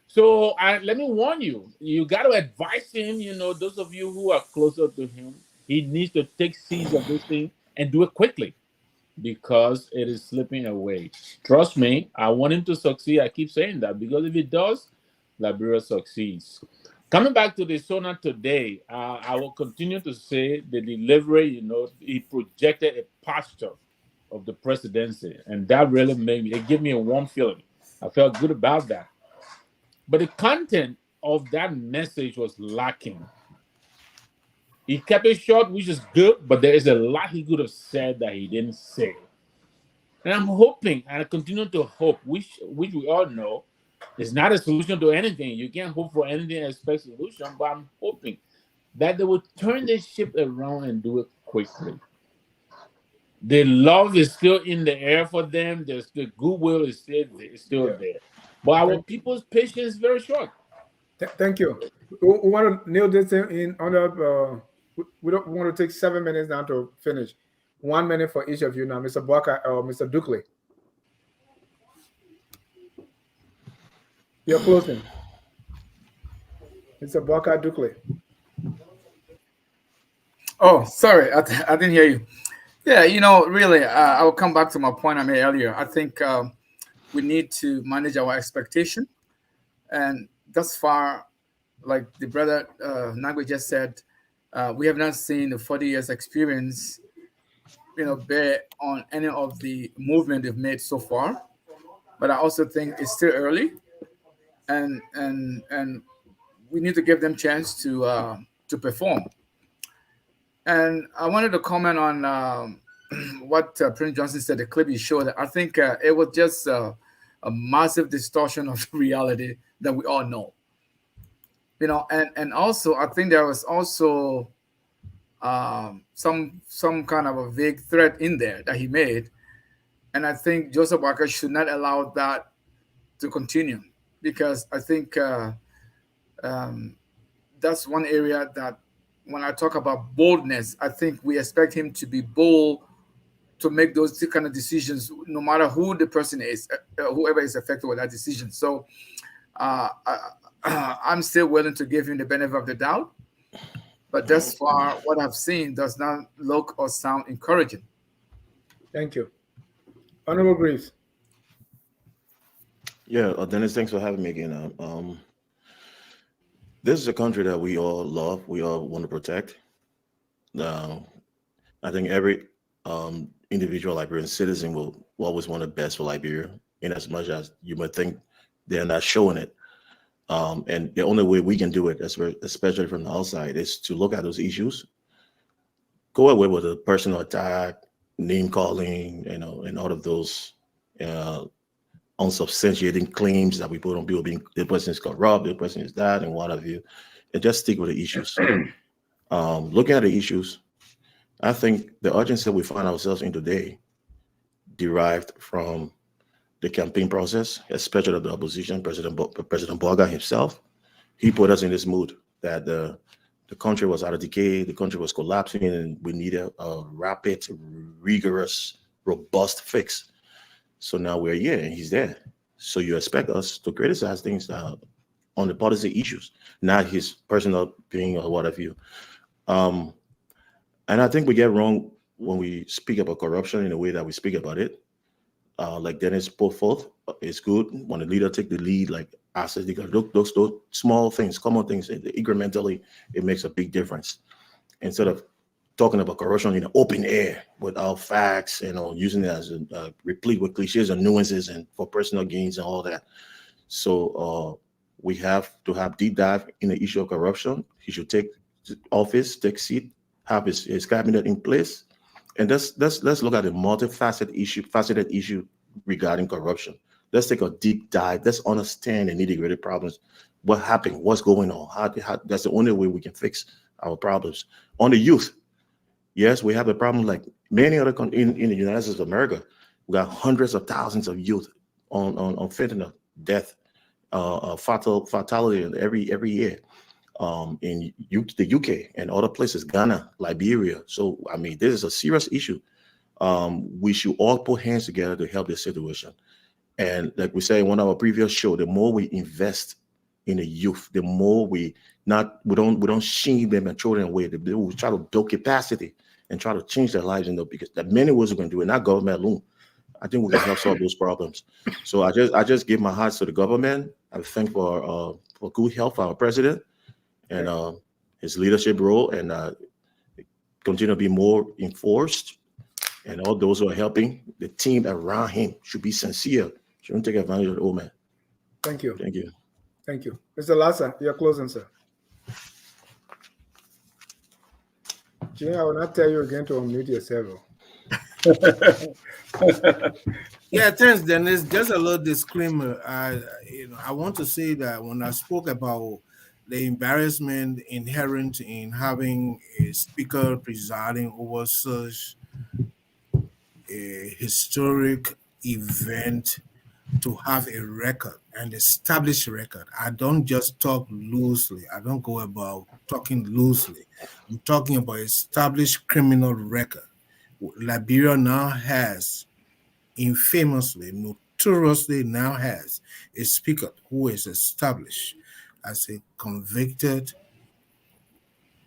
So let me warn you, you got to advise him, you know, those of you who are closer to him, he needs to take seize of this thing and do it quickly because it is slipping away. Trust me, I want him to succeed. I keep saying that because if he does, Liberia succeeds. Coming back to the SONA today, I will continue to say the delivery, you know, he projected a posture of the presidency, and that really it gave me a warm feeling. I felt good about that. But the content of that message was lacking. He kept it short, which is good, but there is a lot he could have said that he didn't say. And I'm hoping, and I continue to hope, which we all know is not a solution to anything. You can't hope for anything and expect a solution, but I'm hoping that they will turn this ship around and do it quickly. The love is still in the air for them. The goodwill is still there. But our people's patience is very short. Thank you. We want to nail this in under. We don't want to take 7 minutes now to finish. 1 minute for each of you now, Mr. Boakai or Mr. Dukley. You're closing. Mr. Boakai Dukley. Oh, sorry, I didn't hear you. Yeah, you know, really, I will come back to my point I made earlier. I think we need to manage our expectation. And thus far, like the brother Nagwe just said, we have not seen the 40 years experience, you know, bear on any of the movement they've made so far. But I also think it's still early. and we need to give them chance to perform. And I wanted to comment on what Prince Johnson said. The clip he showed. I think it was just a massive distortion of reality that we all know. And also I think there was also some kind of a vague threat in there that he made, and I think Joseph Walker should not allow that to continue, because I think um, that's one area that when I talk about boldness, I think we expect him to be bold to make those kind of decisions, no matter who the person is, whoever is affected with that decision. So I'm still willing to give him the benefit of the doubt, but thus far, what I've seen does not look or sound encouraging. Thank you. Honorable Graves. Yeah, Dennis, thanks for having me again. This is a country that we all love, we all want to protect. I think every individual Liberian citizen will always want the best for Liberia, in as much as you might think they're not showing it. And the only way we can do it, especially from the outside, is to look at those issues, go away with a personal attack, name calling, and all of those unsubstantiating claims that we put on people being the person is corrupt, the person is that, and what have you, and just stick with the issues. Looking at the issues, I think the urgency we find ourselves in today derived from the campaign process, especially of the opposition, President Boakai himself. He put us in this mood that the country was out of decay, the country was collapsing, and we needed a rapid, rigorous, robust fix. So now we're here, and he's there. So you expect us to criticize things on the policy issues, not his personal opinion or what have you. And I think we get wrong when we speak about corruption in the way that we speak about it. Like Dennis put forth, it's good when the leader take the lead, like I said, those small things, common things, incrementally, it makes a big difference. Instead of talking about corruption in the open air without facts, using it as replete with cliches and nuances and for personal gains and all that. So we have to have deep dive in the issue of corruption. He should take office, take seat, have his cabinet in place. And let's look at the faceted issue regarding corruption. Let's take a deep dive. Let's understand the nitty-gritty problems. What happened? What's going on? How that's the only way we can fix our problems. On the youth, yes, we have a problem like many other countries in the United States of America. We got hundreds of thousands of youth on fentanyl death, fatality every year. In the UK and other places, Ghana, Liberia. So, I mean, this is a serious issue. We should all put hands together to help this situation. And like we said in one of our previous show, the more we invest in the youth, the more we don't shame them and throw them away. We try to build capacity and try to change their lives, because there are many ways we can do it, not government alone. I think we can help solve those problems. So I just give my heart to the government. I thank for good health for our president and his leadership role, and continue to be more enforced. And all those who are helping, the team around him should be sincere. Shouldn't take advantage of the old man. Thank you. Thank you. Thank you. Mr. Lassa, you're closing, sir. Jim, I will not tell you again to unmute yourself. Yeah, thanks, Dennis. Just a little disclaimer. I want to say that when I spoke about the embarrassment inherent in having a speaker presiding over such a historic event, to have a record, an established record. I don't just talk loosely. I don't go about talking loosely. I'm talking about established criminal record. Liberia now has, infamously, notoriously now has a speaker who is established as a convicted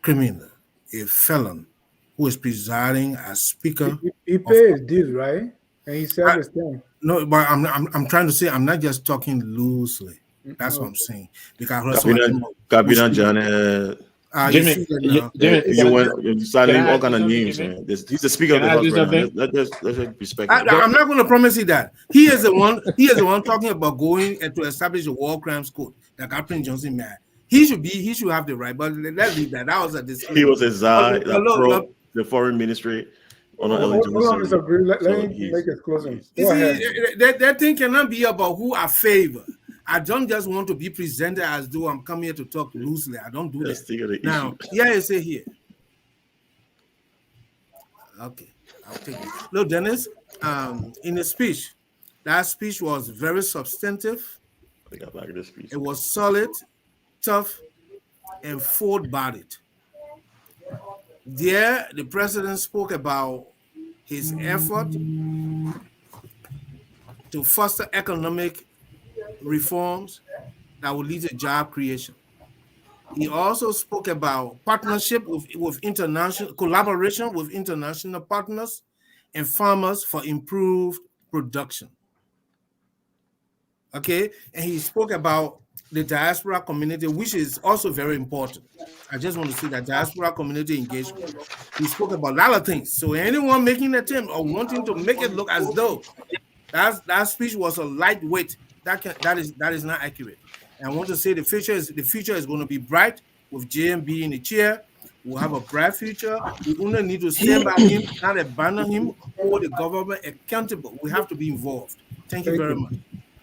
criminal, a felon, who is presiding as speaker. He paid his dues, right? And he served his time. No, but I'm trying to say I'm not just talking loosely. That's what I'm saying. Because Cabinet Janet. You see that now. You signing all kind of names, Jimmy? man. He's the speaker of the house right now. Let's respect him. I'm not going to promise you that. He is the one. He is the one talking about going and to establish a war crimes code that Captain Johnson made. He should have the right. But let's leave that. That was a disclaimer. He was a czar, the foreign ministry. Hold on, Mr. Green. Let him make his closing. Go ahead. That thing cannot be about who I favor. I don't just want to be presented as though I'm coming here to talk loosely. I don't do that. Now, you say here. Okay, I'll take it. Look, Dennis, in the speech, that speech was very substantive. I got back to the speech. It was solid, tough, and full-bodied. There, the president spoke about his effort to foster economic reforms that will lead to job creation. He also spoke about partnership with international collaboration with international partners and farmers for improved production. Okay, and he spoke about the diaspora community, which is also very important. I just want to see that diaspora community engagement. He spoke about a lot of things. So anyone making an attempt or wanting to make it look as though that speech was a lightweight, that is not accurate. And I want to say the future is going to be bright with JMB in the chair. We'll have a bright future. We only need to stand by him, not abandon him, hold the government accountable. We have to be involved. Thank you very much.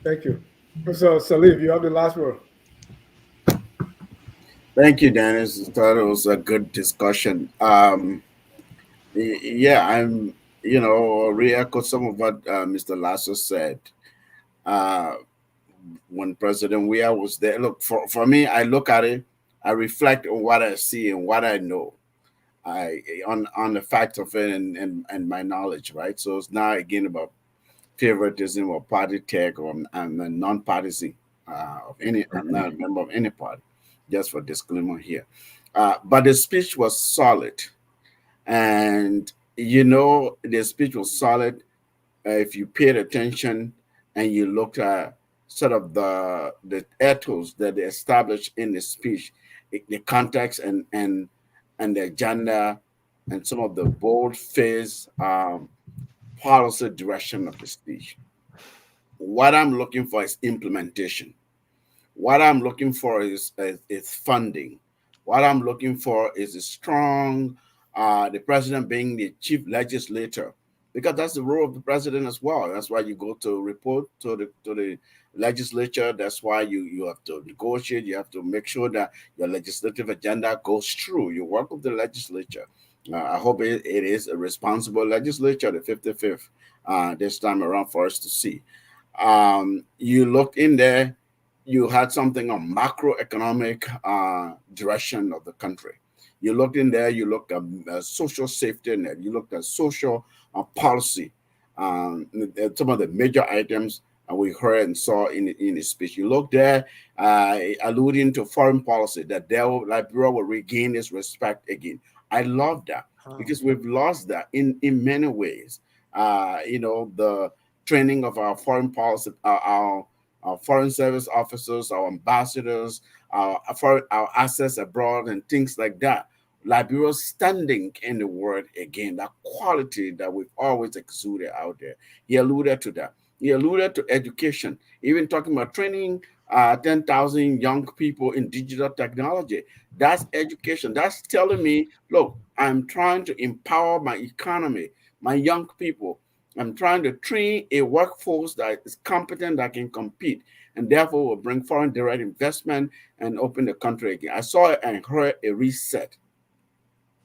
Thank you. Mr. Salif, you have the last word. Thank you, Dennis. I thought it was a good discussion. Yeah, I'm, re-echo some of what Mr. Lasso said. When President Weah was there, look, for me, I look at it, I reflect on what I see and what I know, on the facts of it and my knowledge, right? So it's not again about favoritism or party tag, or I'm a non-partisan of any. I'm not a member of any party. Just for disclaimer here, but the speech was solid, and the speech was solid. If you paid attention and you looked at sort of the ethos that they established in the speech, the context and the agenda, and some of the bold-faced policy direction of the speech. What I'm looking for is implementation. What I'm looking for is funding. What I'm looking for is a strong, the president being the chief legislator, because that's the role of the president as well. That's why you go to report to the legislature. That's why you have to negotiate. You have to make sure that your legislative agenda goes through. You work with the legislature. I hope it is a responsible legislature, the 55th, this time around for us to see. You look in there, you had something on macroeconomic direction of the country. You looked in there, you looked at social safety net, you looked at social policy, some of the major items we heard and saw in the speech. You looked there, alluding to foreign policy, that Liberia will regain its respect again. I love that because we've lost that in many ways. The training of our foreign policy, our foreign service officers, our ambassadors, our assets abroad, and things like that. Liberia's standing in the world again, that quality that we've always exuded out there. He alluded to that. He alluded to education, even talking about training 10,000 young people in digital technology. That's education. That's telling me, look, I'm trying to empower my economy, my young people. I'm trying to train a workforce that is competent, that can compete, and therefore will bring foreign direct investment and open the country again. I saw and heard a reset.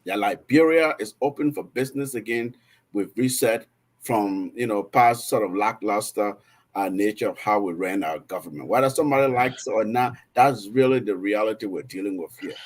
Yeah, Liberia is open for business again with reset from past sort of lackluster nature of how we ran our government. Whether somebody likes it or not, that's really the reality we're dealing with here.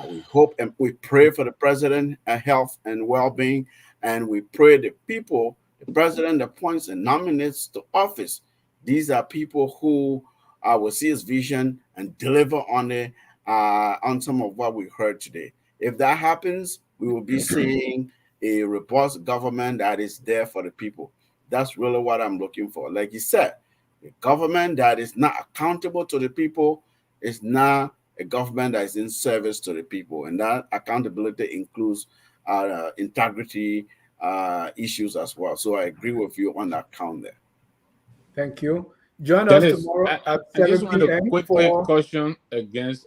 We hope and we pray for the president health and well-being, and we pray the people. The president appoints and nominates to office. These are people who will see his vision and deliver on some of what we heard today. If that happens, we will be seeing a robust government that is there for the people. That's really what I'm looking for. Like you said, a government that is not accountable to the people is not a government that is in service to the people, and that accountability includes integrity issues as well. So I agree with you on that count there. Thank you. Join us Dennis, tomorrow at I just 7 want a p.m. quick for caution against.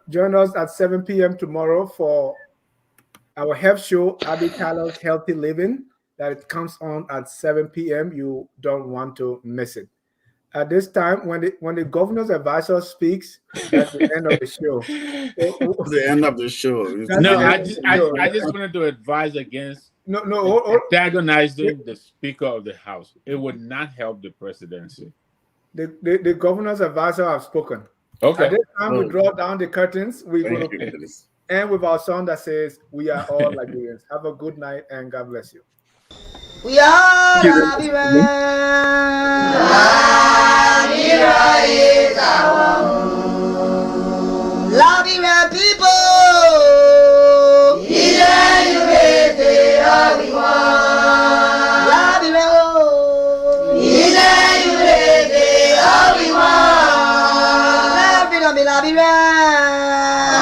join us at 7 p.m. tomorrow for our health show, Abby Tyler's Healthy Living. That it comes on at 7 p.m. You don't want to miss it. At this time, when the governor's advisor speaks, that's the end of the show. The end of the show. No, I just wanted to advise against antagonizing the Speaker of the House. It would not help the presidency. The governor's advisor have spoken. Okay. At this time, we draw down the curtains. We're going to end with our song that says, "We are all Liberians." Have a good night and God bless you. We are Liberians. Liberia is our home. Liberian people. Either you hate it or we want. Liberia, oh. Either you hate it or we want. Liberia, be Liberia.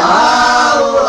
Oh,